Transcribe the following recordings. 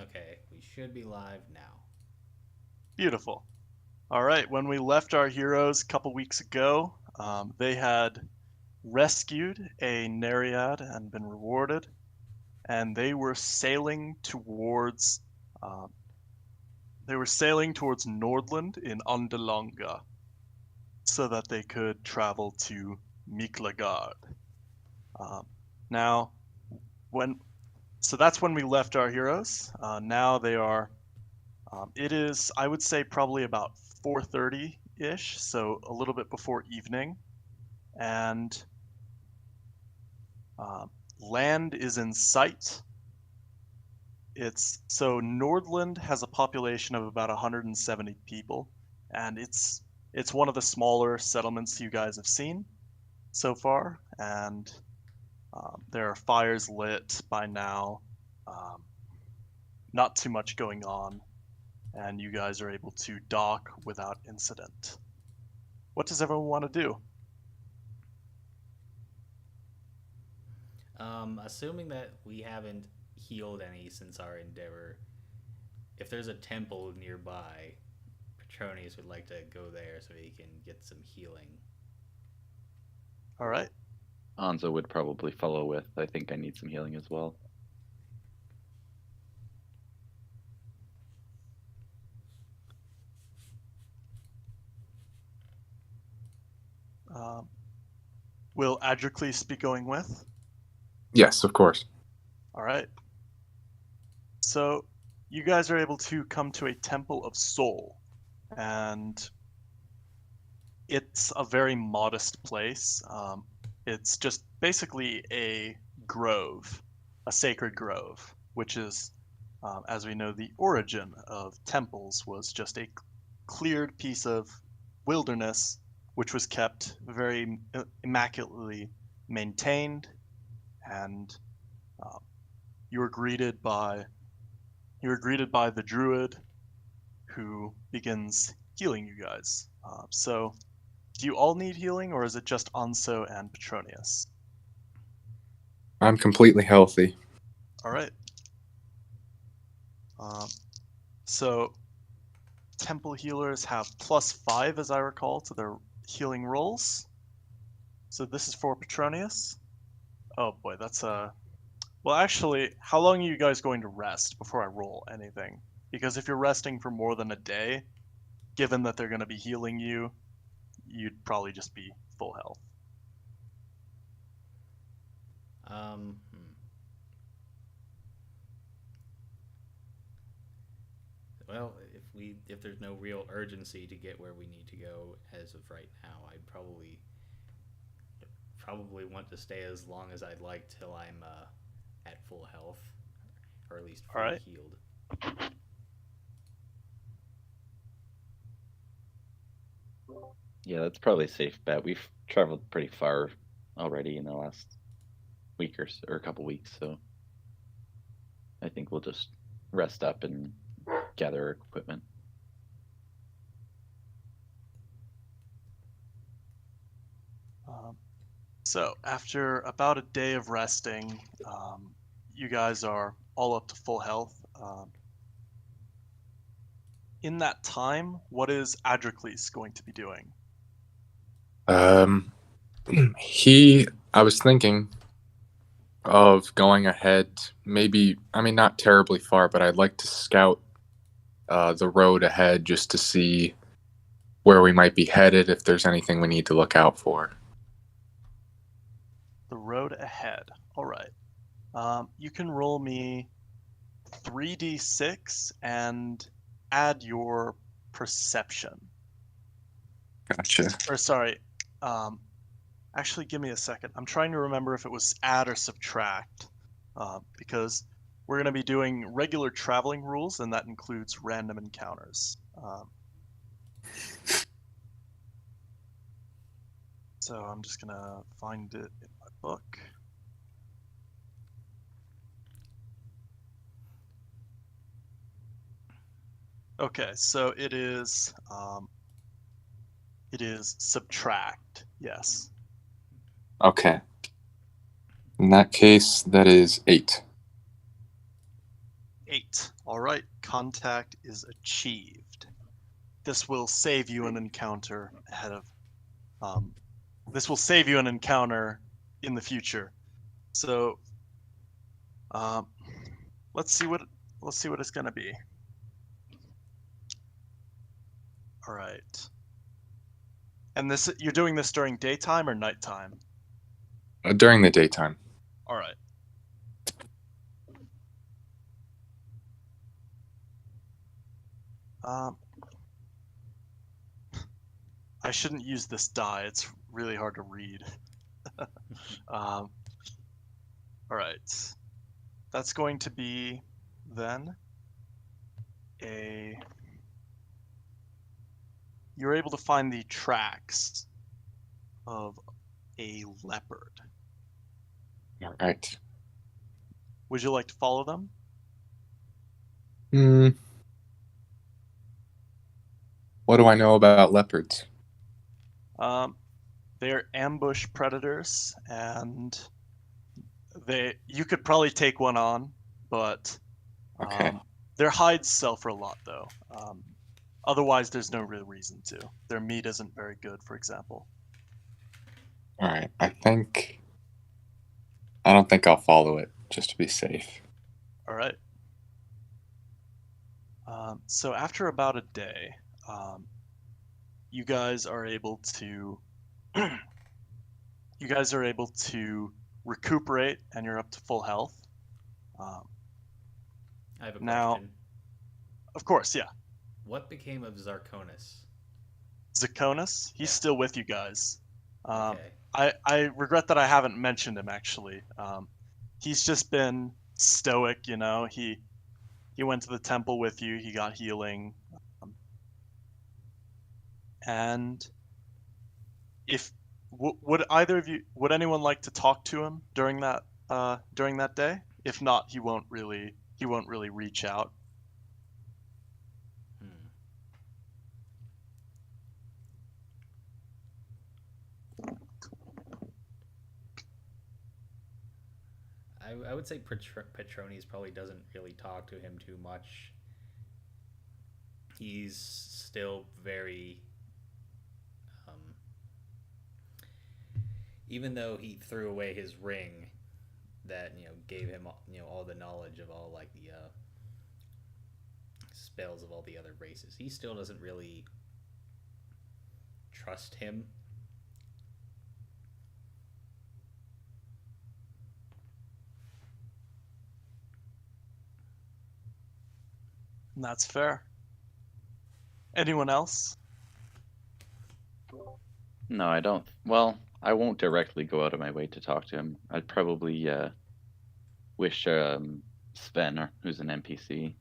Okay, we should be live now. Beautiful. All right, when we left our heroes a couple weeks ago, they had rescued a Nereid and been rewarded, and um, they were sailing towards Nordland in Underlanga, so that they could travel to Miklagard. Um, now, when so that's when we left our heroes. Now they are. It is, I would say, probably about 4:30 ish, so a little bit before evening, and uh, land is in sight. It's so Nordland has a population of about 170 people, and it's one of the smaller settlements you guys have seen so far, and there are fires lit by now. Um, Not too much going on, and you guys are able to dock without incident. What does everyone want to do? Assuming that we haven't healed any since our endeavor, if there's a temple nearby, Petronius would like to go there so he can get some healing. All right. Anzo would probably follow with. I think I need some healing as well. Um, will Adrocles be going with? Yes, of course. All right. So you guys are able to come to a temple of soul, and it's a very modest place. It's just basically a grove, a sacred grove, which is, as we know, the origin of temples was just a cleared piece of wilderness, which was kept very immaculately maintained, and um, you were greeted by you were greeted by the druid, who begins healing you guys. So, do you all need healing, or is it just Anso and Petronius? I'm completely healthy. All right. Um, so, temple healers have +5, as I recall, to their healing rolls. So this is for Petronius. Oh boy, that's a. Well, actually, how long are you guys going to rest before I roll anything? Because if you're resting for more than a day, given that they're going to be healing you, you'd probably just be full health. Um, hmm. Well, if there's no real urgency to get where we need to go as of right now, I'd probably want to stay as long as I'd like till I'm at full health, or at least All fully right. healed. Yeah, that's probably a safe bet. We've traveled pretty far already in the last week or a couple weeks, so I think we'll just rest up and gather our equipment. Um, so after about a day of resting, you guys are all up to full health. In that time, what is Adrocles going to be doing? Um, I was thinking of going ahead, maybe, I mean, not terribly far, but I'd like to scout the road ahead just to see where we might be headed, if there's anything we need to look out for. The road ahead. All right. You can roll me 3d6 and add your perception. Gotcha. Or sorry, um, actually, give me a second. I'm trying to remember if it was add or subtract, because we're going to be doing regular traveling rules, and that includes random encounters. So I'm just going to find it in my book. Okay, so it is subtract. Yes. Okay. In that case, that is 8. 8. All right, contact is achieved. This will save you an encounter ahead of. This will save you an encounter in the future. So, let's see what it's gonna be. All right. And this, you're doing this during daytime or nighttime? During the daytime. All right. I shouldn't use this die. It's really hard to read. All right. That's going to be then you're able to find the tracks of a leopard. All right. Would you like to follow them? What do I know about leopards? They're ambush predators, and you could probably take one on, but Okay. their hides sell for a lot though. Otherwise, there's no real reason to. Their meat isn't very good, for example. All right. I don't think I'll follow it just to be safe. All right. So after about a day, you guys are able to recuperate, and you're up to full health. I have a Now- question. Of course, yeah. What became of Zarkonis? Zakonis, he's Yeah. still with you guys. Okay. I regret that I haven't mentioned him actually. He's just been stoic, you know. He went to the temple with you. He got healing, and if would either of you, would anyone like to talk to him during that day? If not, he won't really reach out. Hmm. I would say Petronius probably doesn't really talk to him too much. He's still very, even though he threw away his ring, that gave him all the knowledge of all like the spells of all the other races. He still doesn't really trust him. And that's fair. Anyone else? No, I don't. Well, I won't directly go out of my way to talk to him. I'd probably wish Sven, who's an NPC,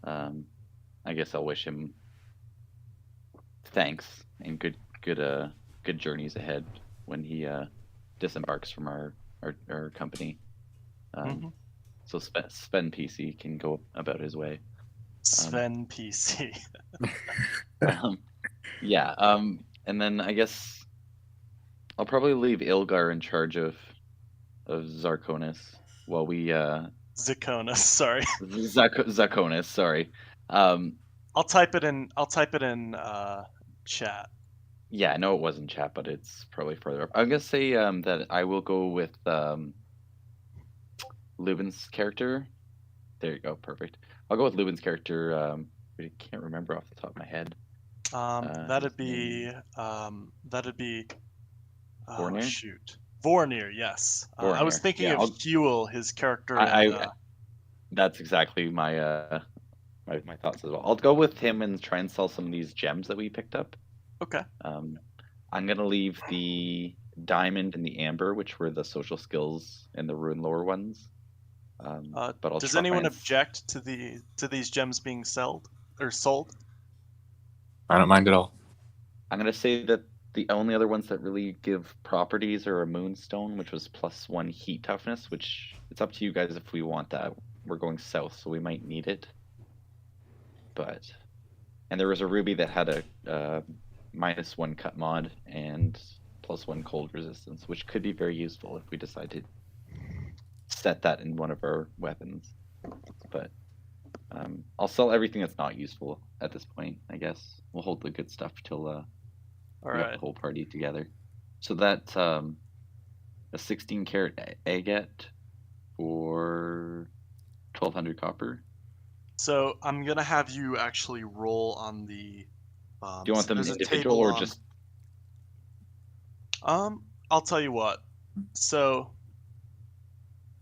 I guess I'll wish him thanks and good journeys ahead when he disembarks from our company. So Sven PC can go about his way. Sven PC. Yeah. And then I guess I'll probably leave Ilgar in charge of Zarkonis while we Zakonis, sorry. Zakonis, sorry. I'll type it in chat. Yeah, I know it wasn't chat, but it's probably further up. I'm gonna say that I will go with Lubin's character. There you go, perfect. I'll go with Lubin's character. I can't remember off the top of my head. That'd be Vornir? shoot. Vornir, yes. I was Vornir. thinking Yeah, of Huel, his character. That's exactly my my thoughts as well. I'll go with him and try and sell some of these gems that we picked up. Okay. I'm gonna leave the diamond and the amber, which were the social skills and the rune lore ones. But I'll does try anyone and object to these gems being sold? I don't mind at all. I'm gonna say that the only other ones that really give properties are a moonstone, which was +1 heat toughness, which it's up to you guys if we want that. We're going south, so we might need it. And there was a ruby that had a -1 cut mod and +1 cold resistance, which could be very useful if we decide to set that in one of our weapons. But I'll sell everything that's not useful at this point. I guess we'll hold the good stuff till All we got right. the whole party together. So that's a 16 carat agate for 1200 copper. So I'm gonna have you actually roll on the. Do you want so them there's a individual table or on- just? I'll tell you what. So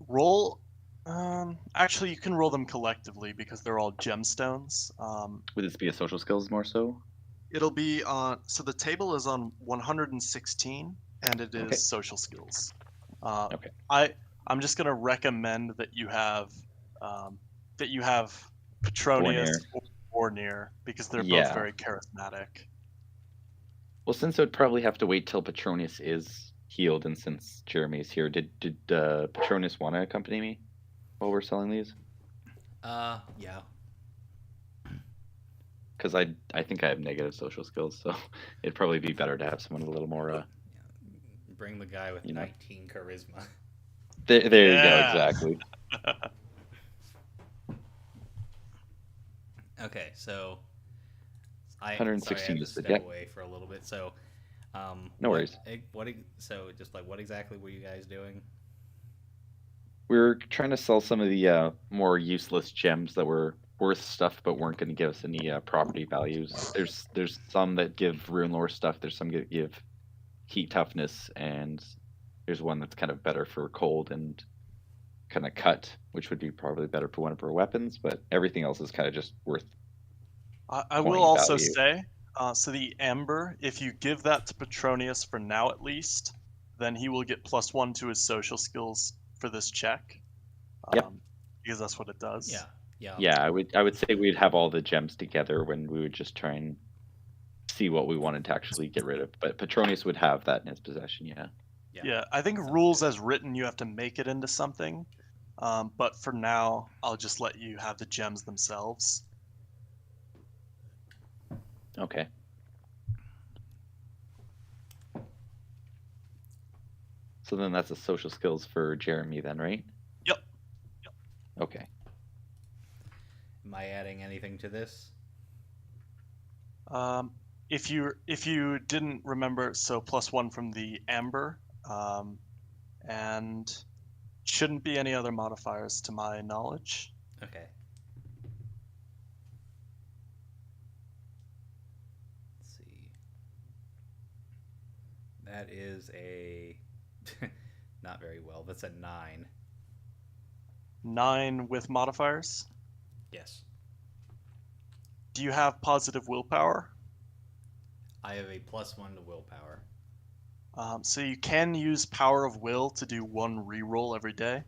roll. Actually, you can roll them collectively because they're all gemstones. Would this be a social skills more so? It'll be on. So the table is on 116, and it is Okay. social skills. Okay. I'm just gonna recommend that you have Petronius or Bornir because they're both Yeah. very charismatic. Well, since it would probably have to wait till Petronius is healed, and since Jeremy's here, did Petronius want to accompany me while we're selling these? Yeah. Because I think I have negative social skills, so it'd probably be better to have someone a little more. Bring the guy with You know. 19 charisma. There you go, Yeah. exactly. Okay, so 116 to is the step deck. away for a little bit. So, No worries. So just like what exactly were you guys doing? We're trying to sell some of the more useless gems that were worth stuff but weren't going to give us any property values. There's some that give rune lore stuff. There's some that give heat toughness, and there's one that's kind of better for cold and kind of cut, which would be probably better for one of our weapons. But everything else is kind of just worth. I will Coin also value. say, so the amber, if you give that to Petronius for now at least, then he will get +1 to his social skills for this check. Yep. Because that's what it does. Yeah. Yeah, I would say we'd have all the gems together when we would just try and see what we wanted to actually get rid of. But Petronius would have that in his possession. Yeah. Yeah, I think Sounds rules good. as written, you have to make it into something. But for now, I'll just let you have the gems themselves. Okay. So then that's a social skills for Jeremy then, right? Yep. Okay. Am I adding anything to this? If you didn't remember, so +1 from the amber, and shouldn't be any other modifiers to my knowledge. Okay. Let's see. That is a not very well. That's a 9. 9 with modifiers. Yes. Do you have positive willpower? I have a +1 to willpower. So you can use power of will to do 1 reroll every day.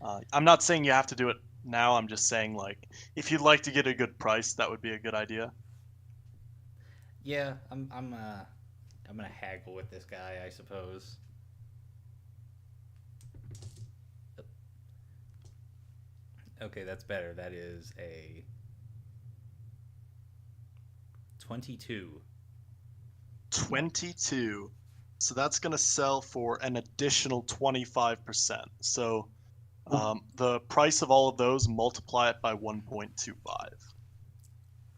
I'm not saying you have to do it now. I'm just saying, like, if you'd like to get a good price, that would be a good idea. Yeah, I'm gonna haggle with this guy, I suppose. Okay, that's better. That is a 22. 22. So that's going to sell for an additional 25%. So the price of all of those, multiply it by 1.25.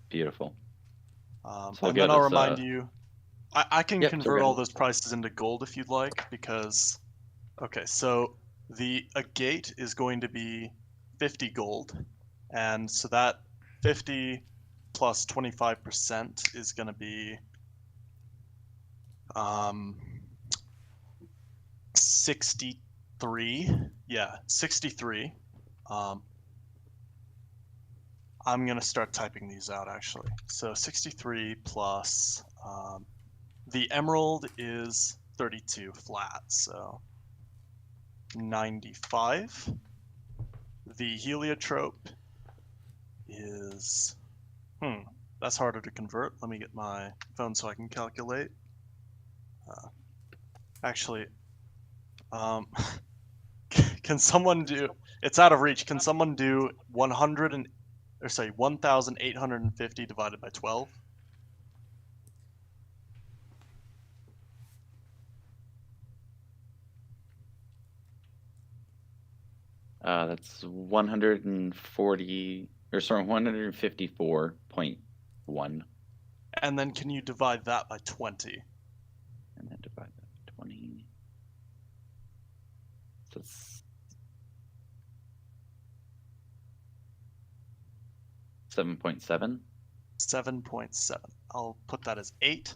Beautiful. And So then I'll us, remind you, I can Yep, so convert go all ahead. those prices into gold if you'd like, because, okay, so the agate is going to be 50 gold, and so that 50 plus 25% is going to be 63. Yeah, 63. I'm going to start typing these out actually. So 63 plus the emerald is 32 flat, so 95. The heliotrope is that's harder to convert. Let me get my phone so I can calculate. Actually, can someone do? It's out of reach. Can someone do 1,850 divided by 12? That's 140 Or sorry, 154.1. And then can you divide that by 20? And then divide that by 20. So it's 7.7. 7.7. I'll put that as 8.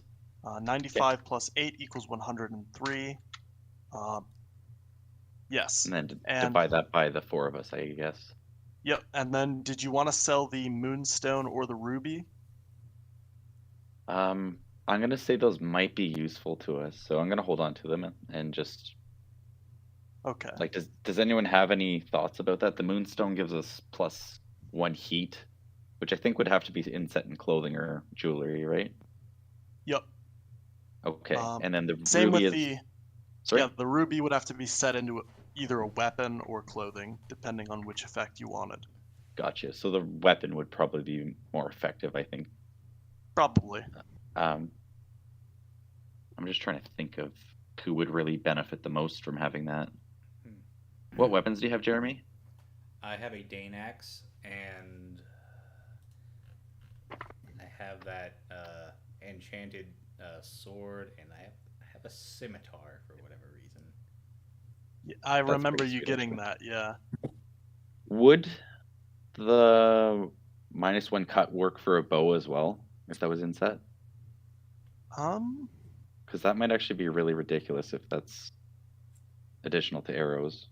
95 plus 8 equals 103. Yes. And then And- divide that by the 4 of us, I guess. Yep. And then did you want to sell the moonstone or the ruby? I'm gonna say those might be useful to us, so I'm gonna hold on to them and just Okay. like does anyone have any thoughts about that? The moonstone gives us +1 heat, which I think would have to be inset in clothing or jewelry, right? Yep. Okay. And then the Same ruby with is the sorry? yeah, the ruby would have to be set into either a weapon or clothing, depending on which effect you wanted. Gotcha. So the weapon would probably be more effective, I think. Probably. I'm just trying to think of who would really benefit the most from having that. What weapons do you have, Jeremy? I have a Dane axe, and I have that enchanted sword, and I have a scimitar for whatever reason. Yeah, I That's remember pretty you sweet, getting actually. that. Yeah. Would the -1 cut work for a bow as well, if that was inset? Because that might actually be really ridiculous if that's additional to arrows.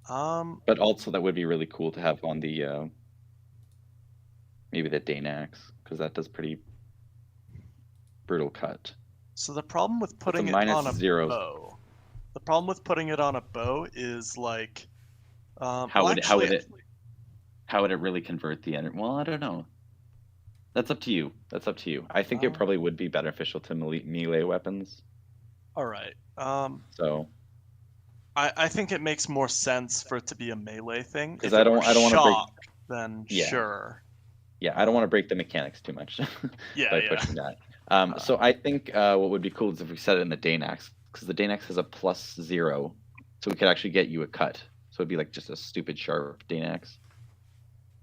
But also that would be really cool to have on the maybe the Dane axe, because that does pretty brutal cut. So the problem with putting it minus on a 0. bow, the problem with putting it on a bow is like, How would it really convert the energy? Well, I don't know. That's up to you. I think it probably would be beneficial to melee weapons. All right. So I think it makes more sense for it to be a melee thing. because If I it don't were want to break. shock, then Yeah. sure. Yeah, I don't want to break the mechanics too much Yeah, by yeah. pushing that. So I think what would be cool is if we set it in the Dane axe, because the Dane axe has a +0, so we could actually get you a cut. So it'd be like just a stupid sharp Dane axe.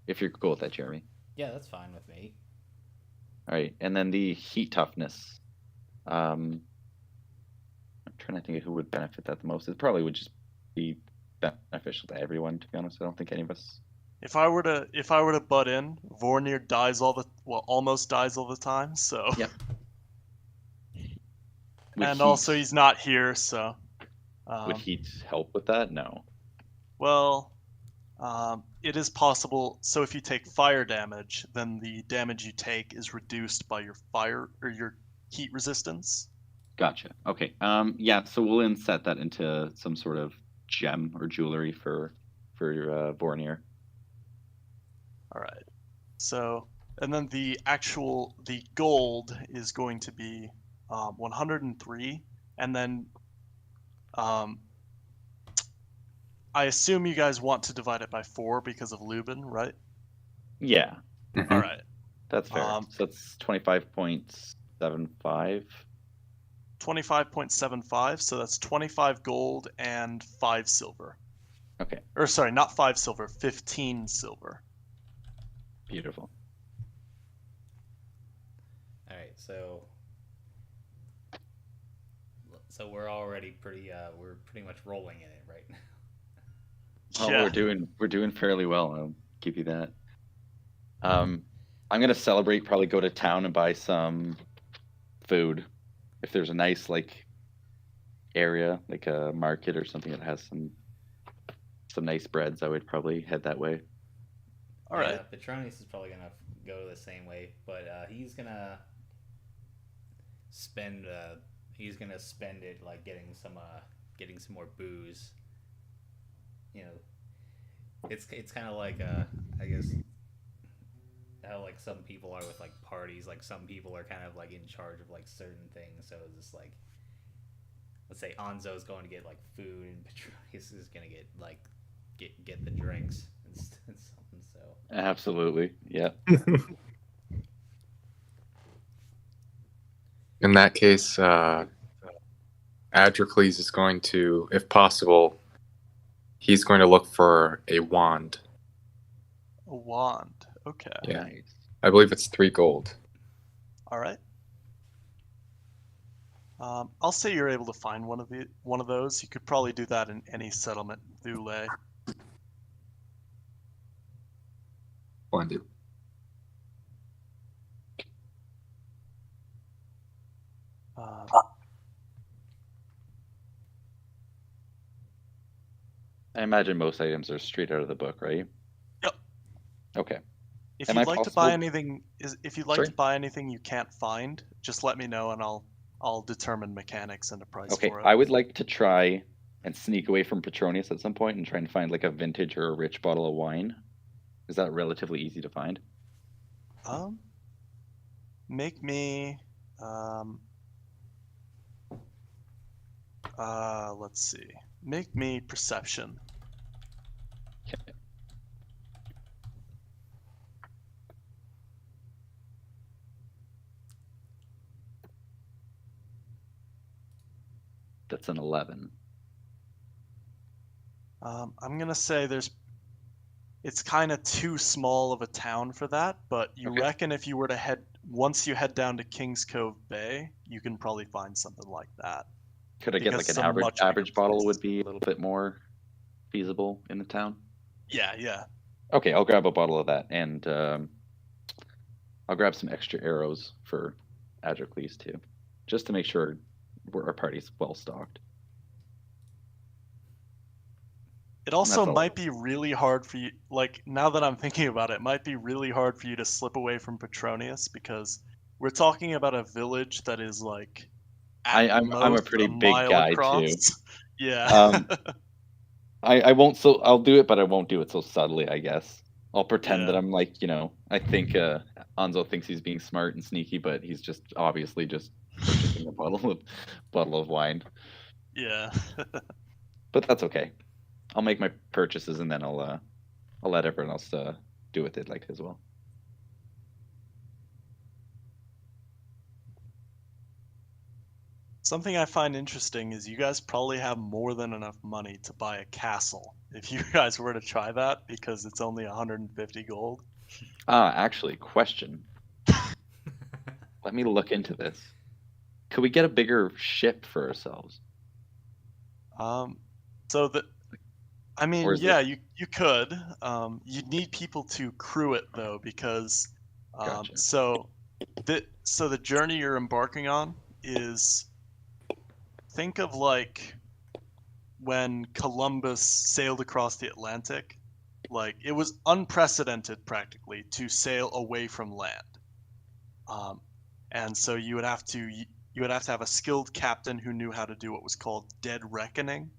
If you're cool with that, Jeremy. Yeah, that's fine with me. All right, and then the heat toughness. I'm trying to think of who would benefit that the most. It probably would just be beneficial to everyone, to be honest. I don't think any of us. If I were to butt in, Vornir almost dies all the time. So. Yep. And also he's not here, so. Would heat help with that? No. Well, it is possible. So if you take fire damage, then the damage you take is reduced by your fire or your heat resistance. Gotcha. Okay. Yeah. So we'll inset that into some sort of gem or jewelry for Vornir. All right. So, and then the gold is going to be 103, and then I assume you guys want to divide it by 4 because of Lubin, right? Yeah. All right. That's fair. So that's 25.75. 25.75. So that's 25 gold and 5 silver. Okay. Or sorry, not 5 silver, 15 silver. Beautiful. All right, so we're already we're pretty much rolling in it right now. Oh, Yeah. we're doing fairly well. I'll give you that. I'm gonna celebrate. Probably go to town and buy some food. If there's a nice area, like a market or something that has some nice breads, I would probably head that way. All right. Petronius is probably gonna go the same way, but he's gonna spend it like getting some more booze. You know, it's kind of like I guess how like some people are with like parties. Like some people are kind of like in charge of like certain things. So it's just like, let's say Anzo's going to get like food, and Petronius is gonna get the drinks and something. So Absolutely, yeah. In that case, Adrocles is going to, if possible, he's going to look for a wand. A wand. Okay. Yeah. Nice. I believe it's 3 gold. All right. I'll say you're able to find one of those. You could probably do that in any settlement in Thule. Splendid. I imagine most items are straight out of the book, right? Yep. Okay. If Am you'd I like to buy possible- anything, if you'd like Sorry? to buy anything you can't find, just let me know and I'll determine mechanics and a price Okay, for it. I would like to try and sneak away from Petronius at some point and try and find like a vintage or a rich bottle of wine. Is that relatively easy to find? Make me let's see. Make me perception. Okay. That's an 11. I'm gonna say it's kind of too small of a town for that, but you Okay. reckon if you were to once you head down to Kings Cove Bay, you can probably find something like that. Could I get Because like it's an a average much bigger average bottle place. would be a little bit more feasible in the town? Yeah. Okay, I'll grab a bottle of that and I'll grab some extra arrows for Adrocles too, just to make sure our party's well stocked. It also all. might be really hard for you, like, now that I'm thinking about it, it might be really hard for you to slip away from Petronius because we're talking about a village that is like at I'm a most pretty a big mile guy across. too. Yeah. I won't I'll do it, but I won't do it so subtly, I guess. I'll pretend that Yeah. I'm like, I think Anzo thinks he's being smart and sneaky, but he's just obviously just purchasing a bottle of wine. Yeah. But that's okay. I'll make my purchases and then I'll let everyone else do what they'd like as well. Something I find interesting is you guys probably have more than enough money to buy a castle if you guys were to try that because it's only 150 gold. Actually, question. Let me look into this. Could we get a bigger ship for ourselves? So that I mean, Or is yeah, it- you could. You'd need people to crew it though, because Gotcha. so the journey you're embarking on is, think of like when Columbus sailed across the Atlantic. Like, it was unprecedented practically to sail away from land. And so you would have to have a skilled captain who knew how to do what was called dead reckoning,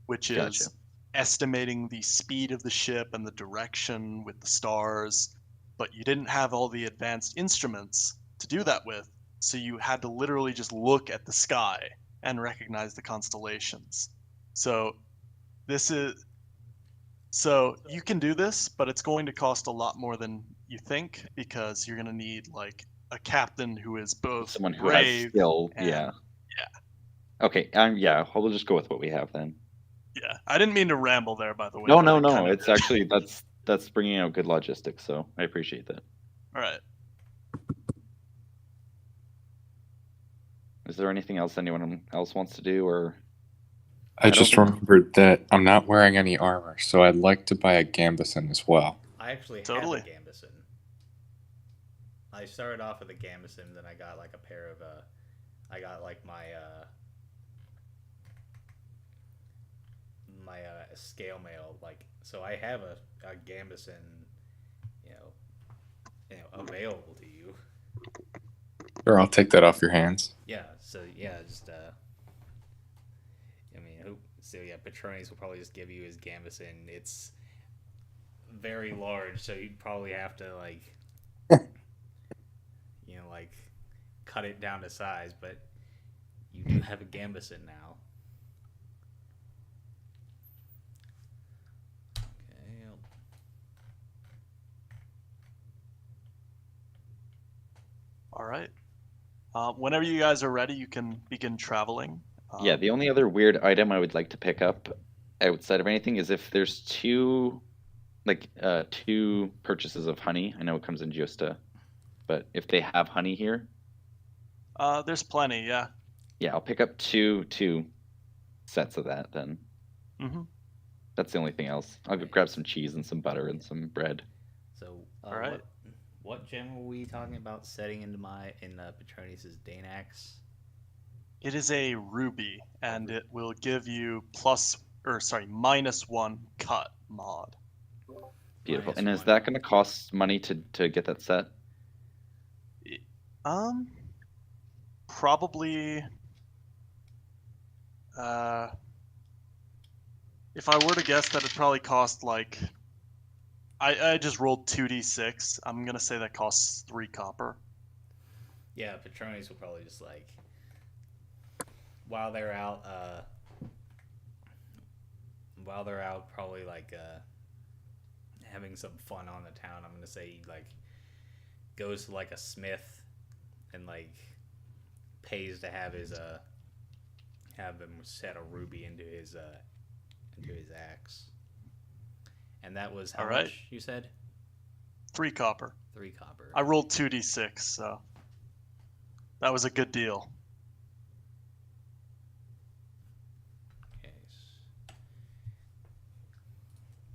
which Gotcha. is estimating the speed of the ship and the direction with the stars, but you didn't have all the advanced instruments to do that with, so you had to literally just look at the sky and recognize the constellations. So you can do this, but it's going to cost a lot more than you think because you're going to need like a captain who is both Someone who brave has skill. and Yeah. Okay. Yeah. We'll just go with what we have then. yeah. I didn't mean to ramble there, by the way. No, but no, I no. kinda It's did. actually that's bringing out good logistics, so I appreciate that. All right. Is there anything else anyone else wants to do, or I don't just think- remembered that I'm not wearing any armor, so I'd like to buy a gambeson as well. I actually Totally. have a gambeson. I started off with a gambeson, then I got like a pair of I got like my scale mail, like, so I have a gambeson, available to you. Sure, I'll take that off your hands. Yeah, so yeah, just Petronius will probably just give you his gambeson. It's very large, so you'd probably have to like cut it down to size, but you do have a gambeson now. Okay. All right. Whenever you guys are ready, you can begin traveling. Yeah, the only other weird item I would like to pick up outside of anything is if there's two like 2 purchases of honey. I know it comes in Justa, but if they have honey here, There's plenty, yeah. yeah, I'll pick up two sets of that then. Mm-hmm. That's the only thing else. I'll go grab some cheese and some butter and some bread. So, All right. what gem were we talking about setting into Petronius's Danax? It is a ruby, and it will give you -1 cut mod. Beautiful. Minus And is one. that going to cost money to get that set? Probably. If I were to guess, that it'd probably cost like. I just rolled 2d6. I'm gonna say that costs 3 copper. Yeah, Petronius will probably just like while they're out, probably like having some fun on the town. I'm gonna say he like goes to like a smith and like pays to have his have him set a ruby into his axe. And that was how All right. much you said? 3 copper. 3 copper. I rolled 2d6, so that was a good deal. Okay.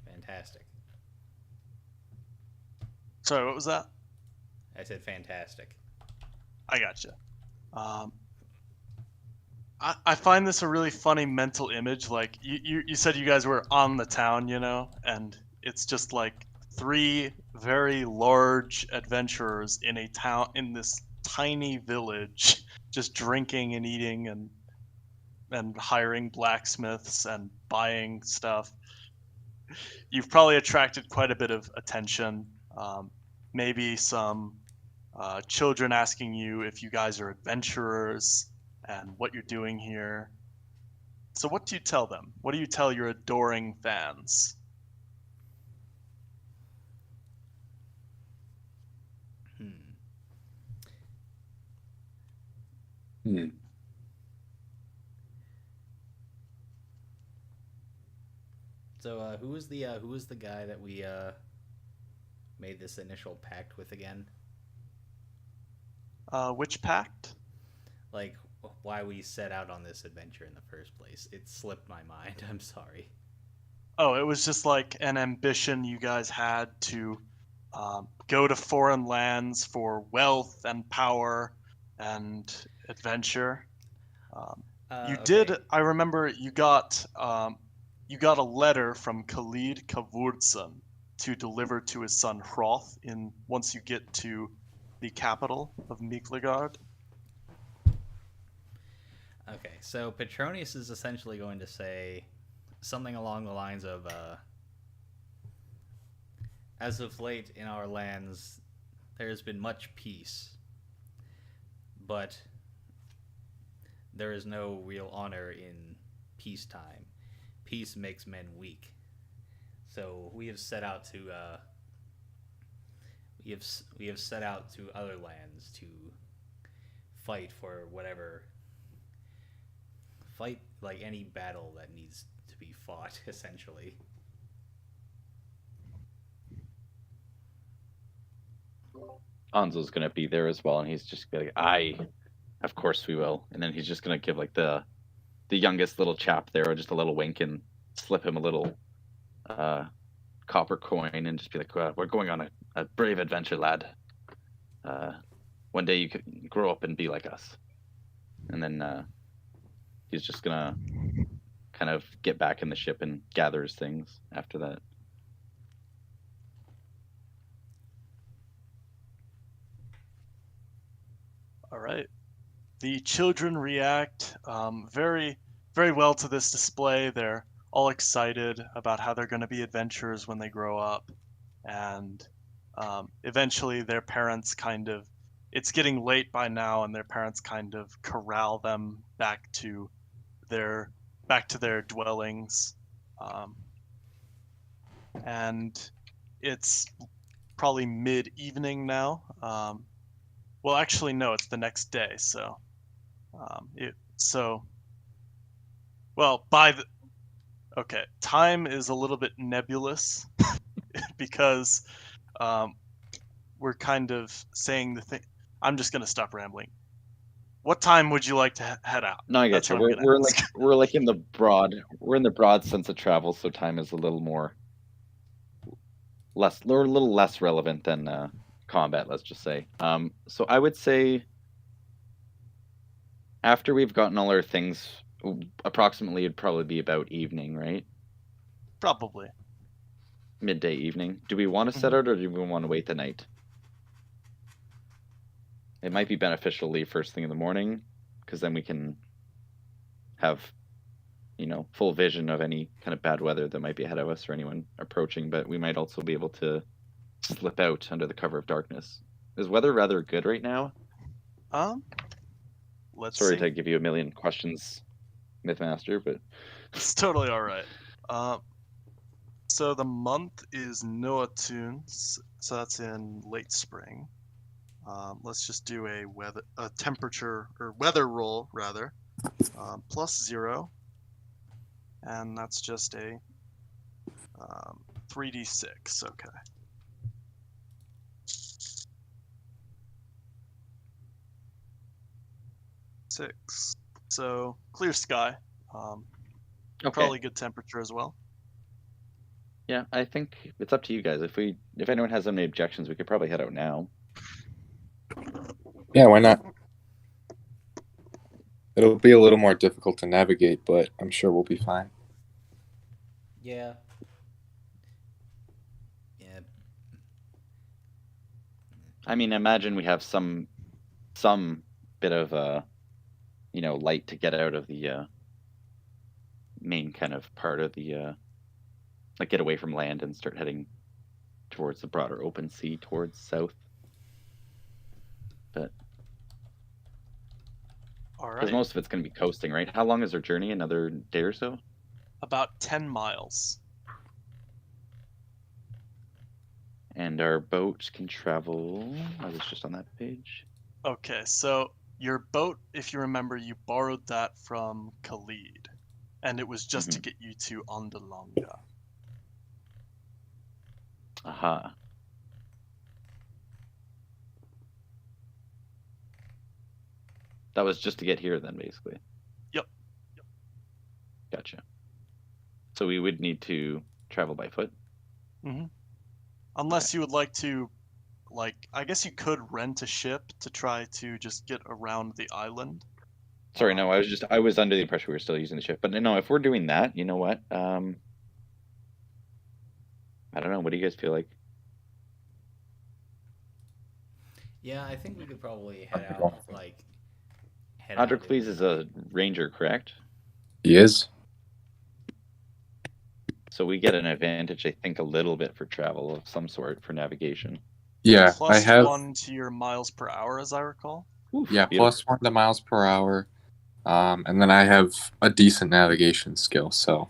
Fantastic. Sorry, what was that? I said fantastic. I gotcha. I find this a really funny mental image. Like you said, you guys were on the town, and it's just like 3 very large adventurers in a town in this tiny village, just drinking and eating and hiring blacksmiths and buying stuff. You've probably attracted quite a bit of attention. Maybe some children asking you if you guys are adventurers and what you're doing here. So what do you tell them? What do you tell your adoring fans? So who was the guy that we made this initial pact with again? Which pact? Like why we set out on this adventure in the first place? It slipped my mind. I'm sorry. Oh, it was just like an ambition you guys had to go to foreign lands for wealth and power and adventure. You Okay. did. I remember you got a letter from Khalid Kavurtsan to deliver to his son Hroth once you get to the capital of Miklegard. Okay, so Petronius is essentially going to say something along the lines of, as of late in our lands, there has been much peace, but there is no real honor in peacetime. Peace makes men weak. So we have set out to we have set out to other lands to fight for whatever. Fight like any battle that needs to be fought, essentially. Anzo's gonna be there as well, and he's just gonna, of course we will. And then he's just gonna give like the youngest little chap there just a little wink and slip him a little copper coin and just be like, we're going on a brave adventure, lad. One day you could grow up and be like us. And then he's just gonna kind of get back in the ship and gather his things after that. All right. The children react very, very well to this display. They're all excited about how they're going to be adventurers when they grow up. And eventually their parents it's getting late by now, and their parents kind of corral them back to their dwellings. And it's probably mid-evening now. Well, actually, no, it's the next day. So, okay, time is a little bit nebulous because we're kind of saying the thing. I'm just gonna stop rambling. What time would you like to head out? No, I get That's you. what I'm gonna We're ask. like we're like in the broad sense of travel, so time is a little more we're a little less relevant than combat, let's just say. So I would say after we've gotten all our things, approximately it'd probably be about evening, right? Probably. Midday evening. Do we want to set Mhm. out, or do we want to wait the night? It might be beneficial to leave first thing in the morning, because then we can have, full vision of any kind of bad weather that might be ahead of us or anyone approaching. But we might also be able to slip out under the cover of darkness. Is weather rather good right now? Let's Sorry see. to give you a million questions, Mythmaster, but It's totally all right. So the month is Noatun, so that's in late spring. Let's just do a temperature or weather roll rather, +0, and that's just a 3d6. Okay. 6. So clear sky. okay. Probably good temperature as well. Yeah, I think it's up to you guys. If anyone has any objections, we could probably head out now. Yeah, why not? It'll be a little more difficult to navigate, but I'm sure we'll be fine. Yeah. Yeah. I mean, imagine we have some bit of light to get out of the main kind of part of the like get away from land and start heading towards the broader open sea towards south. But All because right. most of it's going to be coasting, right? How long is our journey? Another day or so? About 10 miles. And our boat can travel. I was just on that page. Okay, so your boat, if you remember, you borrowed that from Khalid, and it was just to get you to Andalanga. Aha. That was just to get here then, basically. Yep. Gotcha. So we would need to travel by foot? Mm-hmm. Unless you would like to, I guess you could rent a ship to try to just get around the island. Sorry, no, I was under the impression we were still using the ship. But no, if we're doing that, you know what? I don't know. What do you guys feel like? Yeah, I think we could probably head out. Adrocles is a ranger, correct? He is. So we get an advantage, I think, a little bit for travel of some sort for navigation. Yeah, I have. +1 to your miles per hour, as I recall. Oof, Yeah, beautiful. +1 to miles per hour. And then I have a decent navigation skill, so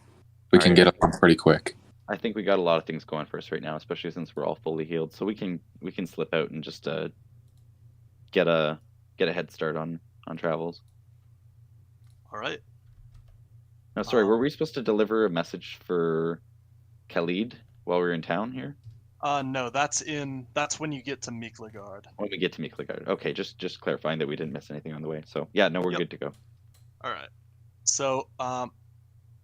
we can get along pretty quick. I think we got a lot of things going for us right now, especially since we're all fully healed. So we can slip out and just get a head start on travels. All right. Now, sorry, were we supposed to deliver a message for Khalid while we were in town here? No, that's when you get to Miklagard. When we get to Miklagard. Okay, just clarifying that we didn't miss anything on the way. So yeah, no, we're good to go. All right. So,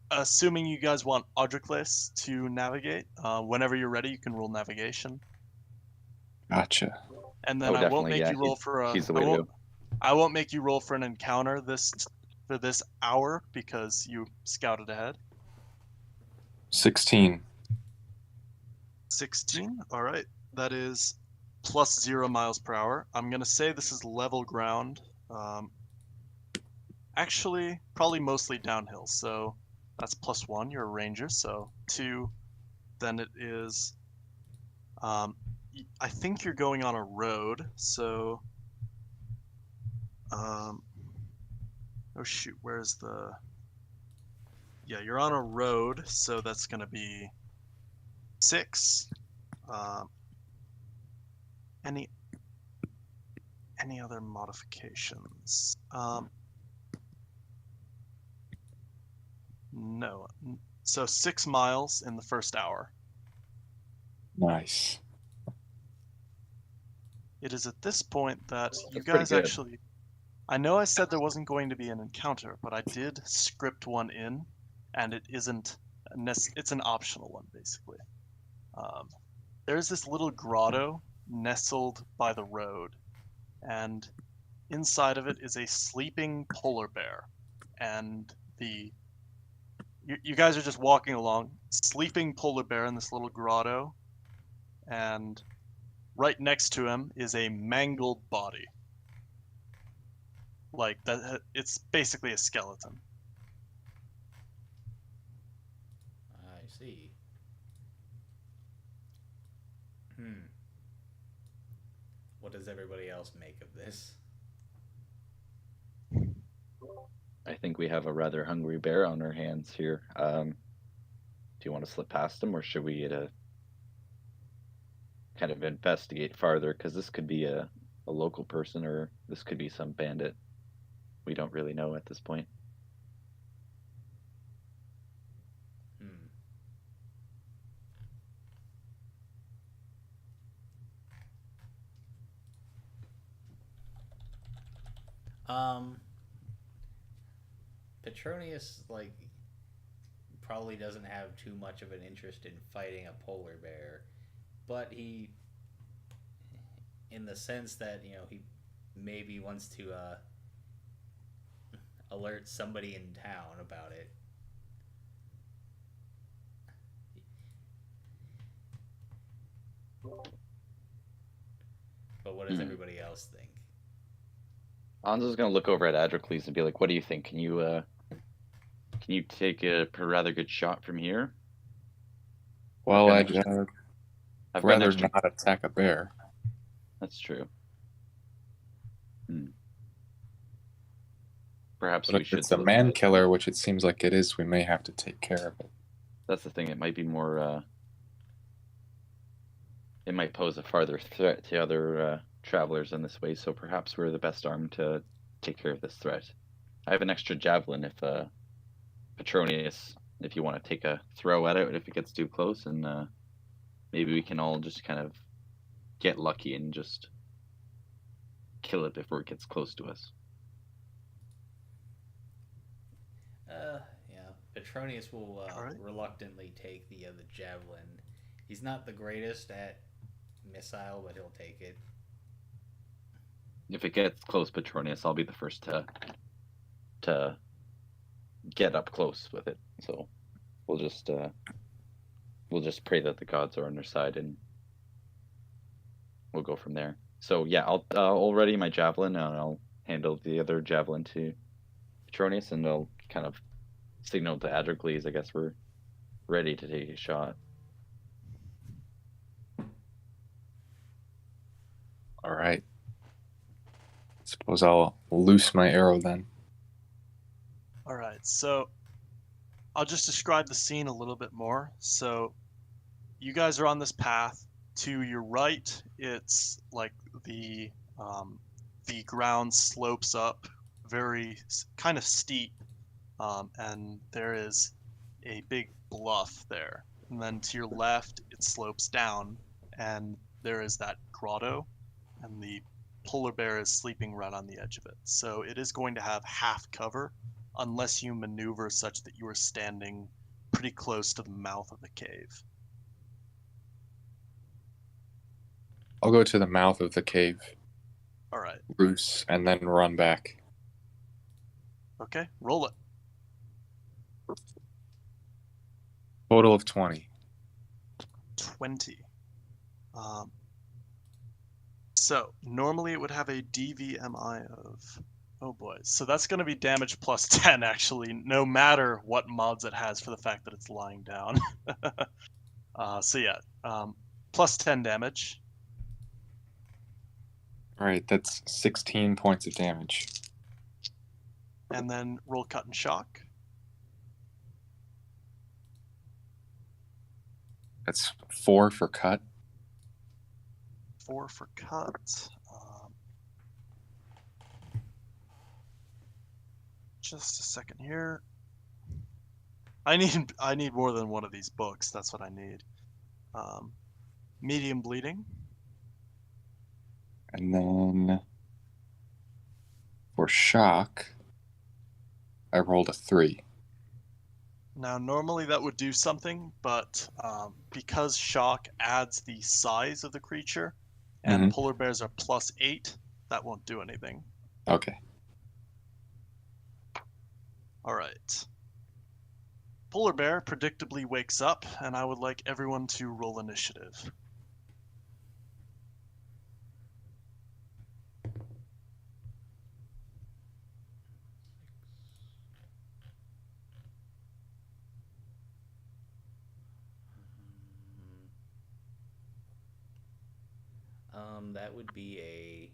assuming you guys want Audricles to navigate, whenever you're ready, you can roll navigation. Gotcha. And then I won't make you roll for a. He's the way to go. I won't make you roll for an encounter for this hour because you scouted ahead. 16. 16. All right. That is +0 miles per hour. I'm gonna say this is level ground. Actually, probably mostly downhill. So that's +1. You're a ranger. So 2. Then it is. I think you're going on a road. So. Oh shoot, where's the... Yeah, you're on a road, so that's gonna be 6. Any other modifications? No. So 6 miles in the first hour. Nice. It is at this point that you That's pretty guys good. actually. I know I said there wasn't going to be an encounter, but I did script one in, and it isn't. It's an optional one, basically. There's this little grotto nestled by the road, and inside of it is a sleeping polar bear. And you guys are just walking along, sleeping polar bear in this little grotto, and right next to him is a mangled body. Like that, it's basically a skeleton. I see. What does everybody else make of this? I think we have a rather hungry bear on our hands here. Do you want to slip past him, or should we kind of investigate farther? Because this could be a local person, or this could be some bandit. We don't really know at this point. Petronius, like, probably doesn't have too much of an interest in fighting a polar bear, but he, in the sense that, you know, he maybe wants to alert somebody in town about it. But what does everybody else think? Anzo's gonna look over at Adrocles and be like, "What do you think? Can you take a rather good shot from here?" Well, I've I'd got an rather extra. not attack a bear. That's true. Perhaps But we if should it's a slip man past. killer, which it seems like it is, we may have to take care of it. That's the thing. It might be more. It might pose a farther threat to other travelers in this way. So perhaps we're the best armed to take care of this threat. I have an extra javelin if Petronius, if you want to take a throw at it if it gets too close, and maybe we can all just kind of get lucky and just kill it before it gets close to us. Yeah, Petronius will Alright. reluctantly take the javelin. He's not the greatest at missile, but he'll take it. If it gets close, Petronius, I'll be the first to get up close with it. So we'll just pray that the gods are on their side, and we'll go from there. So yeah, I'll ready my javelin, and I'll handle the other javelin to Petronius, and I'll kind of signal to Adrocles, I guess we're ready to take a shot. All right. Suppose I'll loose my arrow then. All right, so I'll just describe the scene a little bit more. So you guys are on this path. To your right, it's like the ground slopes up, very kind of steep, and there is a big bluff there. And then to your left, it slopes down, and there is that grotto, and the polar bear is sleeping right on the edge of it. So it is going to have half cover, unless you maneuver such that you are standing pretty close to the mouth of the cave. I'll go to the mouth of the cave, All right. roost, and then run back. Okay, roll it. Total of 20. 20. So normally it would have a DVMI of, oh boy, so that's going to be damage plus 10 actually, no matter what mods it has for the fact that it's lying down. So yeah, plus 10 damage. All right, that's 16 points of damage. And then roll cut and shock. That's 4 for cut. 4 for cut. Just a second here. I need more than one of these books. That's what I need. medium bleeding. And then for shock, I rolled a 3. Now, normally that would do something, but because shock adds the size of the creature, and Mhm. polar bears are +8, that won't do anything. Okay. All right. Polar bear predictably wakes up, and I would like everyone to roll initiative. That would be I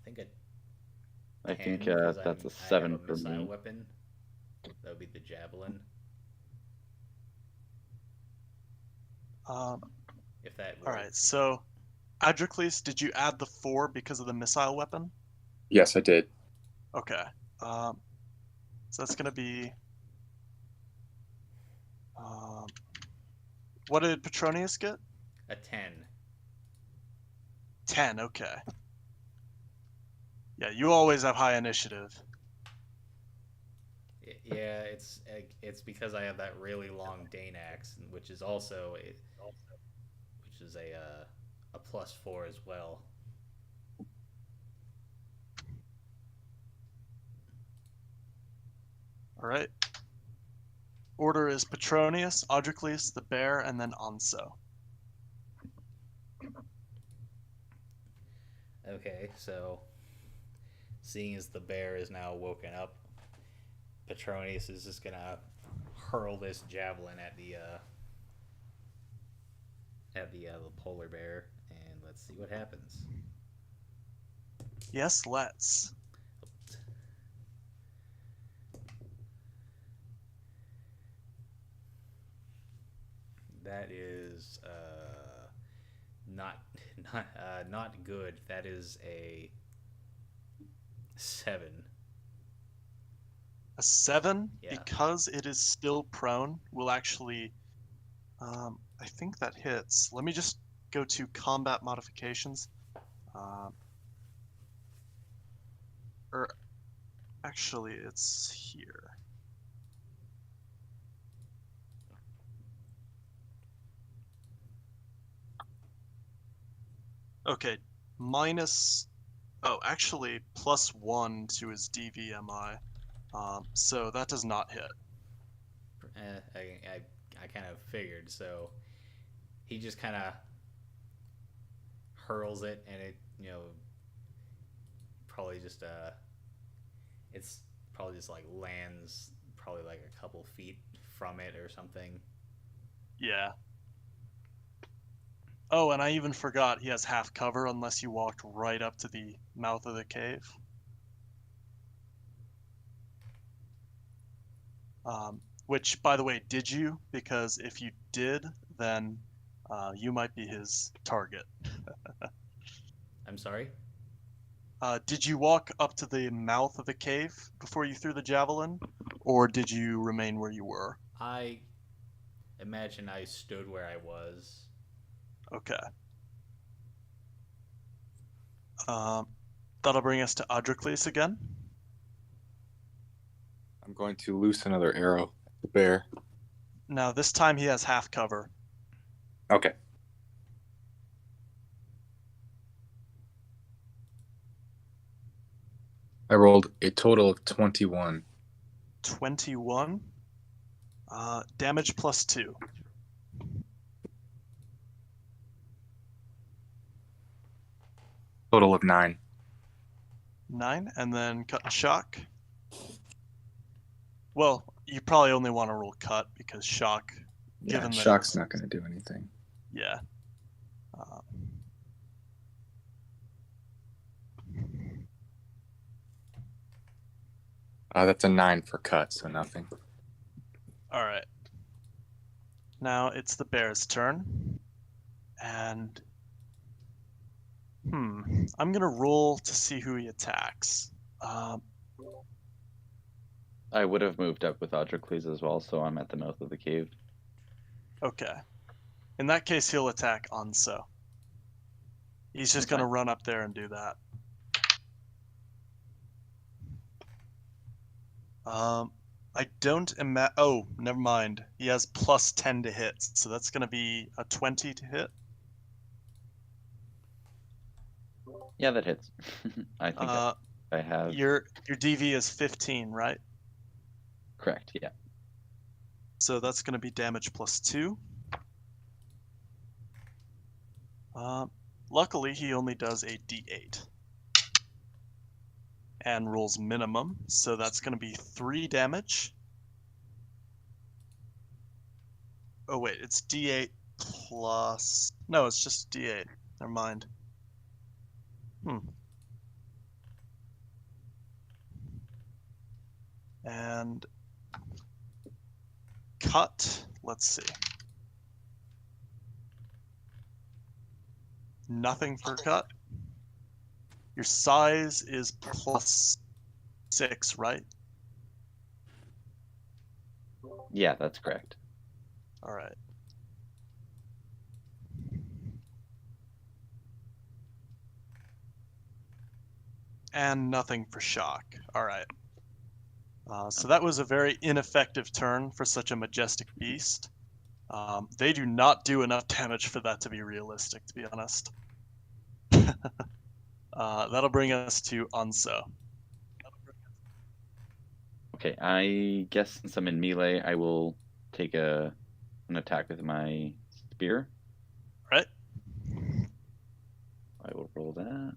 think a I 10 think because that's a I have 7 a for missile me. weapon. That would be the javelin. All If that right, works. so Adrocles, did you add the 4 because of the missile weapon? Yes, I did. Okay. So that's going to be... what did Petronius get? A 10. 10, okay. Yeah, you always have high initiative. Yeah, it's because I have that really long Dane axe, which is also which is a +4 as well. All right. Order is Petronius, Adrocles, the bear, and then Anso. Okay, so seeing as the bear is now woken up, Petronius is just gonna hurl this javelin at the polar bear, and let's see what happens. Yes, let's. That is not not good. That is a 7. A 7, Yeah. because it is still prone, will actually... I think that hits. Let me just go to combat modifications. Or actually, it's here. Okay, minus... Oh, actually, +1 to his DVMI. So that does not hit. I kind of figured. So he just kind of hurls it, and it probably just it's probably just like lands probably like a couple feet from it or something. Yeah. Oh, and I even forgot he has half cover unless you walked right up to the mouth of the cave. Which, by the way, did you? Because if you did, then you might be his target. I'm sorry. Did you walk up to the mouth of the cave before you threw the javelin, or did you remain where you were? I imagine I stood where I was. Okay. That'll bring us to Adrocles again. I'm going to loose another arrow at the bear. Now, this time he has half cover. Okay. I rolled a total of 21. 21. Damage +2. Total of 9. 9, and then cut and shock. Well, you probably only want to roll cut because shock, Yeah, given that shock's it's... not going to do anything. Yeah. That's a 9 for cut, so nothing. All right. Now it's the bear's turn. And... I'm going to roll to see who he attacks. I would have moved up with Adrocles as well, so I'm at the mouth of the cave. Okay. In that case, he'll attack Anso. He's just That's going to fine. run up there and do that. I don't imagine. Oh, never mind. He has plus 10 to hit, so that's going to be a 20 to hit. Yeah, that hits. I think I have. Your DV is 15, right? Correct, yeah. So that's going to be damage plus 2. Luckily, he only does a d8 and rolls minimum, so that's going to be 3 damage. Oh wait, it's d8 plus... No, it's just d8. Never mind. And cut, let's see. Nothing for cut. Your size is plus 6, right? Yeah, that's correct. All right. And nothing for shock. All right. So that was a very ineffective turn for such a majestic beast. They do not do enough damage for that to be realistic, to be honest. That'll bring us to Anso. Okay, I guess since I'm in melee, I will take an attack with my spear. Right? I will roll that.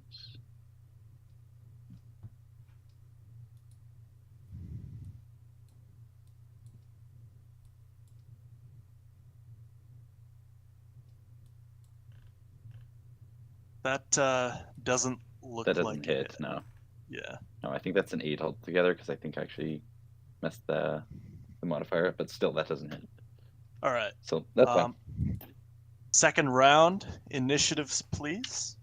That doesn't look That doesn't like hit, it. no. Yeah. No, I think that's an 8 altogether because I think I actually messed the modifier up, but still, that doesn't hit. All right. So that's fine. Second round, initiatives, please.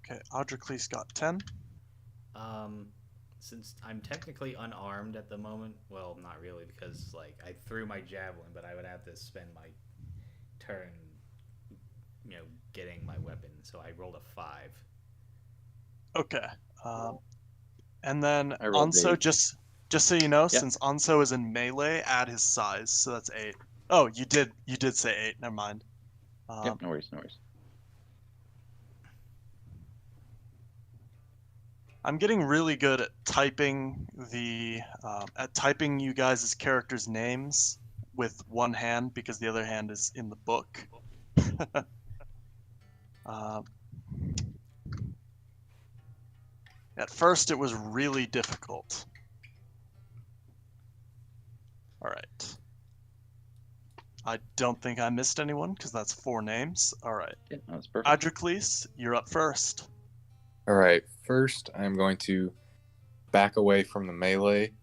Okay, Audricles got 10. Since I'm technically unarmed at the moment, well, not really, because like I threw my javelin, but I would have to spend my turn, getting my weapon. So I rolled a 5. Okay. And then I rolled Anso, 8. just so you know, Yep. since Anso is in melee, add his size, so that's 8. Oh, you did say 8. Never mind. Yep, no worries, no worries. I'm getting really good at typing you guys' characters' names with one hand because the other hand is in the book. At first, it was really difficult. All right. I don't think I missed anyone because that's 4 names. All right. Yeah, that was perfect. Audricles, you're up first. All right. First, I'm going to back away from the melee,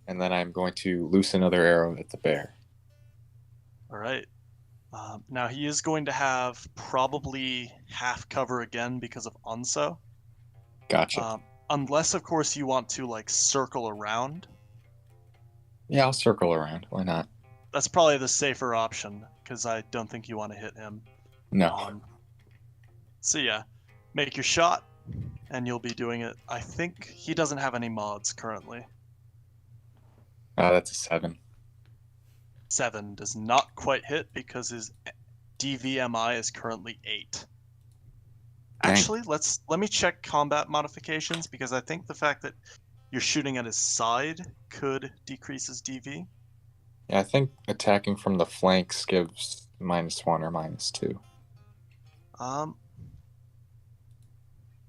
and then I'm going to loose another arrow at the bear. All right. Now he is going to have probably half cover again because of Anso. Gotcha. Unless, of course, you want to like circle around. Yeah, I'll circle around. Why not? That's probably the safer option because I don't think you want to hit him. No. So yeah, make your shot, and you'll be doing it. I think he doesn't have any mods currently. That's a 7. 7 does not quite hit because his DVMI is currently 8. Dang. Actually, let me check combat modifications because I think the fact that you're shooting at his side could decrease his DV. Yeah, I think attacking from the flanks gives -1 or -2.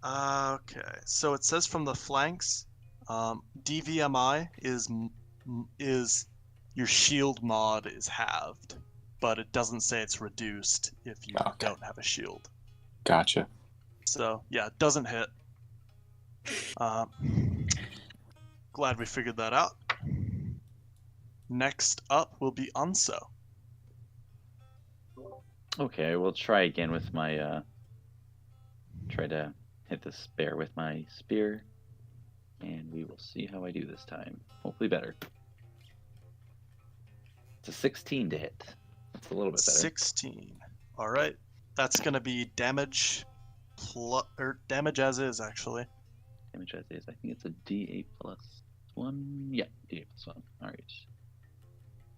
Okay, so it says from the flanks, DVMI is your shield mod is halved, but it doesn't say it's reduced if you Okay. don't have a shield. Gotcha. So yeah, it doesn't hit. Glad we figured that out. Next up will be Anso. Okay, we'll try again with my try to hit this bear with my spear, and we will see how I do this time. Hopefully better. It's a 16 to hit. That's a little bit better. 16. All right. That's going to be damage damage as is, actually. Damage as is. I think it's a D8 plus 1. Yeah, D8 plus 1. All right.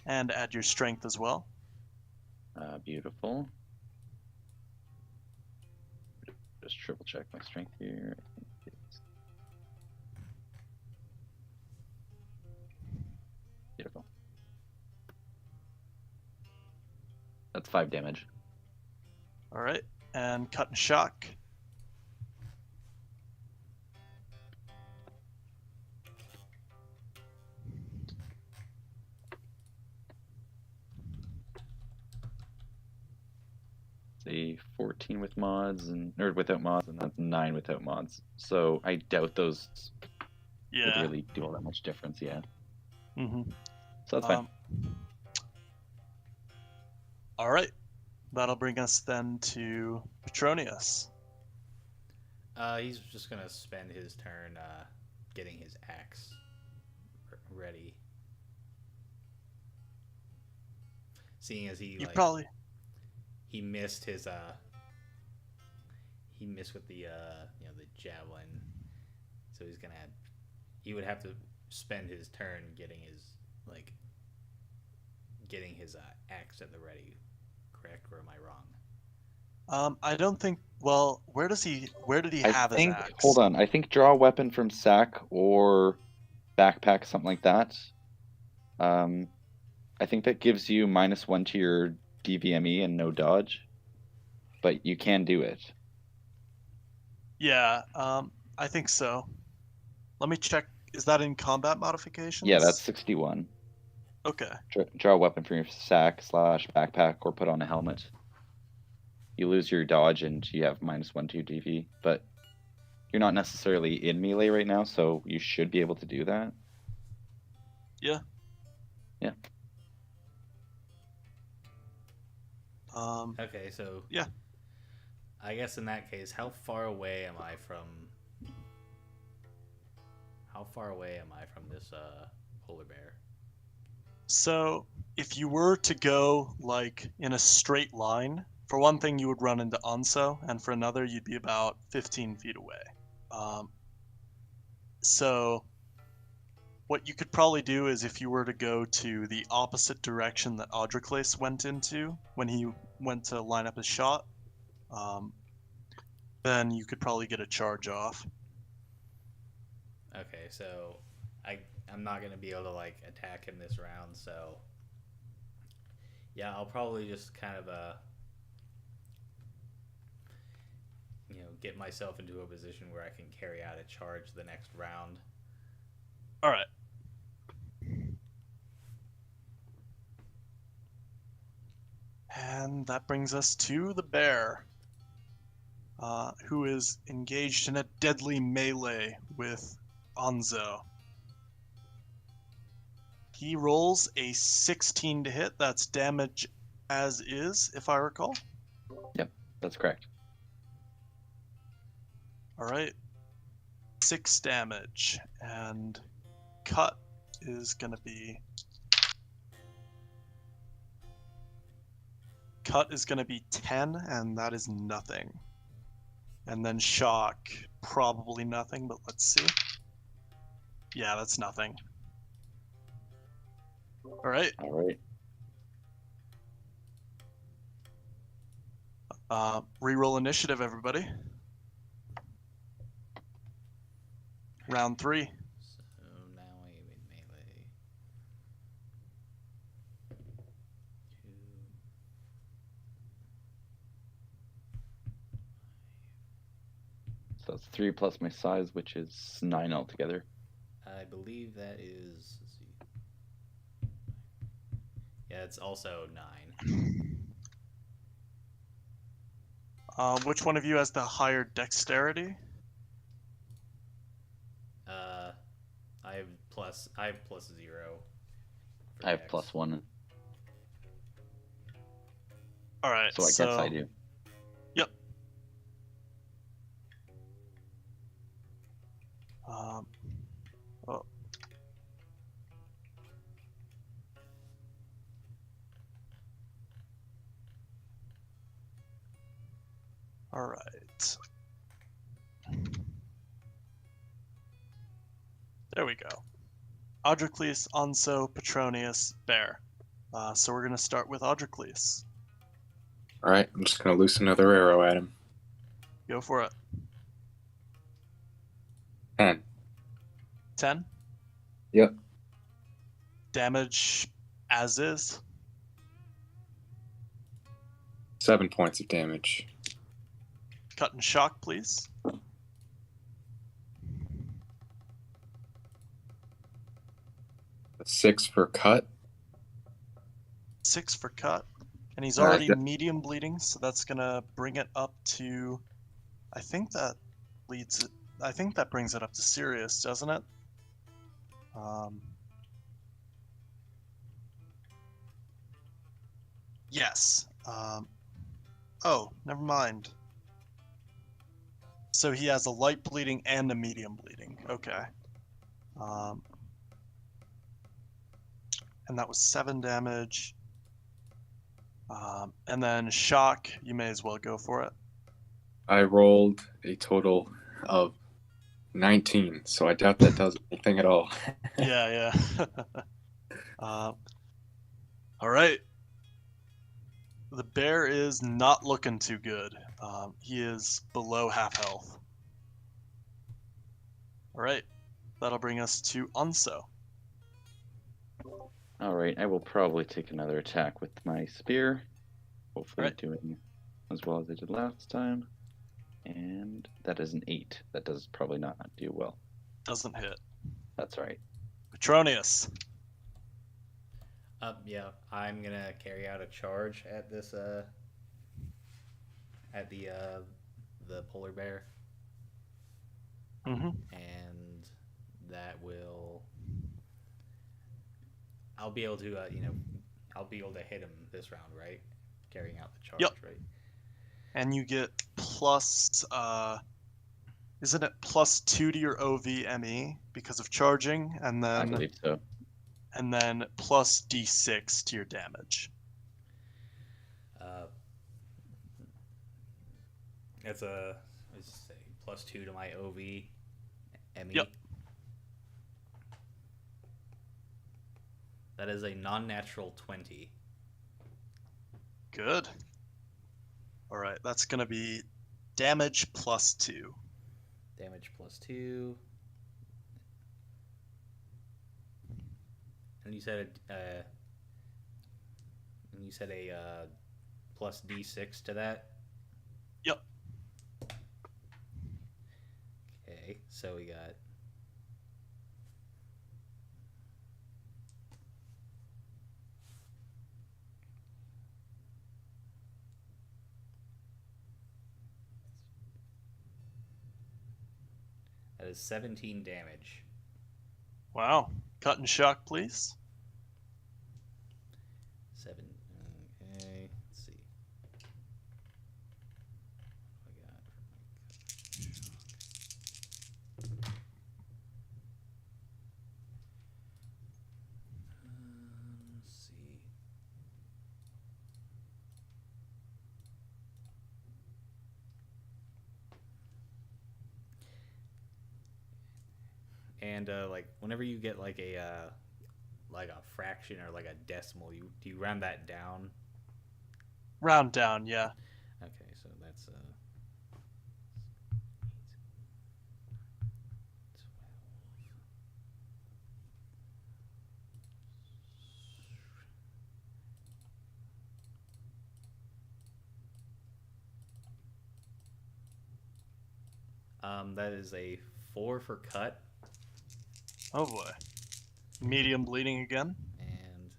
And add your strength as well. Beautiful. Just triple check my strength here. I think it's beautiful. That's 5 damage. All right. And cut and shock. It's a 14 with mods or without mods, and that's 9 without mods. So I doubt those would Yeah. really do all that much difference. Yeah. Mm-hmm. So that's fine. All right. That'll bring us then to Petronius. He's just gonna spend his turn getting his axe ready. Seeing as he he missed his he missed with the the javelin, so he would have to spend his turn getting his axe at the ready. Correct, or am I wrong? I don't think. Well, where did he have his axe? Hold on. I think draw a weapon from sack or backpack, something like that. I think that gives you -1 to your DVME and no dodge, but you can do it. Yeah, I think so. Let me check. Is that in combat modifications? Yeah, that's 61. Okay. Draw a weapon from your sack/backpack or put on a helmet. You lose your dodge and you have -1 to your DV, but you're not necessarily in melee right now, so you should be able to do that. Yeah. Yeah. Okay, so yeah. I guess in that case, how far away am I from this polar bear? So, if you were to go like in a straight line, for one thing, you would run into Anso, and for another, you'd be about 15 feet away. So, what you could probably do is if you were to go to the opposite direction that Audriclace went into when he went to line up his shot, then you could probably get a charge off. Okay, so I'm not gonna be able to attack him this round, so yeah, I'll probably just kind of get myself into a position where I can carry out a charge the next round. All right. And that brings us to the bear, who is engaged in a deadly melee with Anzo. He rolls a 16 to hit. That's damage as is, if I recall. Yep, that's correct. All right. 6 damage. And cut is going to be... Cut is going to be 10, and that is nothing. And then shock, probably nothing, but let's see. Yeah, that's nothing. All right. Reroll initiative, everybody. Round 3. So now I am in melee. 2. So that's 3 plus my size, which is 9 altogether. I believe that is. Let's see. Yeah, it's also 9. Which one of you has the higher dexterity? I have +0. I have dex. +1. All right. So I guess I do. Yep. Oh. All right. There we go. Audricleus, Onso, Petronius, Bear. So we're going to start with Audricleus. All right, I'm just gonna loose another arrow at him. Go for it. 10. 10. Yep. Damage as is. 7 points of damage. Cut and shock, please. A 6 for cut. 6 for cut. And he's All right, already that- medium bleeding, so that's going to bring it up to... I think that brings it up to serious, doesn't it? Yes. Oh, never mind. So he has a light bleeding and a medium bleeding. Okay. And that was 7 damage. And then shock, you may as well go for it. I rolled a total of 19, so I doubt that does anything at all. Yeah. All right. The bear is not looking too good. He is below half health. All right. That'll bring us to Unso. All right, I will probably take another attack with my spear. Hopefully Alright. doing as well as I did last time. And that is an 8. That does probably not do well. Doesn't hit. That's right. Petronius. Yeah, I'm gonna carry out a charge at this at the polar bear, Mm-hmm. and that will I'll be able to I'll be able to hit him this round, right? Carrying out the charge, Yep. right? And you get plus, isn't it +2 to your OVME because of charging, and I then believe so. plus D6 to your damage. That's a let's say +2 to my OVME. Yep. That is a non-natural 20. Good. All right, that's gonna be damage +2. Damage +2. And you said a plus D6 to that. Yep. Okay, so we got that is 17 damage. Wow. Cut and shock, please. 7. Okay, let's see. What do I got? Let's see. And like whenever you get like a fraction or like a decimal, do you round that down? Round down, yeah. Okay, so that's 12. That is a 4 for cut. Oh boy. Medium bleeding again. And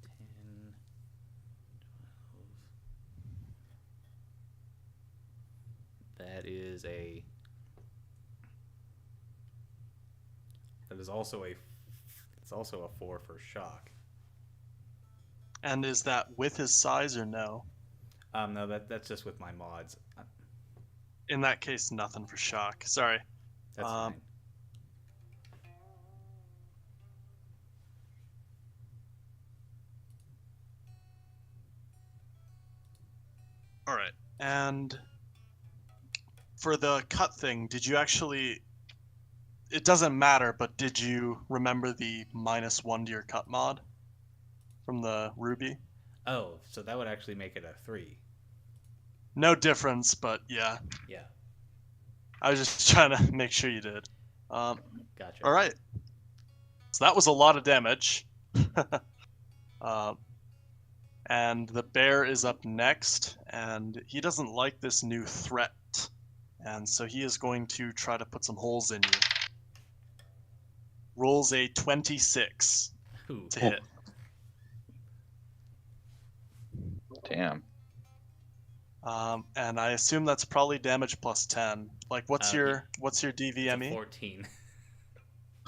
10, 12. That is also a 4 for shock. And is that with his size or no? No, that's just with my mods. In that case, nothing for shock. Sorry. That's fine. All right. And for the cut thing, did you actually... It doesn't matter, but did you remember the -1 to your cut mod from the Ruby? Oh, so that would actually make it a 3. No difference, but yeah. Yeah, I was just trying to make sure you did. gotcha. All right. So that was a lot of damage. And the bear is up next, and he doesn't like this new threat. And so he is going to try to put some holes in you. Rolls a 26 Ooh. to hit. Damn. And I assume that's probably damage plus 10. Like, what's your It's a DVME? 14.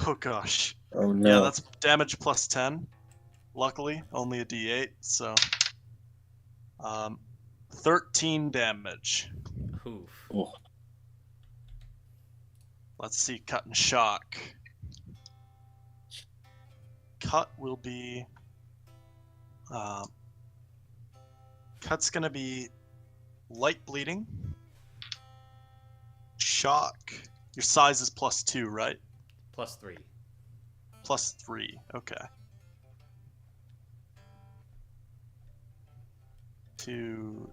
Oh gosh. Oh no. Yeah, that's damage plus 10. Luckily, only a D8, so 13 damage. Oof. Oh. Let's see, cut and shock. Cut will be cut's gonna be light bleeding. Shock. Your size is +2, right? +3. +3. Okay. To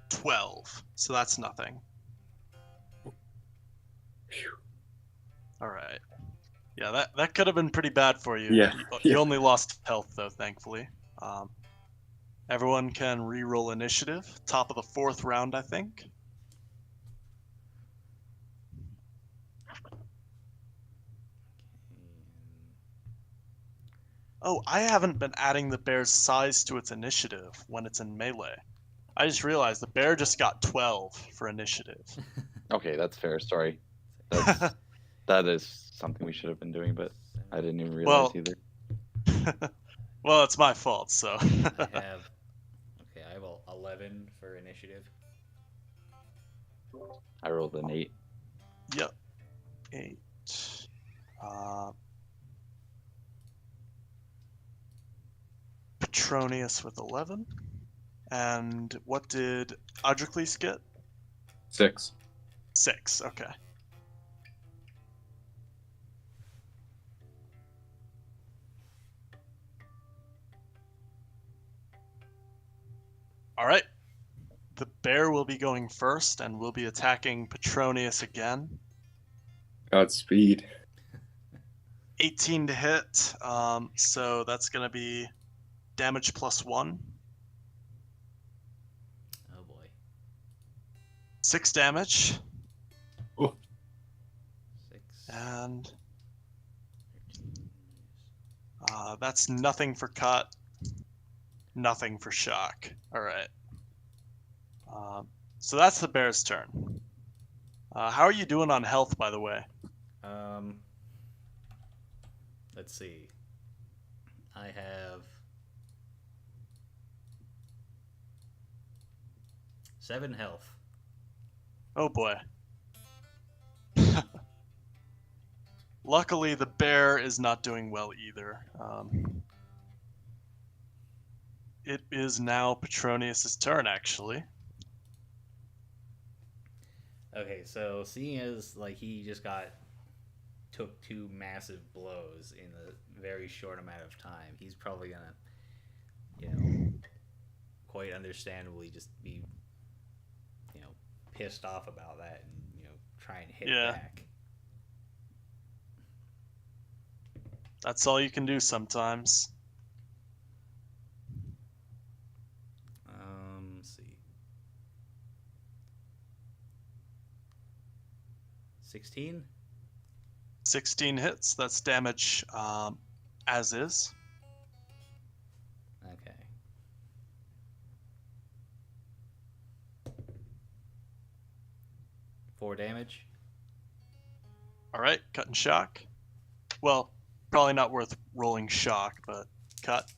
12. So that's nothing. All right. Yeah, that could have been pretty bad for you. Yeah. You only lost health though, thankfully. Everyone can re-roll initiative. Top of the 4th round, I think. Oh, I haven't been adding the bear's size to its initiative when it's in melee. I just realized the bear just got 12 for initiative. Okay, that's fair. Sorry. That's, that is something we should have been doing, but I didn't even realize either. Well, it's my fault, so. I have 11 for initiative. I rolled an 8. Yep. 8. Petronius with 11. And what did Adricles get? 6. 6, okay. All right. The bear will be going first, and will be attacking Petronius again. Godspeed. 18 to hit, so that's going to be damage +1. Oh boy. 6 damage. Oh. 6. And that's nothing for cut, nothing for shock. All right. So that's the bear's turn. How are you doing on health, by the way? Let's see. I have 7 health. Oh boy. Luckily, the bear is not doing well either. It is now Petronius's turn, actually. Okay, so seeing as like he just took 2 massive blows in a very short amount of time, he's probably gonna, quite understandably just be, pissed off about that and try and hit back. That's all you can do sometimes. Let's see. 16? 16 hits. That's damage as is. Okay. Four damage. All right, cut and shock. Well, probably not worth rolling shock, but cut.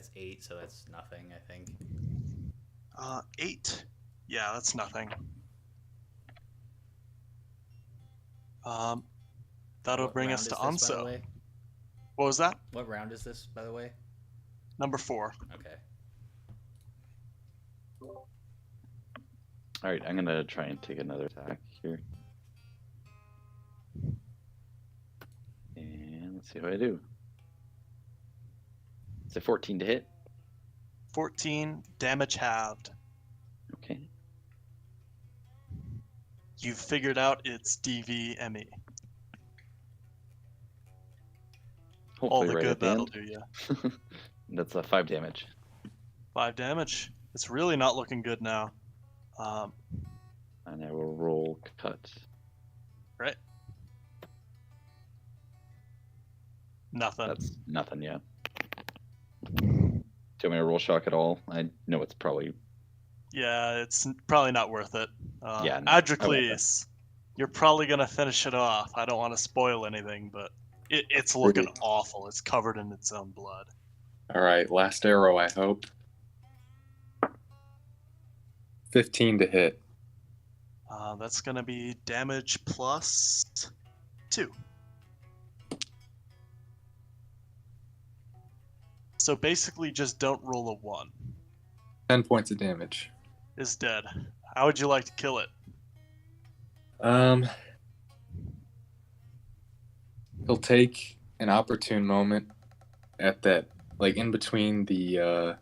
That's 8, so that's nothing, I think. 8. Yeah, that's nothing. That'll What bring round us is to this, by the Anso. way? What was that? What round is this, by the way? Number 4. Okay. All right, I'm gonna try and take another attack here. And let's see how I do. It's a 14 to hit. 14, damage halved. Okay. You've figured out it's DVME. All Hopefully the right good at the that'll end. do you. That's 5 damage. 5 damage. It's really not looking good now. And I will roll cut. Right? Nothing. That's nothing, yeah. Do you want me to roll shock at all? I know it's probably... Yeah, it's probably not worth it. Yeah, no, I won't. Adrocles, you're probably going to finish it off. I don't want to spoil anything, but it's looking Great. awful. It's covered in its own blood. All right, last arrow, I hope. 15 to hit. That's going to be damage plus 2. So basically just don't roll a 1. 10 points of damage. Is dead. How would you like to kill it? He'll take an opportune moment at that, like in between the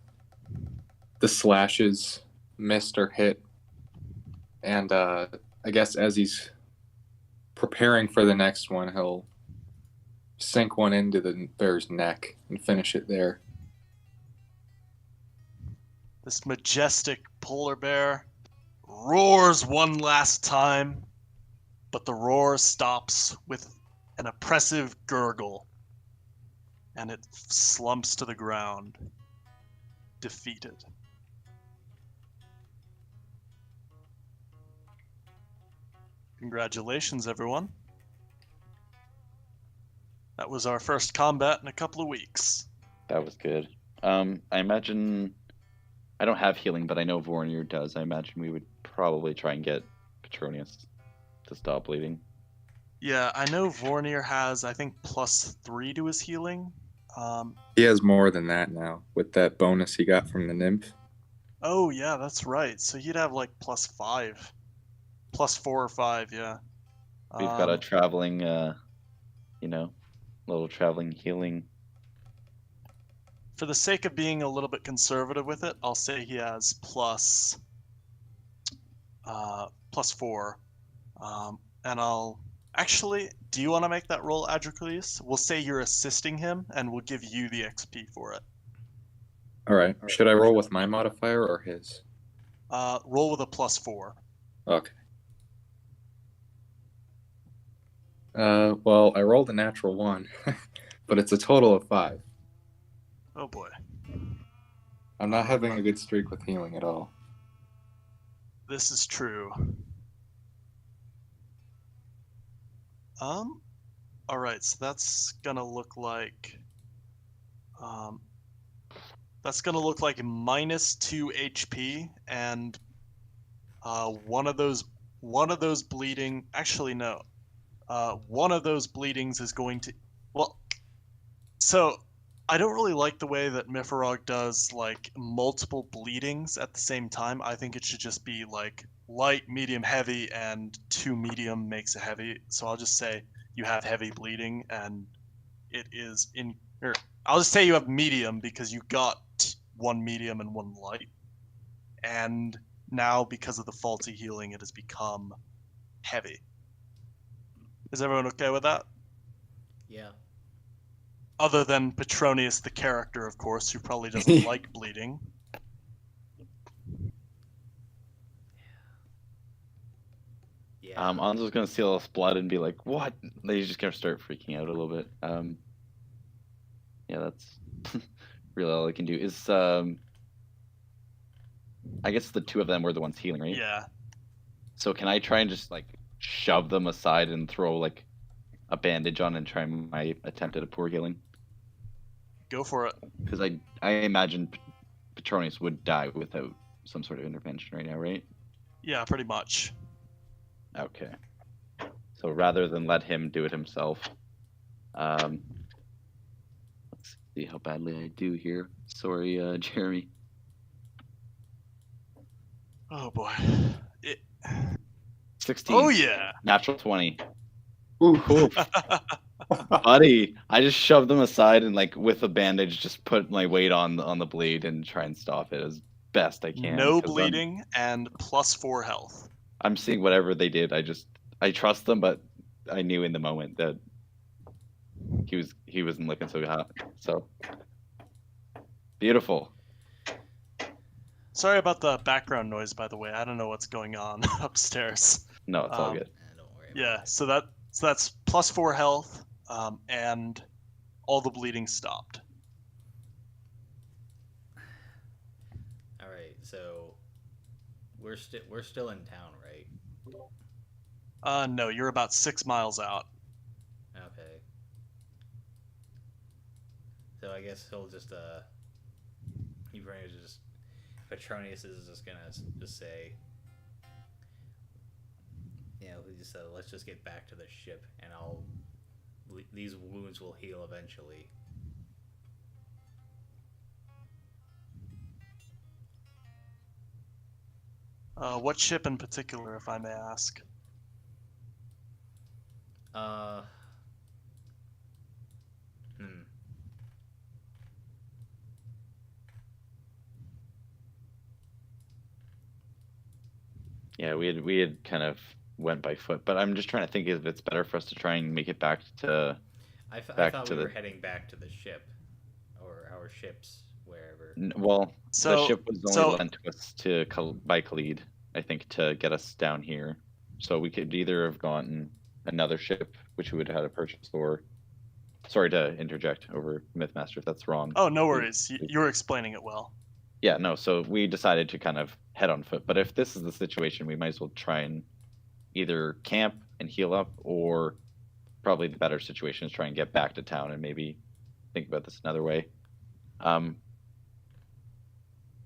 slashes, missed or hit, and I guess as he's preparing for the next one, he'll sink one into the bear's neck and finish it there. This majestic polar bear roars one last time, but the roar stops with an oppressive gurgle, and it slumps to the ground, defeated. Congratulations, everyone. That was our first combat in a couple of weeks. That was good. I imagine... I don't have healing, but I know Vornir does. I imagine we would probably try and get Petronius to stop bleeding. Yeah, I know Vornir has, I think, +3 to his healing. He has more than that now with that bonus he got from the nymph. Oh, yeah, that's right. So he'd have like +5. +4 or 5, yeah. We've got a traveling, little traveling healing. For the sake of being a little bit conservative with it, I'll say he has +4. And I'll... Actually, do you want to make that roll, Adrocles? We'll say you're assisting him, and we'll give you the XP for it. All right. Should I roll with my modifier or his? Roll with a +4. Okay. Well, I rolled a natural 1, but it's a total of 5. Oh boy. I'm not having a good streak with healing at all. This is true. Alright, so that's gonna look like... that's gonna look like -2 HP, and one of those bleeding... Actually, no. One of those bleedings is going to... Well, so... I don't really like the way that MYFAROG does like multiple bleedings at the same time. I think it should just be like light, medium, heavy, and 2 medium makes a heavy. So I'll just say you have heavy bleeding, and it is in. Or I'll just say you have medium because you got 1 medium and 1 light, and now because of the faulty healing, it has become heavy. Is everyone okay with that? Yeah. Other than Petronius, the character, of course, who probably doesn't like bleeding. Yeah. Anzo's gonna see all this blood and be like, "What?" He's just gonna start freaking out a little bit. Yeah, that's really all I can do. Is I guess the 2 of them were the ones healing, right? Yeah. So can I try and just like shove them aside and throw like a bandage on and try my attempt at a poor healing? go for it. Because I imagine Petronius would die without some sort of intervention right now, right? Yeah, pretty much. Okay. So rather than let him do it himself, let's see how badly I do here. Sorry, Jeremy. Oh boy. 16. Oh yeah. Natural 20. Ooh. Buddy, I just shoved them aside and like with a bandage just put my weight on the bleed and try and stop it as best I can. No 'cause bleeding and +4 health. I'm seeing whatever they did. I trust them, but I knew in the moment that he wasn't looking so hot. So beautiful. Sorry about the background noise, by the way. I don't know what's going on upstairs. No, it's all good. Don't worry. Yeah, so that's +4 health, and all the bleeding stopped. All right, so we're still in town, right? No, you're about 6 miles out. Okay. So I guess he'll just Petronius is just gonna just say, just let's just get back to the ship, and these wounds will heal eventually. What ship in particular, if I may ask? Hmm. Yeah, we had kind of went by foot, but I'm just trying to think if it's better for us to try and make it back to. I Back thought to we were the- heading back to the ship, or our ships, wherever. Well, So- the ship was only so- lent to us by Khalid, I think, to get us down here. So we could either have gotten another ship, which we would have had to purchase, or sorry to interject over Mythmaster if that's wrong. Oh, no worries. You were explaining it well. Yeah, no. So we decided to kind of head on foot. But if this is the situation, we might as well try and either camp and heal up, or probably the better situation is try and get back to town and maybe think about this another way.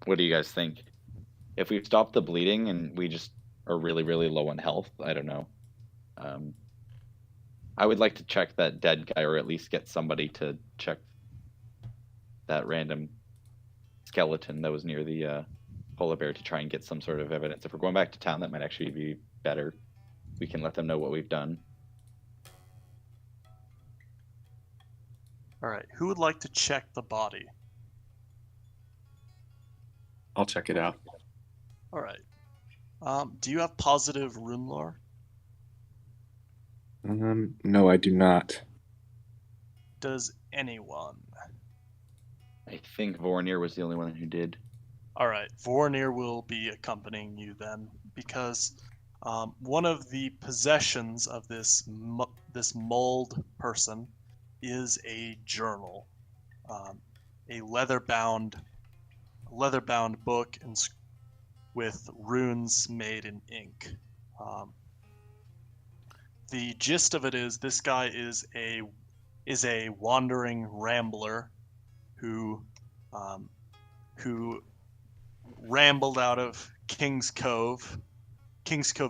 What do you guys think? If we stop the bleeding and we just are really, really low on health, I don't know. I would like to check that dead guy, or at least get somebody to check that random skeleton that was near the polar bear to try and get some sort of evidence. If we're going back to town, that might actually be better. We can let them know what we've done. All right, who would like to check the body? I'll check it out. All right. Do you have positive rune lore? No, I do not. Does anyone? I think Vornir was the only one who did. All right, Vornir will be accompanying you then, because one of the possessions of this mold person is a journal, a leather-bound book with runes made in ink. The gist of it is this guy is a wandering rambler who rambled out of King's Cove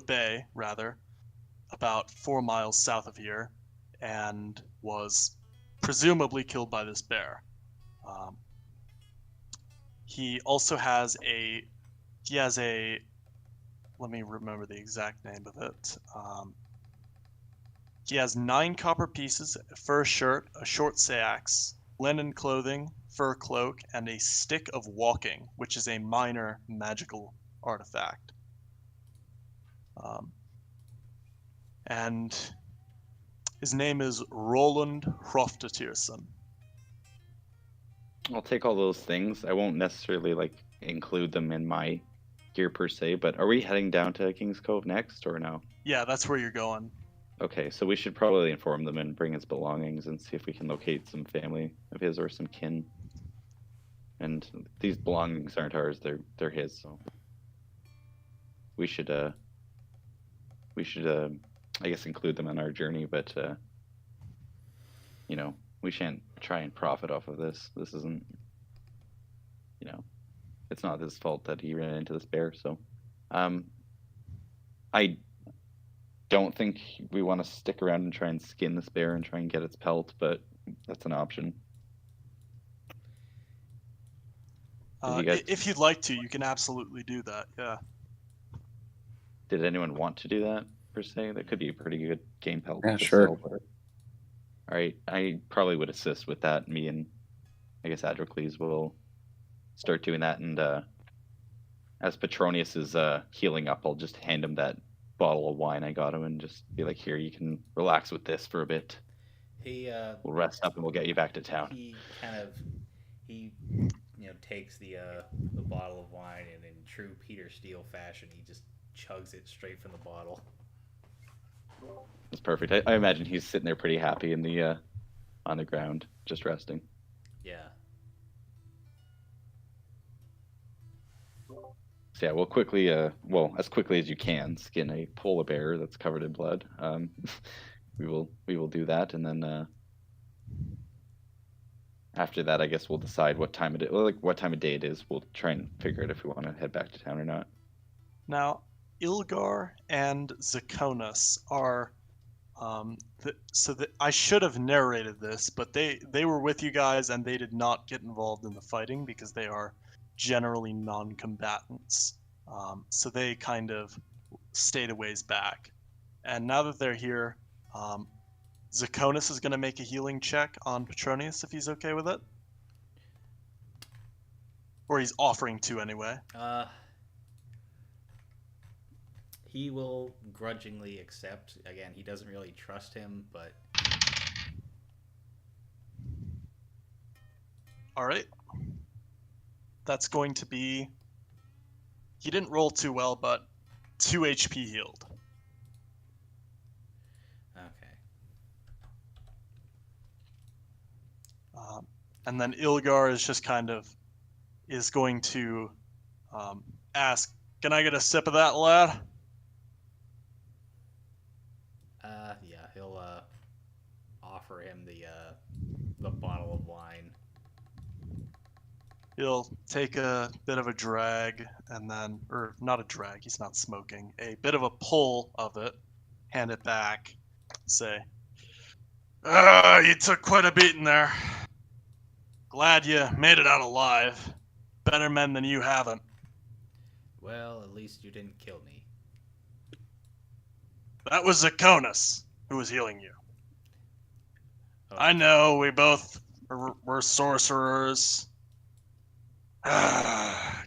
Bay, rather, about 4 miles south of here, and was presumably killed by this bear. He also has let me remember the exact name of it. He has 9 copper pieces, a fur shirt, a short axe, linen clothing, fur cloak, and a stick of walking, which is a minor magical artifact. And his name is Roland Hroftatirson. I'll take all those things. I won't necessarily include them in my gear per se, but are we heading down to King's Cove next or no? Yeah, that's where you're going. Okay, so we should probably inform them and bring his belongings and see if we can locate some family of his or some kin. And these belongings aren't ours; they're his. So we should I guess include them on our journey. But We shan't try and profit off of this. This isn't, it's not his fault that he ran into this bear. So, I don't think we want to stick around and try and skin this bear and try and get its pelt, but that's an option. If you'd like to, you can absolutely do that. Yeah. Did anyone want to do that per se? That could be a pretty good game pelt. Yeah, to sure. sell for it. All right, I probably would assist with that. Me and I guess Adrocles will start doing that, and as Petronius is healing up, I'll just hand him that bottle of wine I got him, and just be like, "Here, you can relax with this for a bit. We'll rest up, and we'll get you back to town." He takes the bottle of wine, and in true Peter Steele fashion, he just chugs it straight from the bottle. That's perfect. I imagine he's sitting there pretty happy in the on the ground, just resting. Yeah. So yeah, we'll quickly, as quickly as you can, skin a polar bear that's covered in blood. We will do that, and then after that, I guess we'll decide what time of day it is. We'll try and figure out if we want to head back to town or not. Now, Ilgar and Zakonis are, I should have narrated this, but they were with you guys and they did not get involved in the fighting because they are generally non-combatants. So they kind of stayed a ways back. And now that they're here, Zakonis is going to make a healing check on Petronius if he's okay with it. Or he's offering to anyway. He will grudgingly accept. Again, he doesn't really trust him, but... Alright. That's going to be... He didn't roll too well, but 2 HP healed. Okay. And then Ilgar is just kind of... is going to ask, "Can I get a sip of that, lad?" Yeah, he'll offer him the bottle of wine. He'll take a bit of a drag and then, or not a drag, he's not smoking, a bit of a pull of it, hand it back, say, "You took quite a beating there. Glad you made it out alive. Better men than you haven't." Well, at least you didn't kill me. That was Zakonis who was healing you. Oh, I know, we both were sorcerers.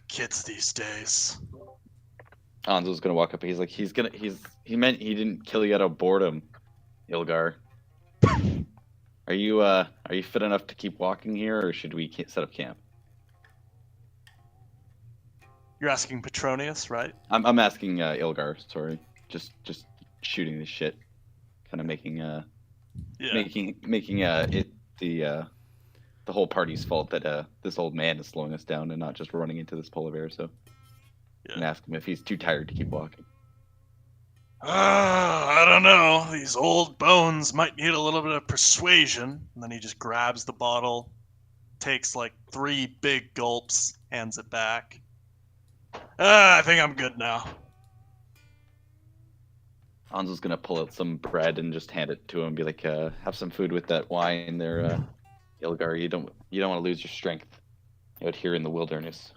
Kids these days. Anzo's gonna walk up. He's like, he meant he didn't kill you out of boredom, Ilgar. Are you fit enough to keep walking here, or should we set up camp? You're asking Petronius, right? I'm asking Ilgar. Sorry, just shooting this shit, kind of making it the whole party's fault that this old man is slowing us down and not just running into this polar bear. So, and ask him if he's too tired to keep walking. I don't know. These old bones might need a little bit of persuasion. And then he just grabs the bottle, takes like 3 big gulps, hands it back. I think I'm good now. Anzo's gonna pull out some bread and just hand it to him and be like, have some food with that wine there, Ilgar. You don't want to lose your strength out here in the wilderness.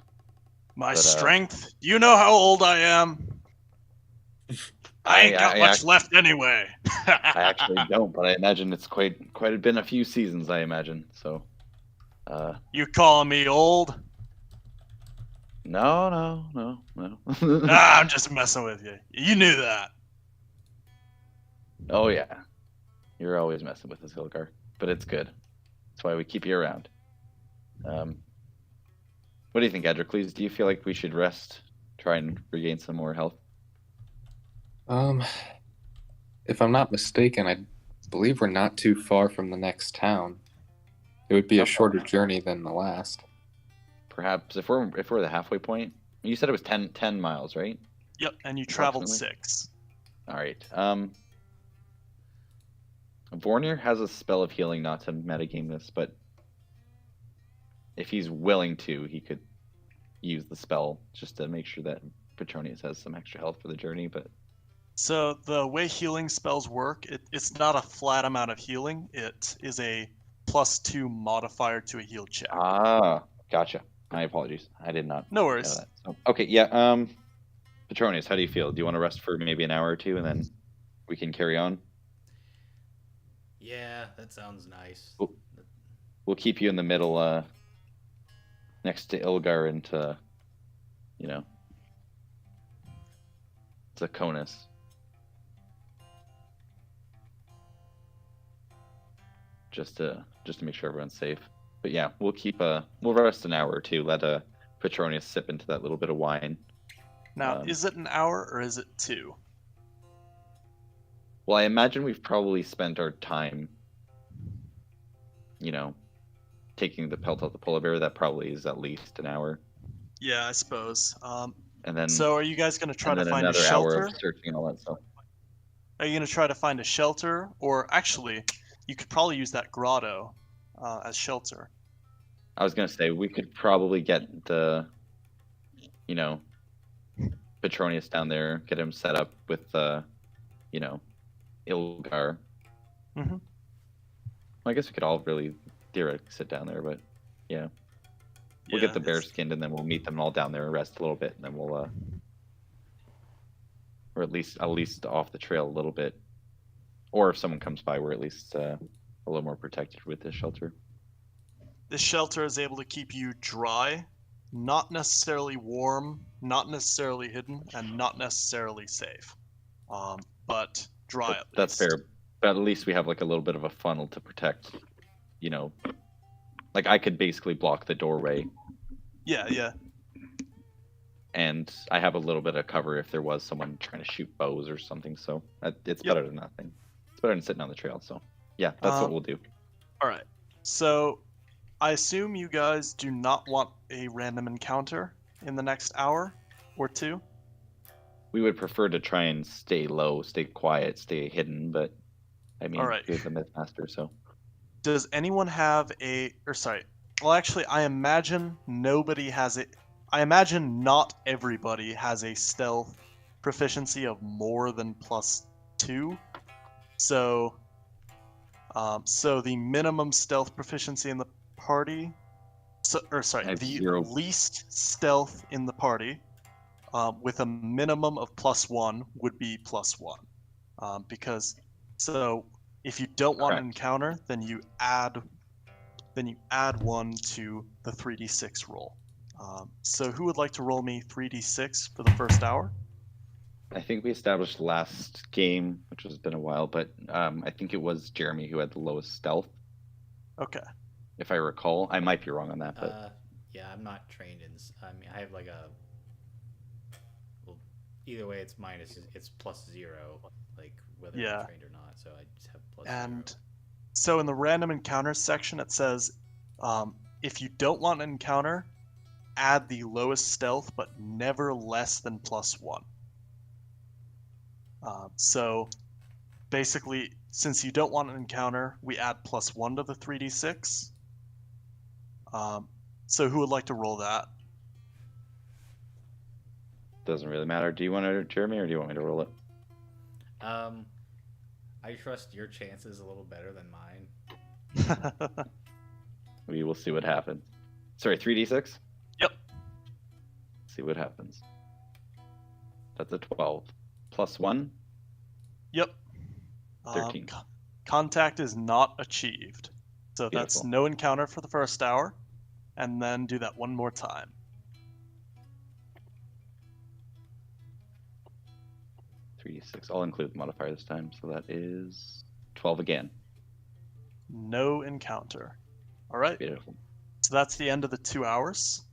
My strength? Do you know how old I am? I ain't got much left anyway. I actually don't, but I imagine it's quite been a few seasons, I imagine. So You calling me old? No. I'm just messing with you. You knew that. Oh yeah. You're always messing with us, Ilgar. But it's good. That's why we keep you around. What do you think, Adrocles? Do you feel like we should rest, try and regain some more health? If I'm not mistaken, I believe we're not too far from the next town. It would be a shorter journey than the last. Perhaps if we're the halfway point. You said it was 10 miles, right? Yep, and you traveled 6. All right. Vornir has a spell of healing, not to metagame this, but if he's willing to, he could use the spell just to make sure that Petronius has some extra health for the journey. But So the way healing spells work, it's not a flat amount of healing. It is a +2 modifier to a heal check. Gotcha. My apologies. I did not No know worries. that. So, okay, yeah. Petronius, how do you feel? Do you want to rest for maybe an hour or two, and then we can carry on? Yeah, that sounds nice. We'll keep you in the middle, next to Ilgar and to, Zakonis. Just to make sure everyone's safe. But yeah, we'll rest an hour or two. Let Petronius sip into that little bit of wine. Now, is it an hour or is it 2? Well, I imagine we've probably spent our time, taking the pelt off the polar bear. That probably is at least an hour. Yeah, I suppose. And then So are you guys going to try to find a another hour shelter? of searching and all that stuff. Are you going to try to find a shelter? Or actually, you could probably use that grotto as shelter. I was going to say, we could probably get the, Petronius down there, get him set up with, Ilgar. Mm-hmm. I guess we could all really theoretically sit down there, but yeah. We'll get the bear skinned, and then we'll meet them all down there and rest a little bit, and then we'll, or at least off the trail a little bit. Or if someone comes by, we're at least a little more protected with this shelter. This shelter is able to keep you dry, not necessarily warm, not necessarily hidden, and not necessarily safe. But dry at least. That's fair. But at least we have like a little bit of a funnel to protect, like I could basically block the doorway. Yeah. And I have a little bit of cover if there was someone trying to shoot bows or something. So it's better than nothing. It's better than sitting on the trail. So yeah, that's what we'll do. All right. So I assume you guys do not want a random encounter in the next hour or 2. We would prefer to try and stay low, stay quiet, stay hidden, but I mean, All right. we're the Mythmaster, so. Does anyone have well, actually, I imagine nobody has it. I imagine not everybody has a stealth proficiency of more than +2. So the minimum stealth proficiency in the party, the 0. least stealth in the party, with a minimum of +1 would be +1, because if you don't want an encounter, then you add 1 to the 3d6 roll. So who would like to roll me 3d6 for the first hour? I think we established last game, which has been a while, but I think it was Jeremy who had the lowest stealth. Okay. If I recall, I might be wrong on that, but yeah, I'm not trained in. I mean, I have like a. Well, either way, it's +0, like whether I'm trained or not. So I just have +0. So in the random encounters section, it says, if you don't want an encounter, add the lowest stealth, but never less than +1. So basically, since you don't want an encounter, we add +1 to the 3d6. So who would like to roll that? doesn't really matter. Do you want to, Jeremy, or do you want me to roll it? I trust your chances a little better than mine. We will see what happens. Sorry, 3d6? Yep. See what happens. That's a 12. +1? Yep. 13. Contact is not achieved. So Beautiful. That's no encounter for the first hour. And then do that one more time. .3d6. I'll include the modifier this time, so that is 12 again. No encounter. All right. Beautiful. So that's the end of the 2 hours.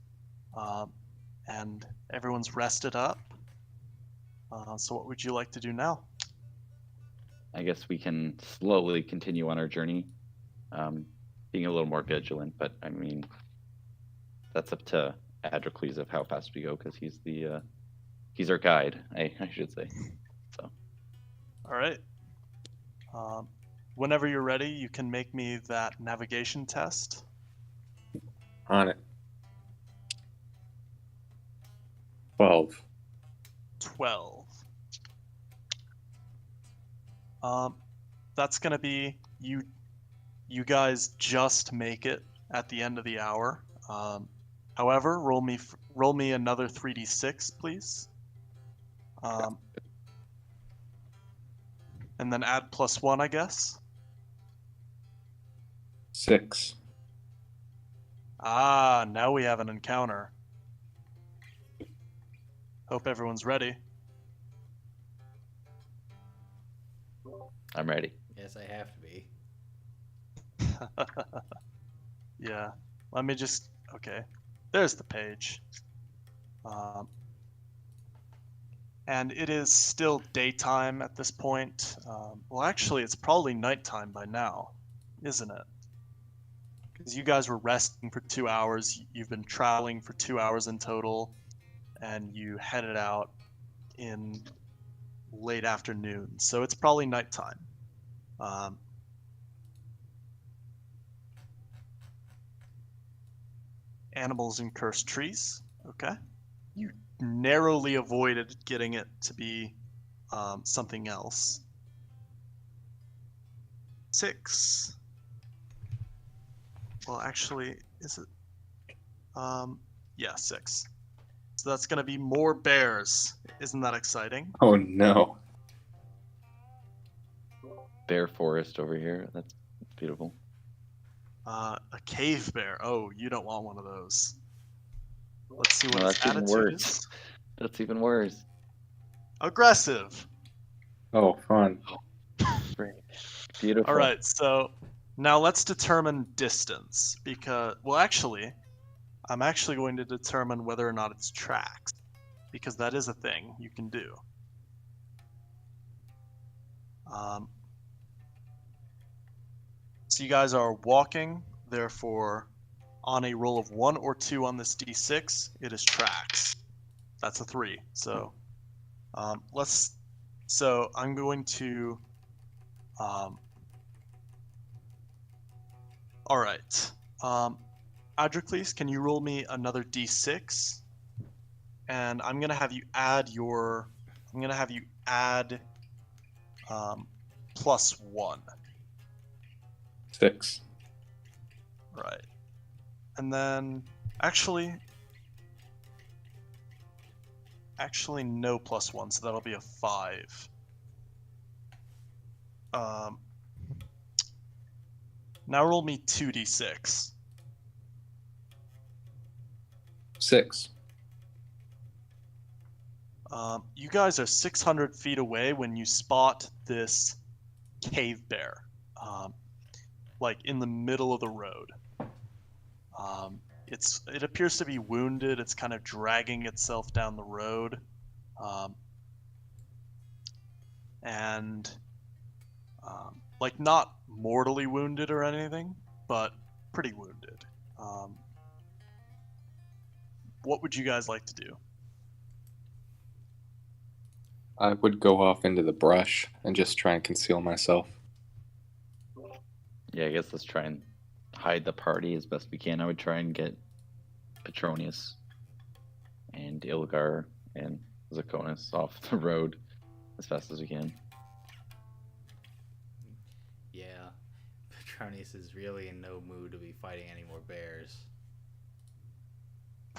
And everyone's rested up. So what would you like to do now? I guess we can slowly continue on our journey, being a little more vigilant, but I mean, that's up to Adrocles of how fast we go, because he's our guide, I should say. So. All right. whenever you're ready, you can make me that navigation test. On it. 12. 12. That's gonna be you. You guys just make it at the end of the hour. However, roll me another 3d6, please. And then add +1, I guess. 6. Ah, now we have an encounter. Hope everyone's ready. I'm ready. Yes, I have to be. Yeah. Let me just. Okay. There's the page. And it is still daytime at this point. Well, actually, it's probably nighttime by now, isn't it? Because you guys were resting for 2 hours. You've been traveling for 2 hours in total, and you headed out in late afternoon. So it's probably nighttime. Animals in cursed trees. Okay. You narrowly avoided getting it to be something else. 6. Well, actually, is it? Yeah, 6. So that's gonna be more bears. Isn't that exciting? Oh no. Bear forest over here. That's beautiful. A cave bear. Oh, you don't want one of those. Let's see what Well, its that's even attitude worse. is. That's even worse. Aggressive. Oh, fun. Beautiful. All right, so now let's determine distance because, well, actually, I'm actually going to determine whether or not it's tracks because that is a thing you can do. So you guys are walking, therefore, on a roll of 1 or 2 on this d6, it is tracks. That's a 3. So So I'm going to. All right. Adrocles, can you roll me another d6? And I'm gonna have you add your. I'm gonna have you add +1. 6. Right. And then actually no +1, so that'll be a 5. Now roll me 2d6. 6. You guys are 600 feet away when you spot this cave bear, like in the middle of the road. It appears to be wounded. It's kind of dragging itself down the road, and like not mortally wounded or anything, but pretty wounded. What would you guys like to do? I would go off into the brush and just try and conceal myself. Yeah, I guess let's try and hide the party as best we can. I would try and get Petronius and Ilgar and Zakonis off the road as fast as we can. Yeah, Petronius is really in no mood to be fighting any more bears.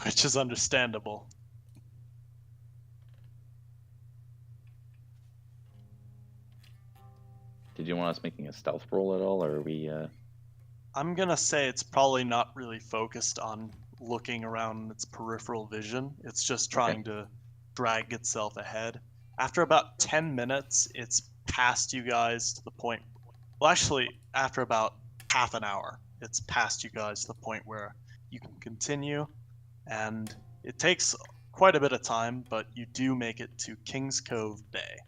Which is understandable. Did you want us making a stealth roll at all, or are we? I'm gonna say it's probably not really focused on looking around its peripheral vision. It's just trying to drag itself ahead. After about 10 minutes, it's past you guys to the point. Well, actually, after about half an hour, it's past you guys to the point where you can continue. And it takes quite a bit of time, but you do make it to Kings Cove Bay.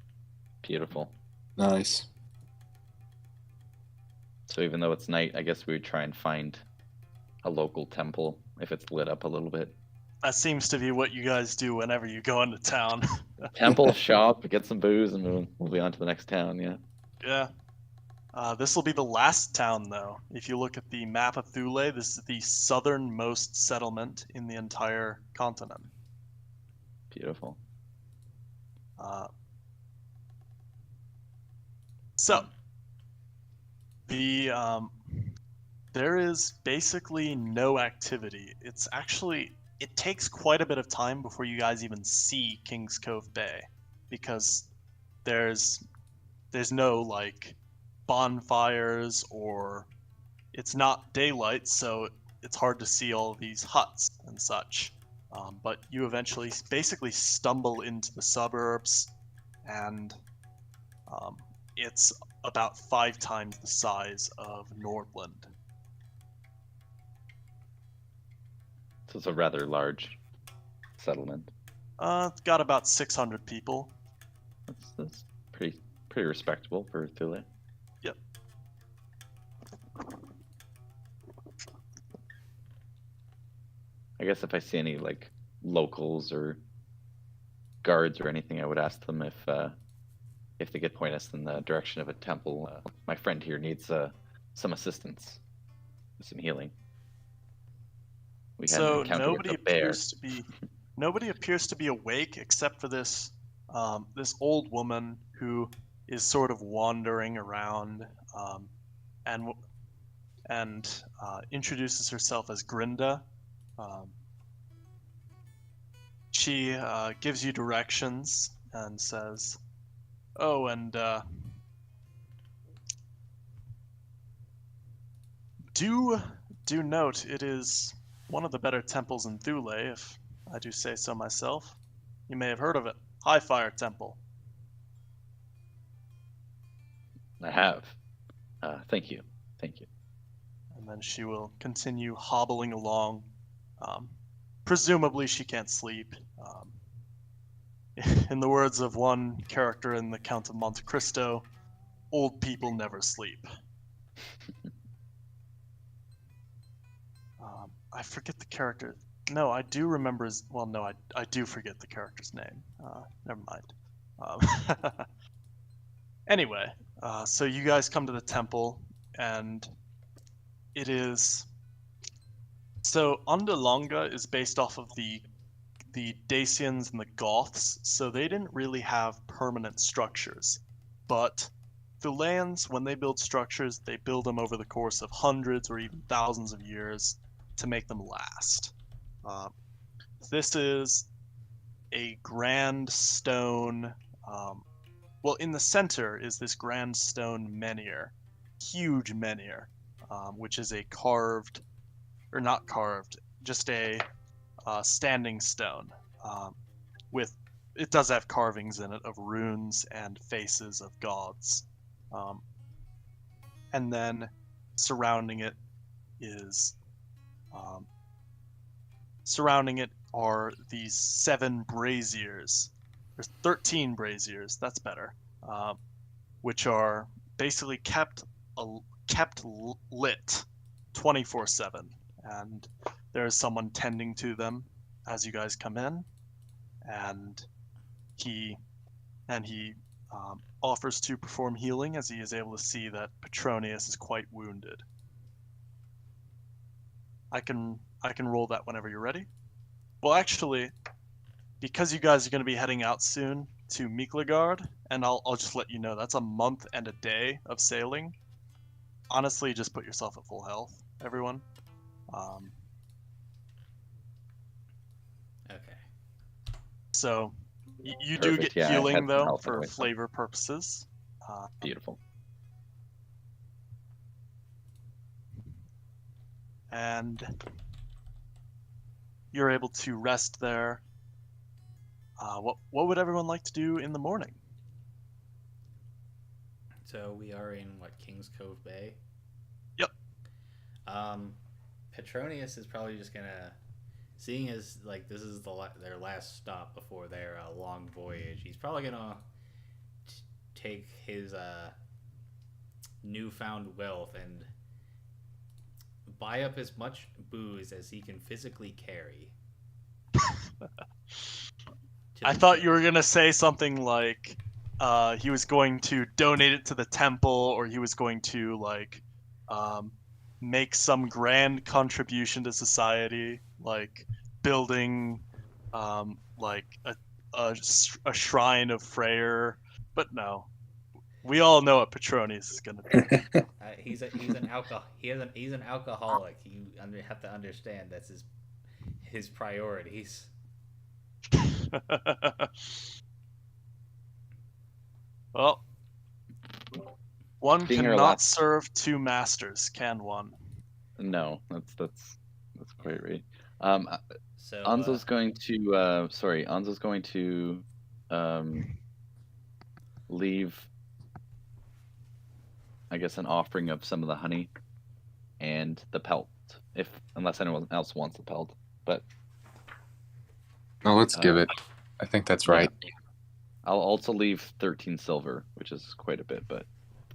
Beautiful. Nice. So even though it's night, I guess we would try and find a local temple if it's lit up a little bit. That seems to be what you guys do whenever you go into town. Temple, shop, get some booze, and we'll be on to the next town, yeah. Yeah. This will be the last town, though. If you look at the map of Thule, this is the southernmost settlement in the entire continent. Beautiful. So, the there is basically no activity. It takes quite a bit of time before you guys even see Kings Cove Bay, because there's no like bonfires, or it's not daylight, so it's hard to see all these huts and such. But you eventually basically stumble into the suburbs, and it's about 5 times the size of Nordland. So it's a rather large settlement. It's got about 600 people. That's pretty respectable for Thule. Yep. I guess if I see any like locals or guards or anything, I would ask them if they could point us in the direction of a temple. My friend here needs some assistance with some healing. We had an So encounter with a bear. nobody appears to be awake except for this old woman who is sort of wandering around, and introduces herself as Grinda. She gives you directions and says, "Oh, and do note it is one of the better temples in Thule, if I do say so myself. You may have heard of it, High Fire Temple." I have. Thank you. And then she will continue hobbling along. Presumably she can't sleep. In the words of one character in The Count of Monte Cristo, old people never sleep. I forget the character. No, I do remember his... Well, no, I do forget the character's name. Never mind. Anyway, so you guys come to the temple, and it is... So, Underlanga is based off of the Dacians and the Goths, so they didn't really have permanent structures. But Thuleans, when they build structures, they build them over the course of hundreds or even thousands of years to make them last. This is a grand stone... well, in the center is this grand stone menhir, huge menhir, which is a carved... or not carved, just a standing stone. With it does have carvings in it of runes and faces of gods, and then surrounding it are these 7 braziers. There's 13 braziers. That's better, which are basically kept lit 24/7. And there's someone tending to them as you guys come in, and he offers to perform healing, as he is able to see that Petronius is quite wounded. I can roll that whenever you're ready. Well, actually, because you guys are going to be heading out soon to Miklagard, and I'll just let you know that's a month and a day of sailing. Honestly, just put yourself at full health, everyone. Okay. So you do Perfect, get yeah, I healing had some though health for anyway, so- flavor purposes. Beautiful. And you're able to rest there. What would everyone like to do in the morning? So we are in Kings Cove Bay. Yep. Petronius is probably just gonna, seeing as this is their last stop before their long voyage. He's probably gonna take his newfound wealth and buy up as much booze as he can physically carry. I thought you were gonna say something like, he was going to donate it to the temple, or he was going to um, make some grand contribution to society, like building like a shrine of Freyr. But no, we all know what Petronius is gonna do. He's an alcohol. He's an alcoholic. You have to understand that's his priorities. Well, one Being our cannot last- serve two masters, can one? No, that's quite right. So Anzo's going to Anzo's going to leave, I guess, an offering of some of the honey and the pelt, unless anyone else wants the pelt. But No, let's give it. I think that's yeah. right. I'll also leave 13 silver, which is quite a bit, but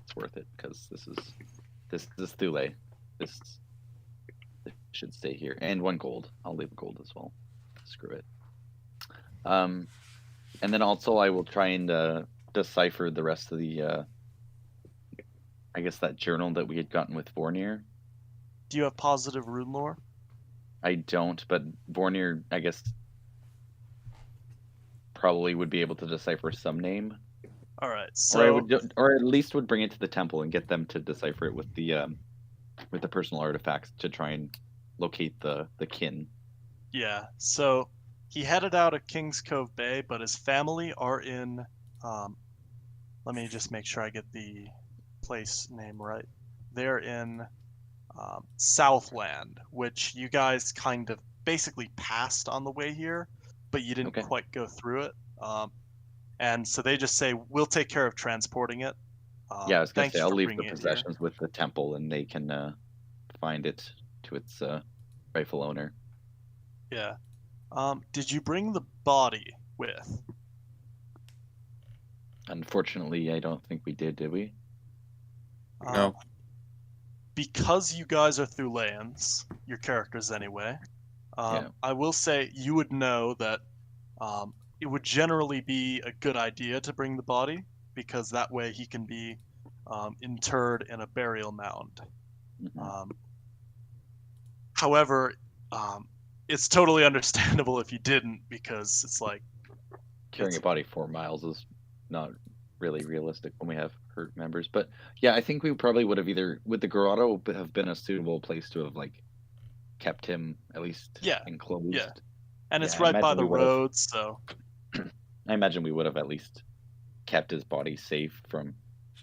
it's worth it because this is Thule. This should stay here, and 1 gold. I'll leave gold as well. Screw it. And then also I will try and decipher the rest of the I guess that journal that we had gotten with Vornir. Do you have positive rune lore? I don't, but Vornir, I guess, probably would be able to decipher some name. All right, Or so or at least would bring it to the temple and get them to decipher it with the personal artifacts to try and locate the kin. yeah, so he headed out of Kings Cove Bay, but his family are in. Let me just make sure I get the place name right. They're in Southland, which you guys kind of basically passed on the way here, but you didn't Okay. quite go through it. And so they just say, "We'll take care of transporting it." Yeah, I was gonna thank say you I'll for leave the bringing it here. possessions with the temple, and they can find it to its rightful owner. Yeah. Did you bring the body with? Unfortunately, I don't think we did we? No. Because you guys are Thuleans, your characters anyway, Yeah. I will say you would know that it would generally be a good idea to bring the body, because that way he can be interred in a burial mound. Mhm. However, it's totally understandable if you didn't, because it's like Carrying a body 4 miles is not really realistic when we have hurt members. But yeah, I think we probably would have would the grotto have been a suitable place to have kept him at least enclosed. Yeah. And it's Yeah, I right by imagine the we would've- road, so I imagine we would have at least kept his body safe from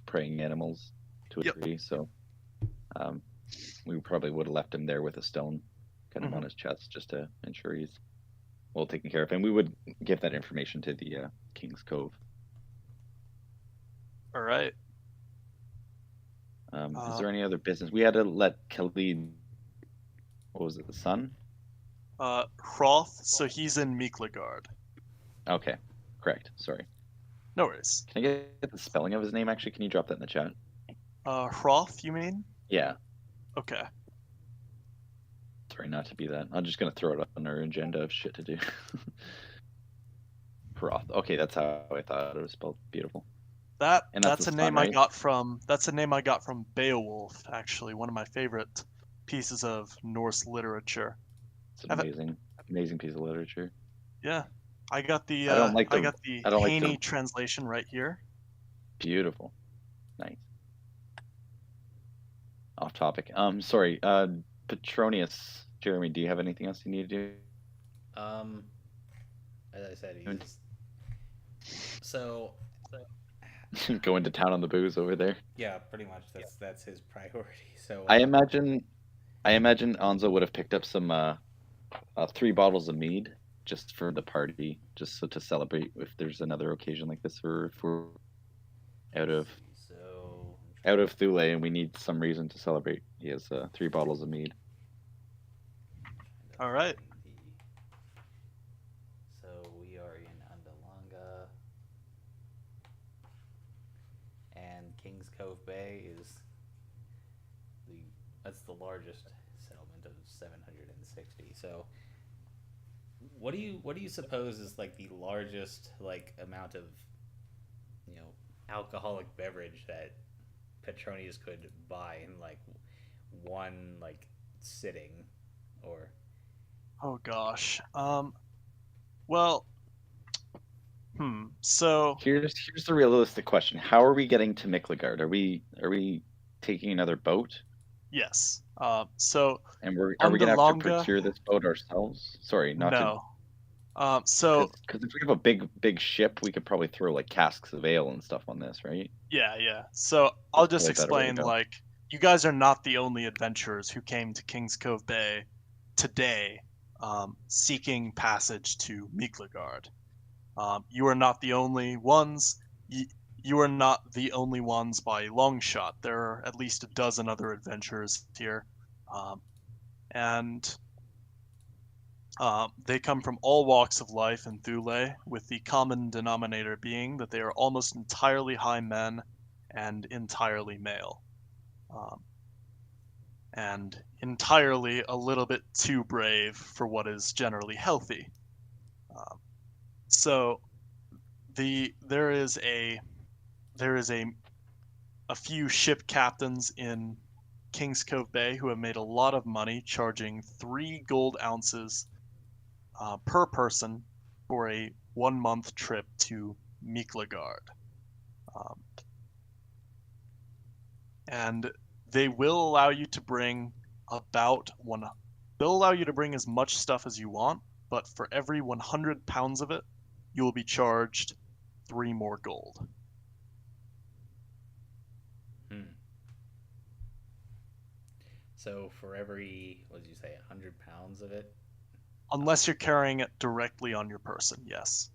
preying animals to a Yep. degree. So we probably would have left him there with a stone kind of on his chest just to ensure he's well taken care of. And we would give that information to the King's Cove. all right. Is there any other business? We had to let Khalid, what was it, the son? Hroth, so he's in Miklagard. Okay, correct. Sorry. No worries. Can I get the spelling of his name, actually? Can you drop that in the chat? Hroth, you mean? Yeah. Okay. Sorry, not to be that. I'm just going to throw it up on our agenda of shit to do. Hroth. Okay, that's how I thought it was spelled. Beautiful. And That's that's a the name son, I right? got from Beowulf, actually, one of my favorite pieces of Norse literature. It's an amazing piece of literature. Yeah. I got the I don't like the- I got the I don't like Haney the- translation right here. Beautiful. Nice. Off topic. Sorry. Petronius, Jeremy, do you have anything else you need to do? As I said, he's so Go into town on the booze over there. yeah, pretty much that's his priority. So I imagine Anzo would have picked up some 3 bottles of mead just for the party, just so to celebrate if there's another occasion like this, or if we're out of Thule and we need some reason to celebrate. He has 3 bottles of mead. All right. So we are in Andalanga, and Kings Cove Bay that's the largest settlement of 760. So what do you suppose is like the largest amount of alcoholic beverage that Petronius could buy in like one like sitting, or Oh gosh. Well, so Here's the realistic question: how are we getting to Miklagard? Are we taking another boat? yes. So And are we on the gonna have to Longa, procure this boat ourselves? Sorry, not to. no. So Because if we have a big ship, we could probably throw like casks of ale and stuff on this, right? yeah. So I'll just Probably a better way to explain. go. Like, you guys are not the only adventurers who came to Kings Cove Bay today, seeking passage to Miklagard. You are not the only ones. You are not the only ones by a long shot. There are at least a dozen other adventurers here, and they come from all walks of life in Thule, with the common denominator being that they are almost entirely high men and entirely male, and entirely a little bit too brave for what is generally healthy. So there is a few ship captains in Kings Cove Bay who have made a lot of money, charging 3 gold ounces per person for a 1-month trip to Miklagard. And they will allow you to bring they'll allow you to bring as much stuff as you want, but for every 100 pounds of it, you will be charged 3 more gold. So for every, what did you say, 100 pounds of it? Unless you're carrying it directly on your person, yes.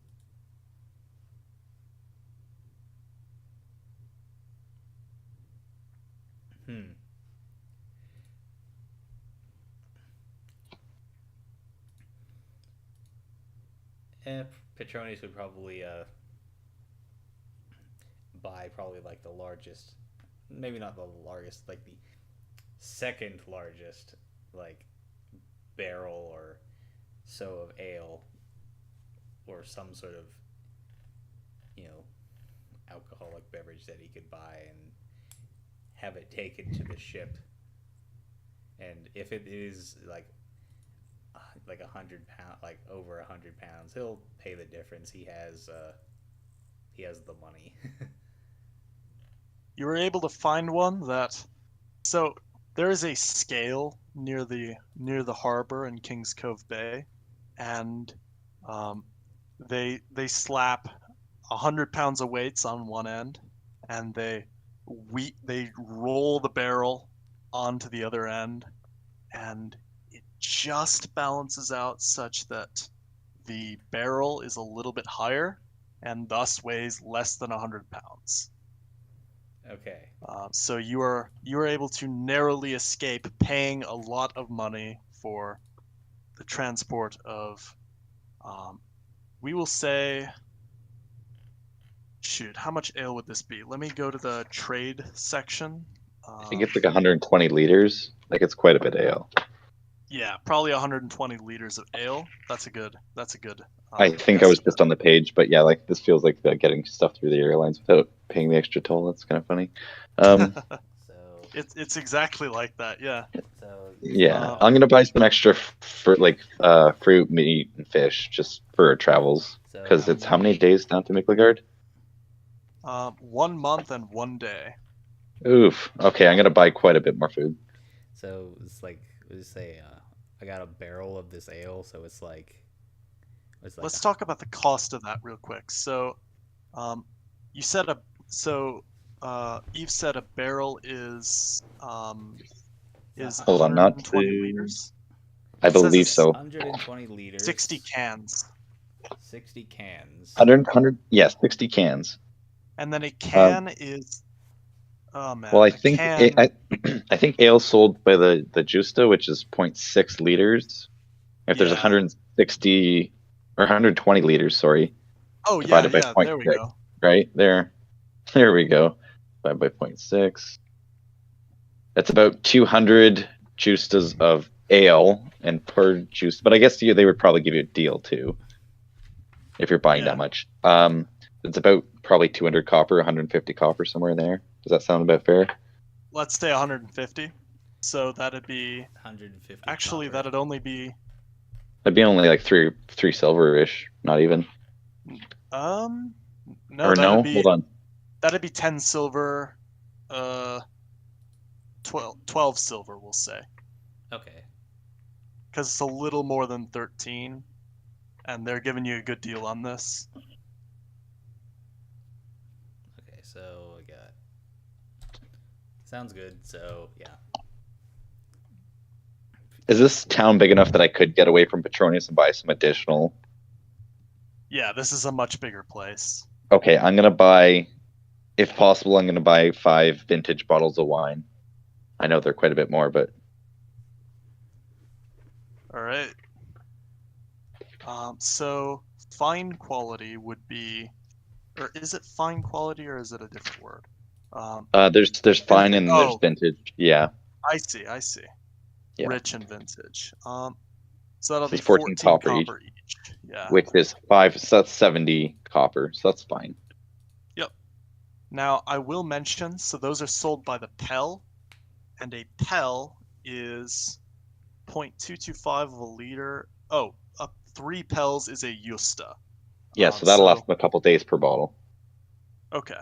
Petronius would probably buy probably like the largest, maybe not the largest, like the second largest like barrel or so of ale, or some sort of alcoholic beverage that he could buy and have it taken to the ship. And if it is like 100 pound, like over 100 pounds, he'll pay the difference. He has the money. You were able to find one that, so there is a scale near the harbor in Kings Cove Bay, and they slap 100 pounds of weights on one end, and they roll the barrel onto the other end, and it just balances out such that the barrel is a little bit higher and thus weighs less than 100 pounds. Okay. So you are able to narrowly escape paying a lot of money for the transport of, we will say, shoot, how much ale would this be? Let me go to the trade section. I think it's like 120 liters. Like, it's quite a bit of ale. Yeah, probably 120 liters of ale. That's a good. I think I was just on the page, but yeah, like this feels like getting stuff through the airlines without paying the extra toll. That's kind of funny. So it's exactly like that. Yeah. so Yeah, I'm gonna buy some extra fruit, meat, and fish just for our travels, because it's how many days down to Miklagard? 1 month and 1 day. Oof. Okay, I'm gonna buy quite a bit more food. So it's like, let's say I got a barrel of this ale, so it's like Let's talk about the cost of that real quick. So, you said Eve said a barrel is Hold on, not 120 to- liters. I It says believe it's so. 120 liters. 60 cans. 60 cans. 100, yeah, 60 cans. And then a can is. Oh man. Well, I a think can, I think ale sold by the Justa, which is 0.6 liters. If there's Yeah. 160 or 120 liters, sorry, Oh yeah, divided by yeah. There we 0.6. go. Right there we go. Divided by 0.6. That's about 200 Justas of ale, and per juice. But I guess they would probably give you a deal too if you're buying Yeah. that much. It's about probably 200 copper, 150 copper, somewhere in there. Does that sound about fair? Let's say 150. So that'd be 150. actually copper. that'd only be That'd be only like three silver-ish, not even. no, Or that'd no? be Hold on. that'd be 10 silver, 12 silver, we'll say, Okay. because it's a little more than 13, and they're giving you a good deal on this. Okay, so I got. Sounds good. So yeah. Is this town big enough that I could get away from Petronius and buy some additional? Yeah, this is a much bigger place. Okay, I'm gonna buy, if possible, I'm gonna buy 5 vintage bottles of wine. I know they're quite a bit more, but All right. So fine quality would be, or is it fine quality or is it a different word? there's fine and there's Oh. vintage. Yeah, I see. Yeah. Rich and vintage. So that'll So be it's 14 copper each. each. Yeah. which is 5. So that's 70 copper. So that's fine. Now I will mention, so those are sold by the Pel, and a Pel is 0.225 of a liter. Oh, 3 Pels is a Justa. Yeah, so that'll last him a couple days per bottle, Okay.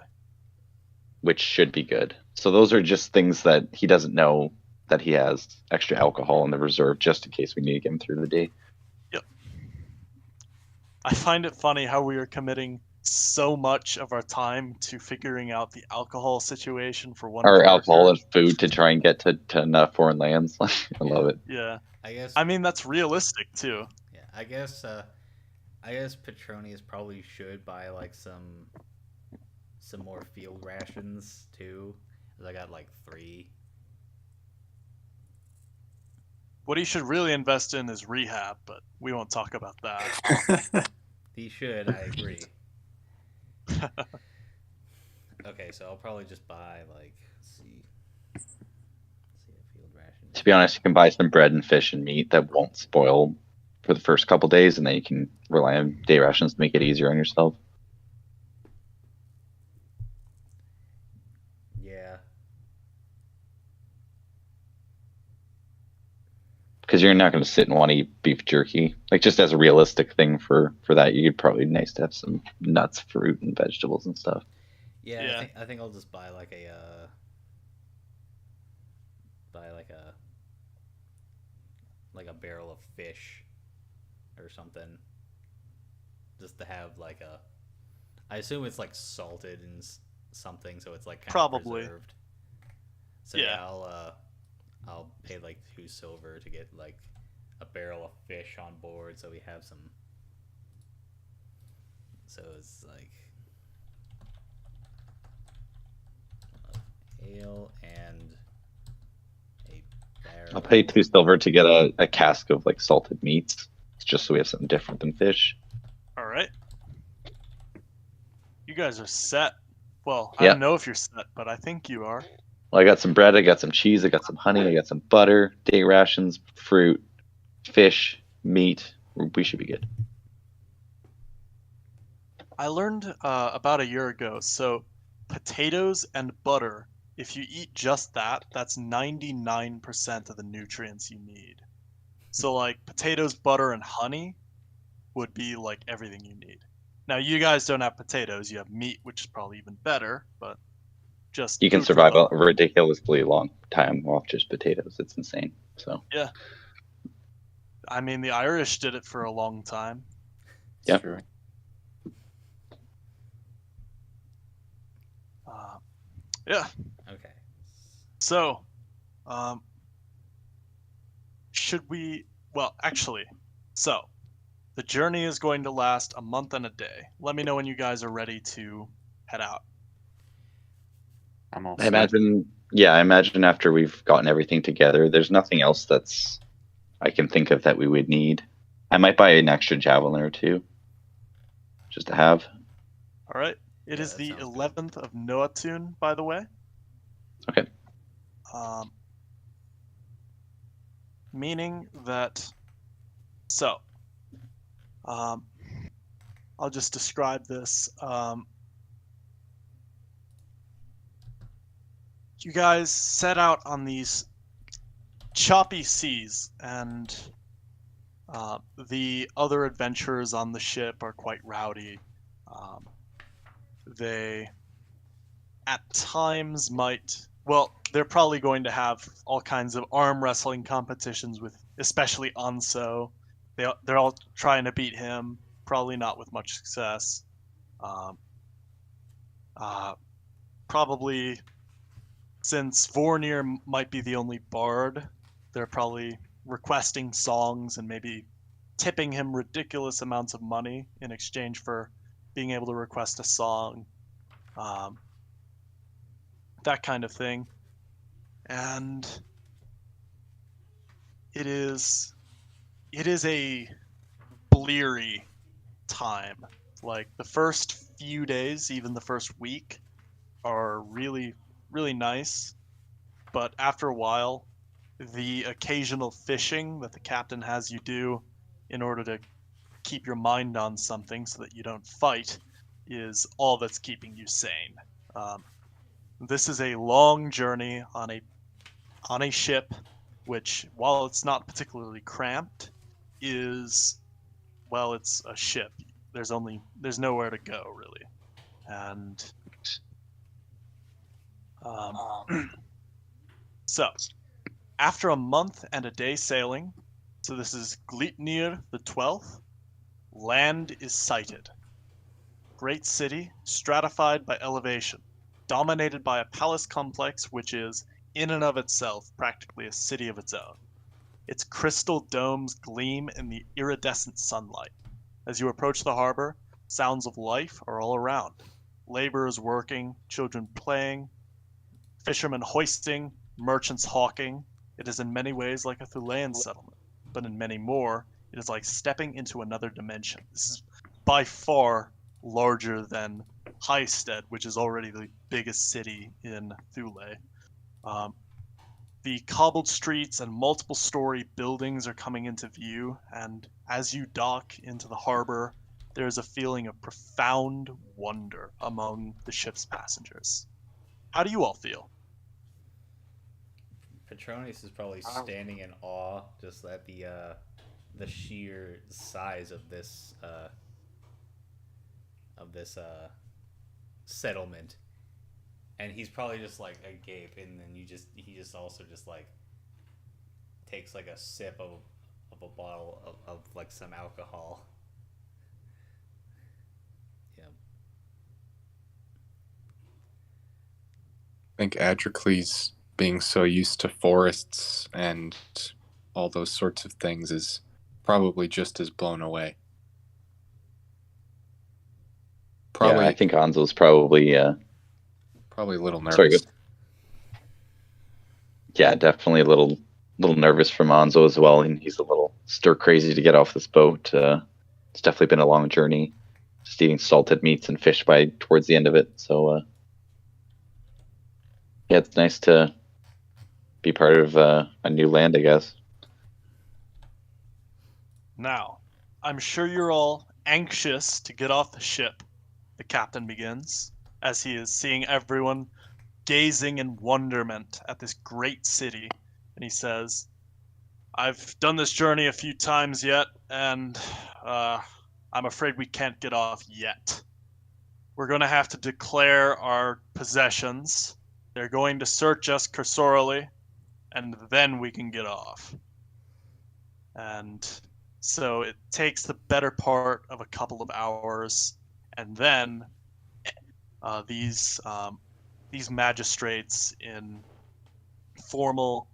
which should be good. So those are just things that he doesn't know that he has extra alcohol in the reserve just in case we need to get him through the day. I find it funny how we are committing so much of our time to figuring out the alcohol situation for one. Our of our alcohol and characters. food to try and get to enough foreign lands. I love it. Yeah. I guess. I mean, that's realistic too. Yeah. I guess Petronius probably should buy like some more field rations too. 'Cause I got like 3. What he should really invest in is rehab, but we won't talk about that. He should. I agree. Okay, so I'll probably just buy like let's see a field ration. To be honest, you can buy some bread and fish and meat that won't spoil for the first couple days, and then you can rely on day rations to make it easier on yourself. Yeah. Because you're not going to sit and want to eat beef jerky. Like, just as a realistic thing for that, you'd probably be nice to have some nuts, fruit, and vegetables and stuff. Yeah. Yeah. I think I'll just buy like a barrel of fish or something, just to have like a. I assume it's like salted and something, so it's like kind Probably. of preserved. So Yeah. I'll pay like 2 silver to get like a barrel of fish on board, so we have some. So it's like ale and a barrel. I'll pay 2 silver to get a cask of like salted meats, just so we have something different than fish. All right. You guys are set. Well, I Yeah. don't know if you're set, but I think you are. Well, I got some bread, I got some cheese, I got some honey, I got some butter, day rations, fruit, fish, meat. We should be good. I learned about a year ago. So potatoes and butter, if you eat just that, that's 99% of the nutrients you need. So like potatoes, butter, and honey would be like everything you need. Now you guys don't have potatoes, you have meat, which is probably even better, but just You can food for survive thought. a ridiculously long time off just potatoes. It's insane. So I mean, the Irish did it for a long time. Yeah. True. Yeah. Okay. So, should we? Well, actually, so the journey is going to last a month and a day. Let me know when you guys are ready to head out. I'm all I set. imagine after we've gotten everything together, there's nothing else that's I can think of that we would need. I might buy an extra javelin or 2 just to have. All right. It Yeah, is that the sounds good. 11th of Noatun, by the way. Okay. Meaning that. So, I'll just describe this. you guys set out on these choppy seas, and the other adventurers on the ship are quite rowdy. They at times might, well, they're probably going to have all kinds of arm wrestling competitions with, especially Anso. They're all trying to beat him, probably not with much success. Um, Probably since Vornir might be the only bard, they're probably requesting songs and maybe tipping him ridiculous amounts of money in exchange for being able to request a song, um, that kind of thing. And it is a bleary time. Like the first few days, even the first week, are really nice, but after a while, the occasional fishing that the captain has you do in order to keep your mind on something so that you don't fight is all that's keeping you sane. Um, this is a long journey on a ship, which, while it's not particularly cramped, is, well, it's a ship. There's nowhere to go really, and so after a month and a day sailing, so this is Glitnir the 12th, land is sighted. Great city, stratified by elevation, dominated by a palace complex which is, in and of itself, practically a city of its own. Its crystal domes gleam in the iridescent sunlight. As you approach the harbor, sounds of life are all around. Laborers working, children playing, fishermen hoisting, merchants hawking. It is in many ways like a Thulean settlement, but in many more, it is like stepping into another dimension. This is by far larger than Highstead, which is already the biggest city in Thule. The cobbled streets and multiple story buildings are coming into view, and as you dock into the harbor, there is a feeling of profound wonder among the ship's passengers. How do you all feel? Petronius is probably standing in awe just at the sheer size of this settlement, and he's probably just like agape, and then he just also just like takes like a sip of a bottle of like some alcohol. Yeah. I think Adrocles, being so used to forests and all those sorts of things, is probably just as blown away. Probably, Yeah, I think Anzo's probably probably a little nervous. sorry. Yeah, definitely a little nervous from Anzo as well, and he's a little stir crazy to get off this boat. It's definitely been a long journey, just eating salted meats and fish by towards the end of it. So yeah, it's nice to be part of a new land, I guess. Now, I'm sure you're all anxious to get off the ship, the captain begins, as he is seeing everyone gazing in wonderment at this great city, and he says, I've done this journey a few times yet, and I'm afraid we can't get off yet. We're going to have to declare our possessions. They're going to search us cursorily, and then we can get off. And so it takes the better part of a couple of hours, and then these magistrates in formal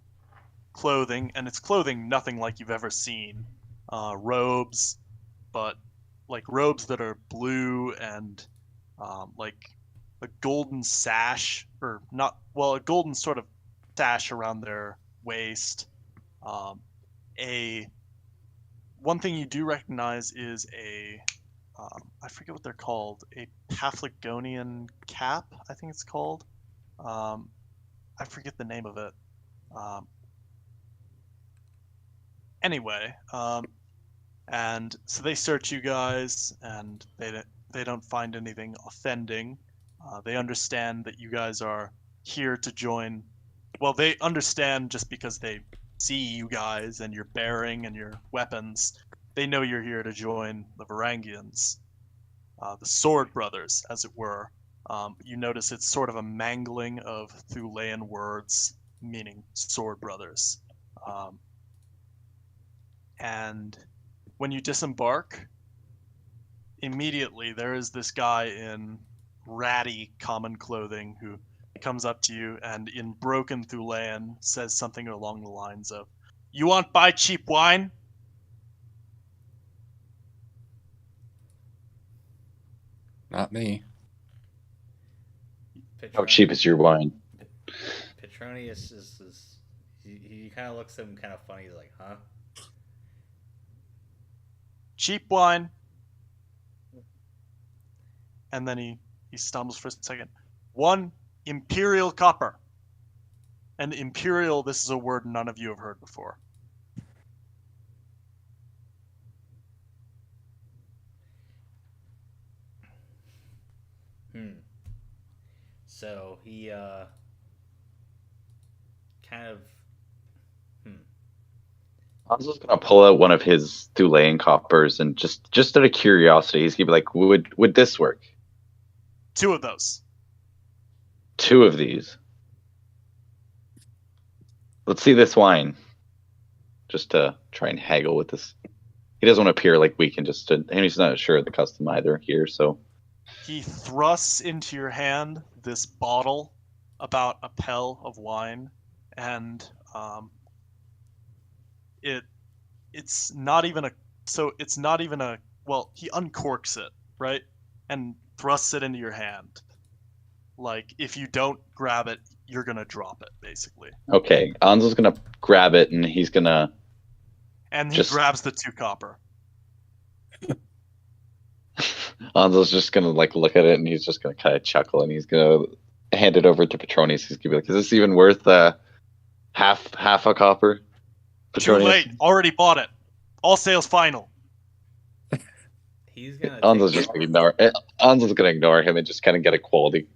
clothing, and it's clothing nothing like you've ever seen, robes, but like robes that are blue and like a golden sash, or not, well, a golden sort of sash around their waist. One thing you do recognize is I forget what they're called, a Paphlagonian cap, I think it's called. I forget the name of it. Anyway, and so they search you guys, and they don't find anything offending. They understand that you guys are here to join. Well, they understand just because they see you guys and your bearing and your weapons. They know you're here to join the Varangians, the Sword Brothers, as it were. You notice it's sort of a mangling of Thulayan words meaning Sword Brothers. And when you disembark, immediately there is this guy in ratty common clothing who comes up to you and in broken Thulayan says something along the lines of, "You want buy cheap wine?" Not me. How cheap is your wine? Petronius is he kind of looks at him kind of funny. He's like, huh? Cheap wine. And then he stumbles for a second. 1 imperial copper. And imperial, this is a word none of you have heard before. So he kind of Hanzo's gonna pull out one of his Thulayan coppers and just out of curiosity, he's gonna be like, would this work? 2 of those. 2 of these. Let's see this wine. Just to try and haggle with this. He doesn't want to appear like weak and he's not sure of the custom either here, so. He thrusts into your hand this bottle, about a pel of wine, and it's not even a well, he uncorks it, right? And thrusts it into your hand. Like, if you don't grab it, you're gonna drop it, basically. Okay, Anzo's gonna grab it and he's gonna. And he grabs the 2 copper. Anzo's just gonna like look at it and he's just gonna kind of chuckle and he's gonna hand it over to Petronius. He's gonna be like, "Is this even worth half a copper?" Too Petronius? late. Already bought it. All sales final. he's gonna. Anzo's just gonna ignore. Anzo's gonna ignore him and just kind of get a quality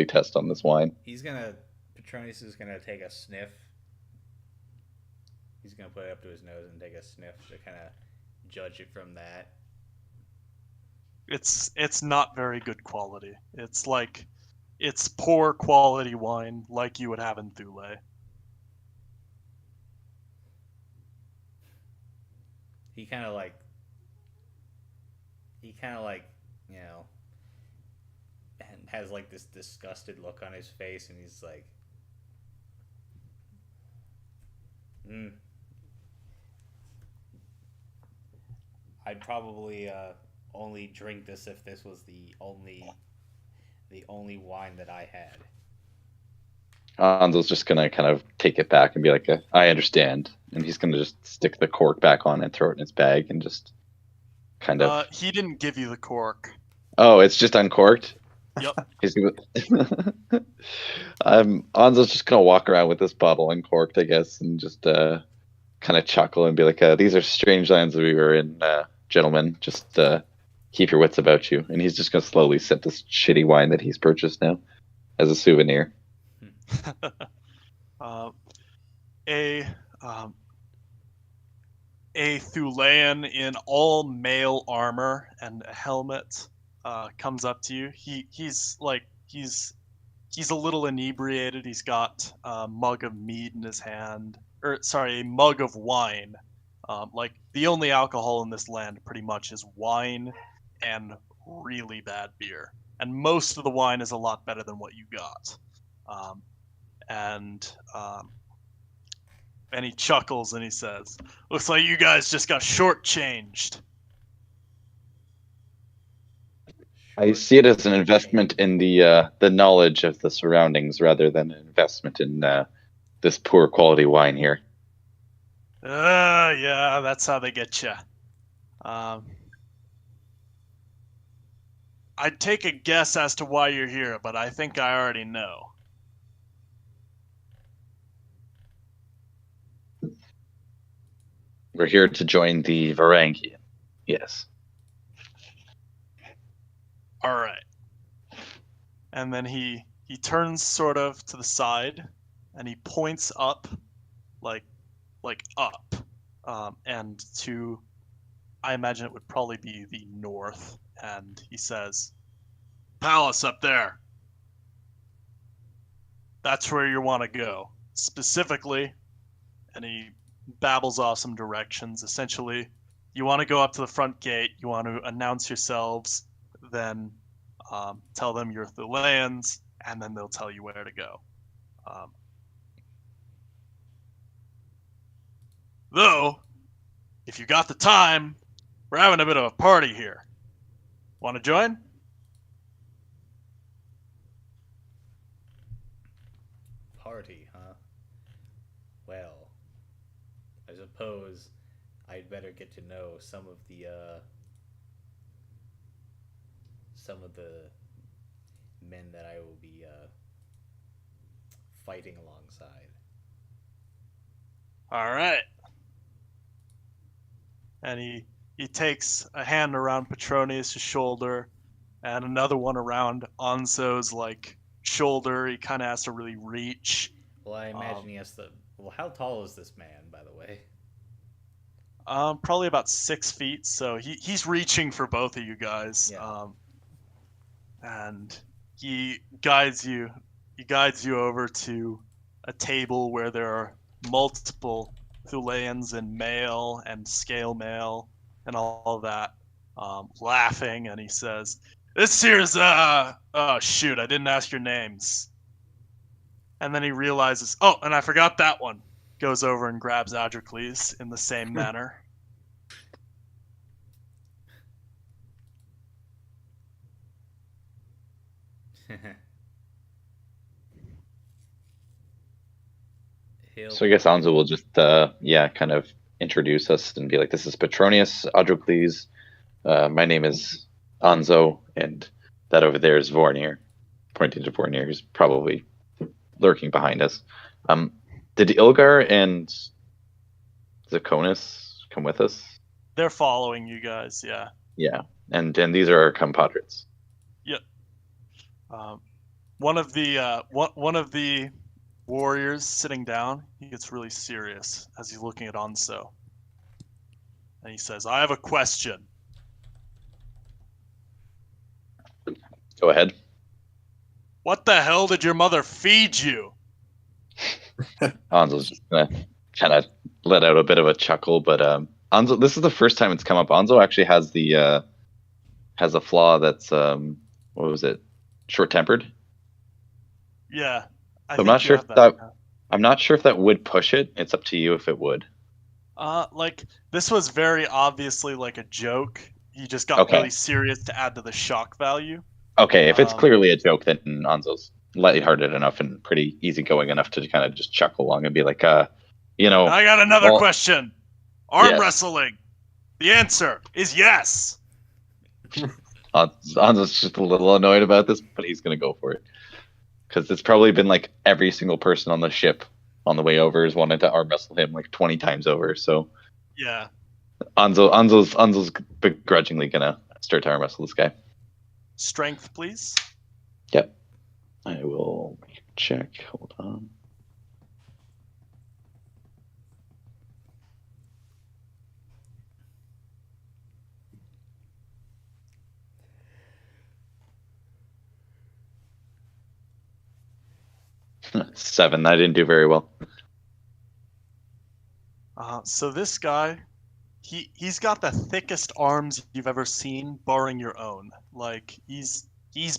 test on this wine. Petronius is gonna take a sniff. He's gonna put it up to his nose and take a sniff to kind of judge it from that. It's not very good quality. It's poor quality wine like you would have in Thule. He kind of like, you know, and has like this disgusted look on his face, and he's like, I'd probably only drink this if this was the only wine that I had. Anzo's just gonna kind of take it back and be like, "I understand," and he's gonna just stick the cork back on and throw it in his bag and just kind of. He didn't give you the cork. Oh, it's just uncorked. Yep. He's gonna. Anzo's just gonna walk around with this bottle uncorked, I guess, and just kind of chuckle and be like, "These are strange lands we were in, gentlemen. Just keep your wits about you." And he's just gonna slowly sip this shitty wine that he's purchased now as a souvenir. A Thulayan in all mail armor and a helmet comes up to you. He's a little inebriated. He's got a mug of mead in his hand, a mug of wine. Like, the only alcohol in this land pretty much is wine and really bad beer, and most of the wine is a lot better than what you got. And he chuckles and he says, "Looks like you guys just got shortchanged." I see it as an investment in the knowledge of the surroundings rather than an investment in this poor quality wine here. Yeah, that's how they get you. I'd take a guess as to why you're here, but I think I already know. We're here to join the Varangian. Yes. All right. And then he he turns sort of to the side, and he points up, like up, and to, I imagine it would probably be the north, and he says, "Palace up there. That's where you want to go. Specifically," and he babbles off some directions. Essentially, you want to go up to the front gate, you want to announce yourselves, then tell them you're Thuleans, and then they'll tell you where to go. Though, if you got the time, we're having a bit of a party here. Want to join? Party, huh? Well, I suppose I'd better get to know some of the men that I will be fighting alongside. All right. And he takes a hand around Petronius' shoulder and another one around Anzo's shoulder. He kind of has to really reach. Well, I imagine he has to. Well, how tall is this man, by the way? Probably about 6 feet. So he's reaching for both of you guys. Yeah. And he guides you over to a table where there are multiple Thuleans in mail and scale mail and all of that, laughing, and he says, "This here's oh shoot, I didn't ask your names." And then he realizes, oh, and I forgot that one. Goes over and grabs Adrocles in the same manner. So I guess Anzo will just, kind of introduce us and be like, "This is Petronius, Adrocles. My name is Anzo, and that over there is Vornir," pointing to Vornir, who's probably lurking behind us. Did Ilgar and Zakonis come with us? They're following you guys, yeah. Yeah, and these are our compadres. Yep. One of the warriors sitting down, he gets really serious as he's looking at Anzo. And he says, "I have a question." Go ahead. What the hell did your mother feed you? Anzo's just gonna kind of let out a bit of a chuckle, but Anzo, this is the first time it's come up. Anzo actually has has a flaw that's what was it? Short-tempered. Yeah. I'm not sure if that would push it. It's up to you if it would. This was very obviously a joke. He just got really serious to add to the shock value. Okay, if it's clearly a joke, then Anzo's lighthearted enough and pretty easygoing enough to kind of just chuckle along and be like, I got another question. Arm wrestling. The answer is yes. Anzo's just a little annoyed about this, but he's going to go for it. Because it's probably been every single person on the ship on the way over has wanted to arm wrestle him 20 times over. So yeah, Anzo's begrudgingly going to start to arm wrestle this guy. Strength, please. Yep. I will check. Hold on. Seven. I didn't do very well. So this guy, he's got the thickest arms you've ever seen, barring your own. He's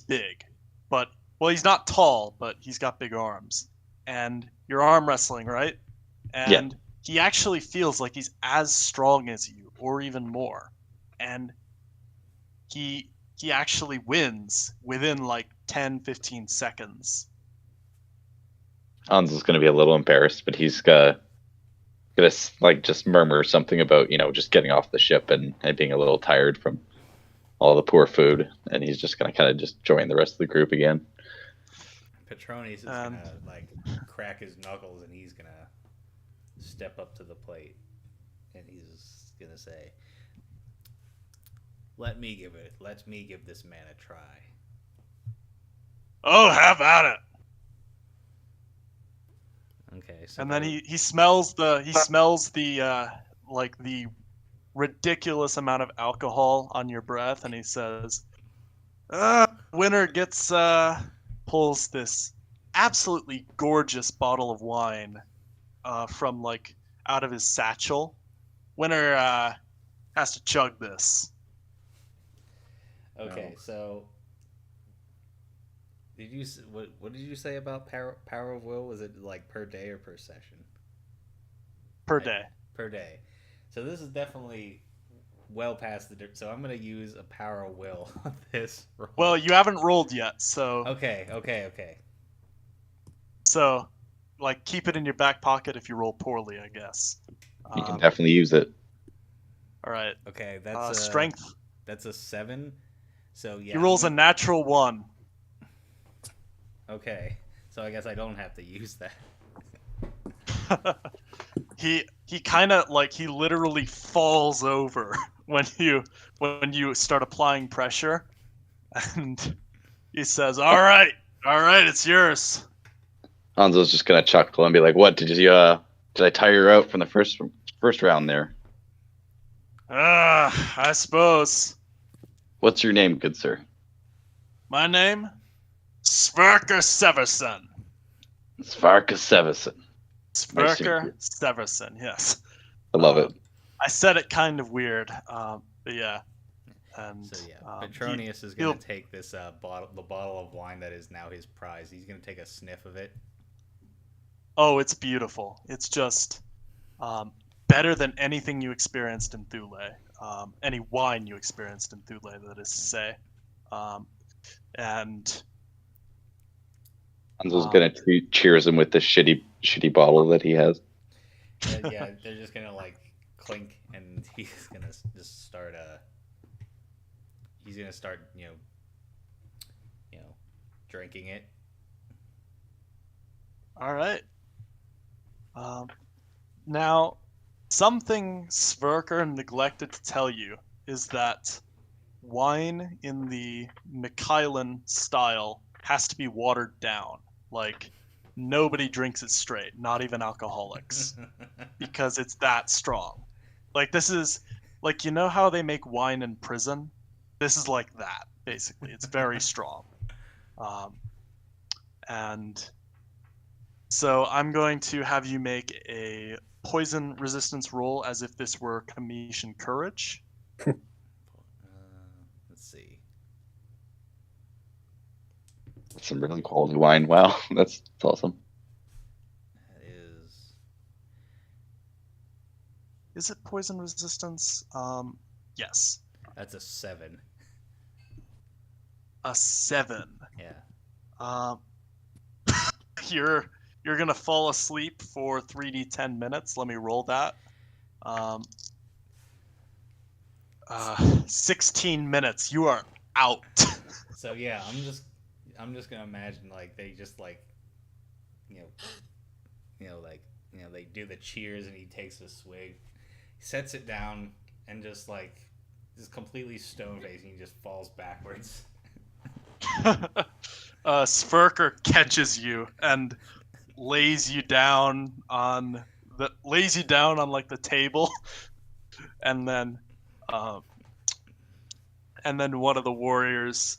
big, but he's not tall, but he's got big arms. And you're arm wrestling, right? And he actually feels like he's as strong as you, or even more. And he actually wins within 10, 15 seconds. Anzo's going to be a little embarrassed, but he's going to just murmur something about, just getting off the ship and being a little tired from all the poor food. And he's just going to kind of just join the rest of the group again. Petronius is going to crack his knuckles and he's going to step up to the plate. And he's going to say, let me give this man a try. Oh, have at it. Okay. So And then he smells the like the ridiculous amount of alcohol on your breath, and he says, winner gets pulls this absolutely gorgeous bottle of wine from like out of his satchel. Winner has to chug this. Okay. So. What did you say about power of will? Was it like per day or per session? Per day. Per day. So this is definitely well past the. So I'm gonna use a power of will on this roll. Well, you haven't rolled yet, so. Okay. So, like, keep it in your back pocket if you roll poorly, I guess. You can definitely use it. All right. Okay, that's strength. That's a 7. So yeah. He rolls a natural 1. Okay, so I guess I don't have to use that. He kind of like he literally falls over when you start applying pressure, and he says, "All right, it's yours." Hanzo's just gonna chuckle and be like, "What did I tire you out from the first round there?" I suppose. What's your name, good sir? My name, Sverker Severson. Svarka Severson. Sverker Severson. Yes. I love it. I said it kind of weird, but yeah. And so yeah, Petronius is going to take this the bottle of wine that is now his prize. He's going to take a sniff of it. Oh, it's beautiful. It's just better than anything you experienced in Thule. Any wine you experienced in Thule, that is to say. And Hanzo's going to cheers him with this shitty bottle that he has. Yeah, they're just going to like clink, and he's going to just start drinking it. All right. Now, something Sverker neglected to tell you is that wine in the Mikhailan style has to be watered down. Like, nobody drinks it straight, not even alcoholics, because it's that strong. Like, this is, like, you know how they make wine in prison? This is like that, basically. It's very strong. And so I'm going to have you make a poison resistance roll as if this were Commission Courage. Let's see. Some really quality wine. Wow, that's awesome. That is. Is it poison resistance? Yes. That's a 7. A 7. Yeah. You're gonna fall asleep for 3d10 minutes. Let me roll that. 16 minutes. You are out. So yeah, I'm just gonna imagine like they just like, they do the cheers and he takes a swig, he sets it down and just completely stone faced and he just falls backwards. Sverker catches you and lays you down on like the table, and then one of the warriors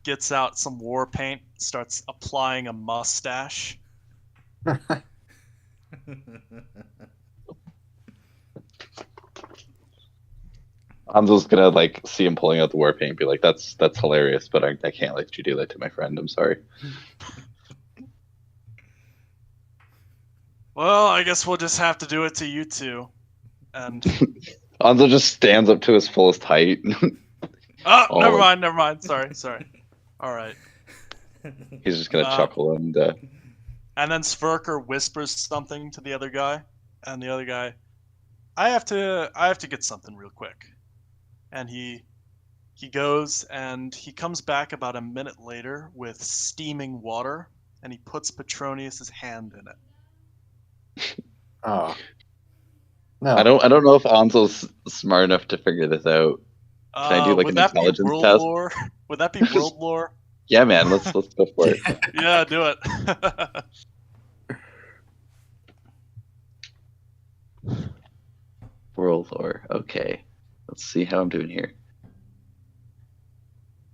gets out some war paint, starts applying a mustache. Hanzo's gonna see him pulling out the war paint and be like, that's hilarious, but I can't let you do that to my friend. I'm sorry. Well, I guess we'll just have to do it to you two. And Hanzo just stands up to his fullest height. Oh, never mind. Sorry. All right. He's just gonna chuckle and then Sverker whispers something to the other guy, and the other guy, I have to get something real quick. And he goes and he comes back about a minute later with steaming water, and he puts Petronius's hand in it. Oh. No. I don't know if Hanzo's smart enough to figure this out. Can I do an intelligence test? Would that be world lore? Yeah, man. Let's go for it. Yeah, do it. World lore. Okay. Let's see how I'm doing here.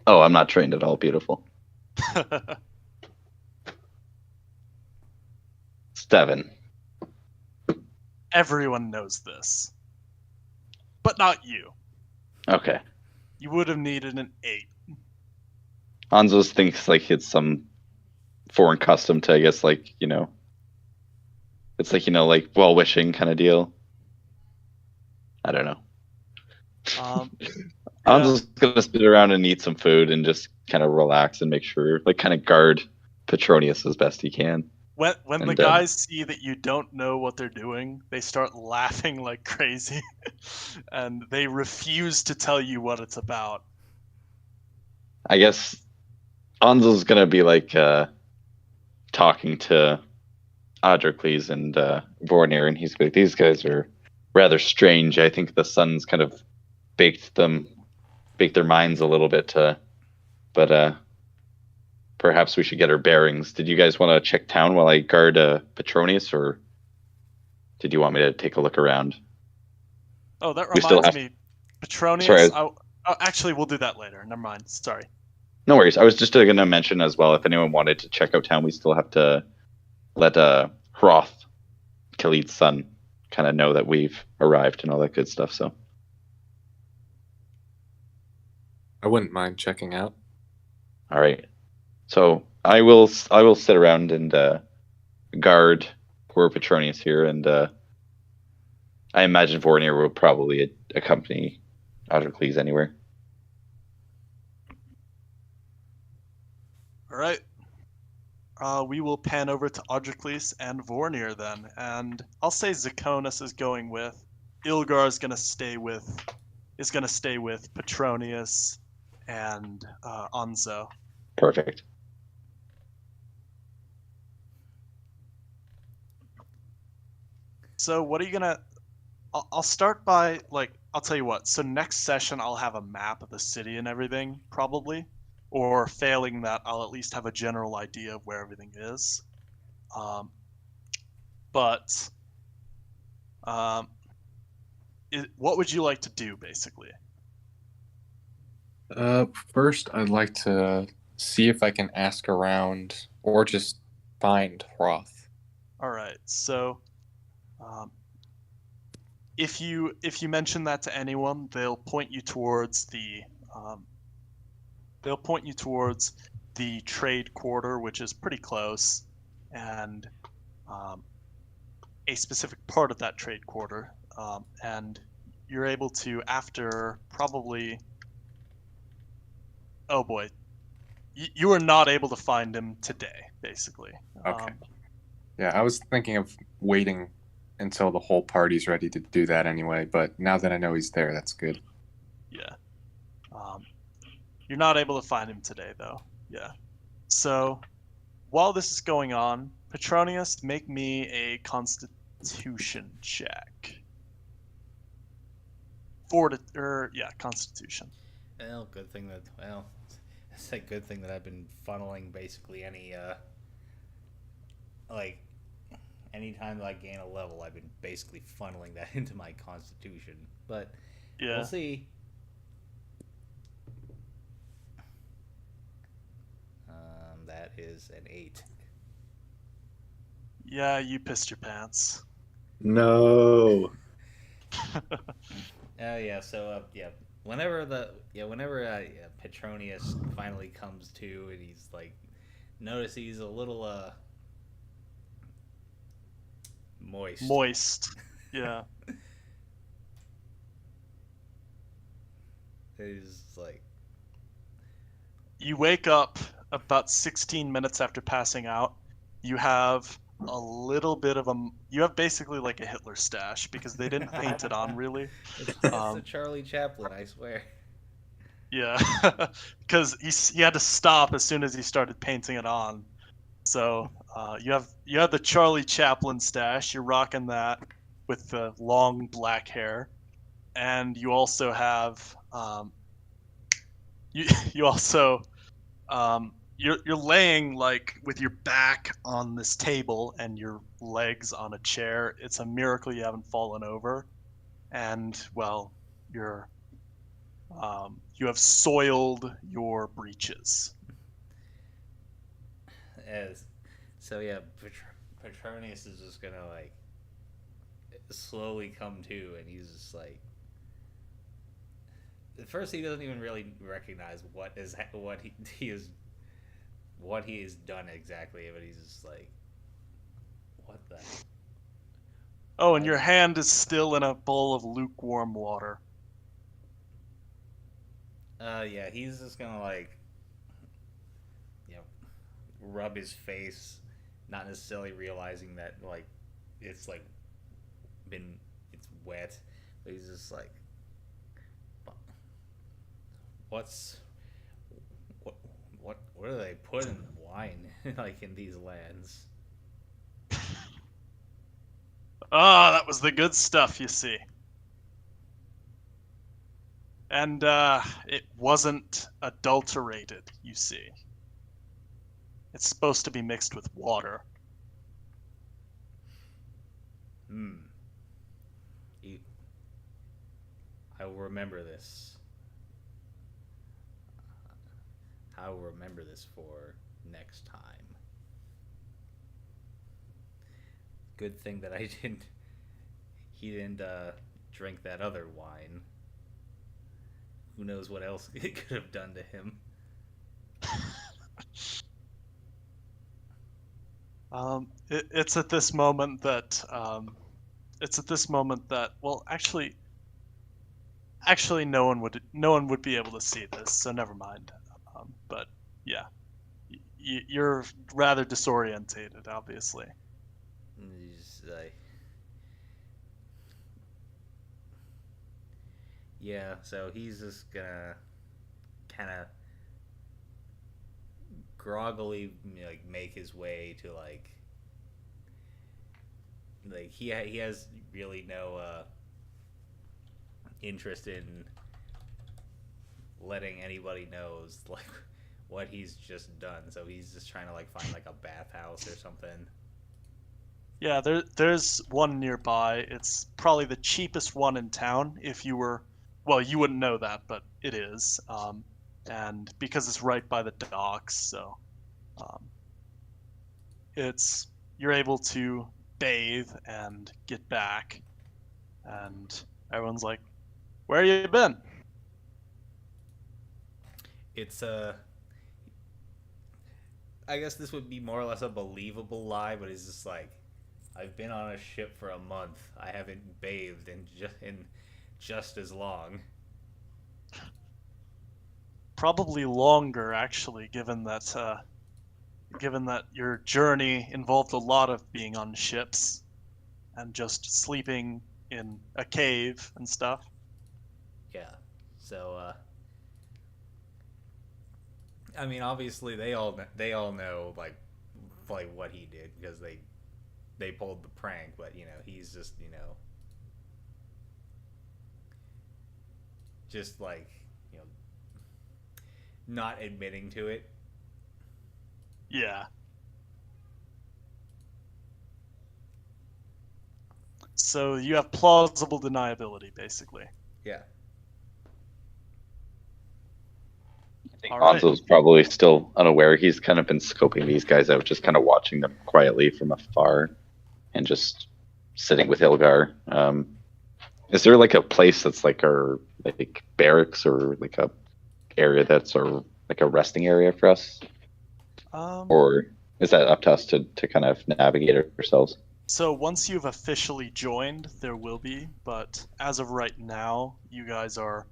Oh, I'm not trained at all. Beautiful. 7. Everyone knows this, but not you. Okay. You would have needed an 8. Anzo thinks like it's some foreign custom to, I guess, like, it's like, like well-wishing kind of deal. I don't know. Anzo's gonna sit around and eat some food and just kind of relax and make sure, like, kind of guard Petronius as best he can. When the guys see that you don't know what they're doing, they start laughing like crazy, and they refuse to tell you what it's about. I guess Anzo's gonna be like talking to Adrocles and Vornir, and he's like, these guys are rather strange. I think the sun's kind of baked their minds a little bit, but perhaps we should get our bearings. Did you guys want to check town while I guard Petronius, or did you want me to take a look around? Oh, that reminds me. Petronius, sorry, actually, we'll do that later. Never mind. Sorry. No worries. I was just going to mention as well, if anyone wanted to check out town, we still have to let Hroth, Khalid's son, kind of know that we've arrived and all that good stuff. So I wouldn't mind checking out. All right. So I will sit around and guard poor Petronius here, and I imagine Vornir will probably accompany Adrocles anywhere. All right. We will pan over to Adrocles and Vornir then, and I'll say Zakonis is going with. Ilgar is gonna stay with Petronius and Anzo. Perfect. So what are you gonna? I'll start by I'll tell you what. So next session I'll have a map of the city and everything probably, or failing that I'll at least have a general idea of where everything is. What would you like to do basically? First, I'd like to see if I can ask around or just find Hroth. All right. So, if you mention that to anyone, they'll point you towards the trade quarter, which is pretty close, and a specific part of that trade quarter, and you're able to, after probably. Oh boy, you are not able to find him today, basically. Okay. Yeah, I was thinking of waiting until the whole party's ready to do that anyway, but now that I know he's there, that's good. Yeah. You're not able to find him today, though. Yeah. So, while this is going on, Petronius, make me a Constitution check. Constitution. Well, good thing that it's a good thing that I've been funneling basically any anytime that I gain a level, I've been basically funneling that into my Constitution. But yeah, we'll see. That is an 8. Yeah, you pissed your pants. No. Yeah. So whenever Petronius finally comes to and he's like, notice he's a little moist. Yeah. He's like, you wake up about 16 minutes after passing out. You have a little bit of you have basically like a Hitler stash because they didn't paint it on really. It's a Charlie Chaplin, I swear. Yeah, because he had to stop as soon as he started painting it on. So you have the Charlie Chaplin stash. You're rocking that with the long black hair, and you also have you also You're laying like with your back on this table and your legs on a chair. It's a miracle you haven't fallen over, and well, you have soiled your breeches. So yeah, Petronius is just gonna like slowly come to, and he's just like, at first he doesn't even really recognize what he has done exactly, but he's just like, what the? Oh, and your hand is still in a bowl of lukewarm water. Yeah, he's just gonna like, you know, rub his face, not necessarily realizing that like it's like it's wet, but he's just like, what do they put in wine like in these lands? Ah, that was the good stuff, you see. And it wasn't adulterated, you see. It's supposed to be mixed with water. I will remember this. I will remember this for next time. Good thing that he didn't drink that other wine. Who knows what else it could have done to him. It's at this moment that well, actually no one would be able to see this, so never mind. But yeah, you're rather disorientated, obviously. He's like, yeah, so he's just gonna kind of groggily like make his way to like he has really no interest in letting anybody knows like what he's just done, so he's just trying to like find like a bathhouse or something. Yeah, there's one nearby. It's probably the cheapest one in town. If you were, well, you wouldn't know that, but it is. And because it's right by the docks, so you're able to bathe and get back. And everyone's like, "Where you been?" It's I guess this would be more or less a believable lie, but it's just like, I've been on a ship for a month. I haven't bathed in just as long. Probably longer, actually, given that your journey involved a lot of being on ships and just sleeping in a cave and stuff. Yeah. So I mean, obviously they all know like what he did because they pulled the prank, but you know, he's just, you know, just like, you know, not admitting to it. Yeah. So you have plausible deniability, basically. Yeah. I think All right. Bonzo's probably still unaware. He's kind of been scoping these guys out, just kind of watching them quietly from afar and just sitting with Ilgar. Is there like a place that's like our like barracks or like a area that's our like a resting area for us? Or is that up to us to kind of navigate it ourselves? So once you've officially joined, there will be, but as of right now, you guys are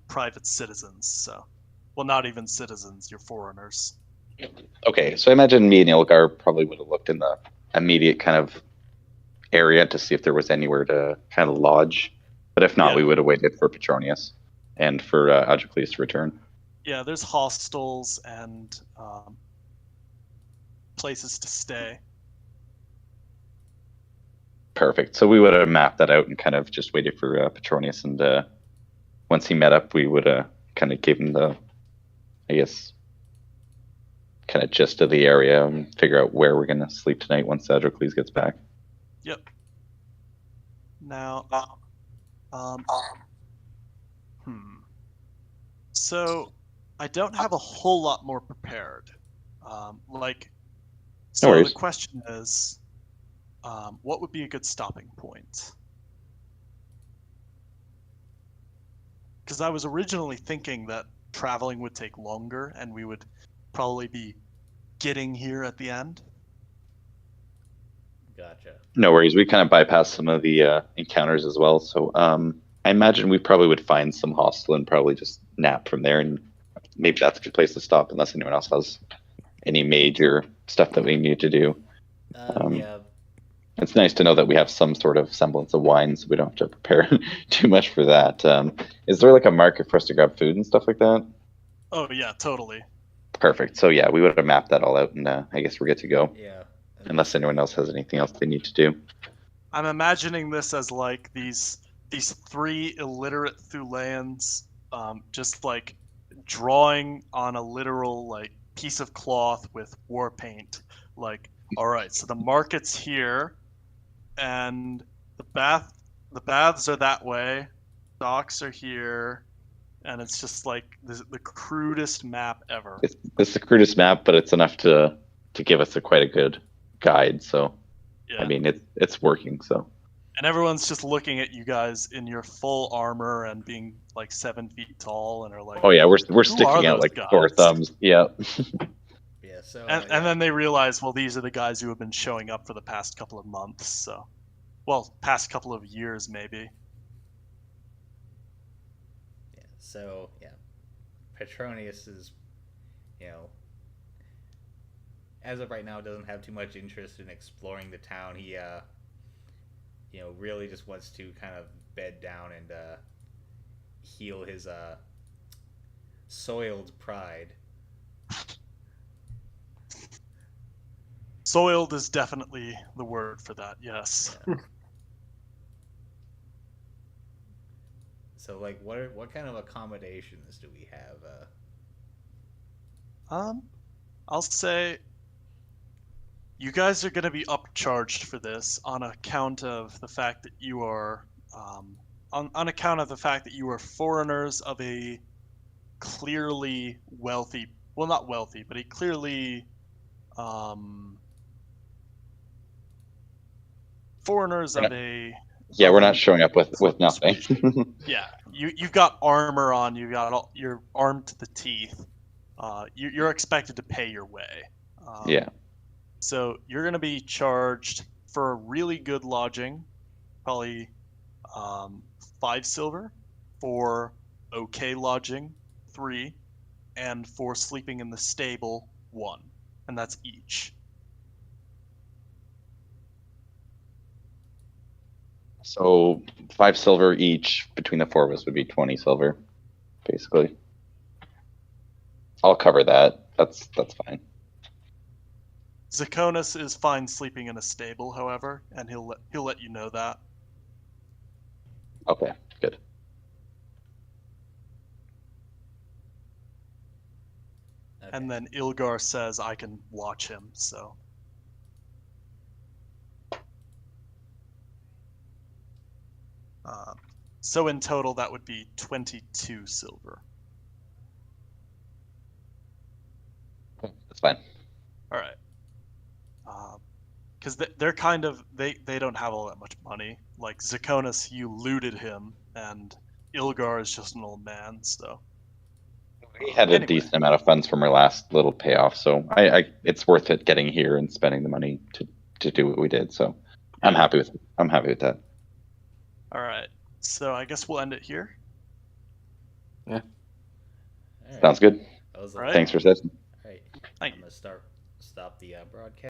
private citizens. So, well, not even citizens, you're foreigners. Okay, so I imagine me and Ilgar probably would have looked in the immediate kind of area to see if there was anywhere to kind of lodge. But if not, Yeah. we would have waited for Petronius and for Adjocles to return. Yeah, there's hostels and places to stay. Perfect. So we would have mapped that out and kind of just waited for Petronius, and once he met up, we would kind of give him the, I guess, kind of gist of the area and figure out where we're gonna sleep tonight once Adrocles gets back. Yep. Now, so I don't have a whole lot more prepared. So worries. the question is, what would be a good stopping point? Because I was originally thinking that traveling would take longer and we would probably be getting here at the end. Gotcha. No worries. We kind of bypassed some of the encounters as well. So I imagine we probably would find some hostel and probably just nap from there. And maybe that's a good place to stop unless anyone else has any major stuff that we need to do. Yeah. It's nice to know that we have some sort of semblance of wine, so we don't have to prepare too much for that. Is there like a market for us to grab food and stuff like that? Oh yeah, totally. Perfect. So yeah, we would have mapped that all out, and I guess we're good to go. Yeah. Unless anyone else has anything else they need to do. I'm imagining this as like these 3 illiterate Thuleans, just like drawing on a literal like piece of cloth with war paint. Like, all right, so the market's here, and the baths are that way, docks are here, and it's just like the crudest map ever. It's the crudest map, but it's enough to give us quite a good guide. So, Yeah. I mean, it's working. So. And everyone's just looking at you guys in your full armor and being like 7 feet tall, and are like, Oh yeah, we're "Who sticking are out those like guys?" 4 thumbs. Yeah. Yeah. So. And then they realize, well, these are the guys who have been showing up for the past couple of months. So, well, past couple of years maybe. Yeah. So yeah, Petronius is, as of right now, doesn't have too much interest in exploring the town. He, really just wants to kind of bed down and heal his soiled pride. Soiled is definitely the word for that. Yes. Yeah. So, like, what kind of accommodations do we have? I'll say you guys are going to be upcharged for this on account of the fact that you are on account of the fact that you are foreigners of a clearly wealthy, well, not wealthy, but a clearly foreigners of a Yeah, we're not showing up with nothing. Yeah, you've got armor on, you're armed to the teeth. You're expected to pay your way. Yeah. So you're going to be charged for a really good lodging, probably 5 silver, for okay lodging 3, and for sleeping in the stable 1, and that's each. So 5 silver each between the 4 of us would be 20 silver, basically. I'll cover that. That's fine. Zakonis is fine sleeping in a stable, however, and he'll let you know that. Okay, good. Okay. And then Ilgar says I can watch him, so. So in total, that would be 22 silver. That's fine. All right. Because they're kind of, they don't have all that much money. Like Zakonis, you looted him, and Ilgar is just an old man, so. We had a decent amount of funds from our last little payoff, so I it's worth it getting here and spending the money to do what we did. So yeah. I'm happy with that. All right. So I guess we'll end it here. Yeah. Sounds good. That was Right. Thanks for listening. All right. Thank I'm you. gonna stop the broadcast.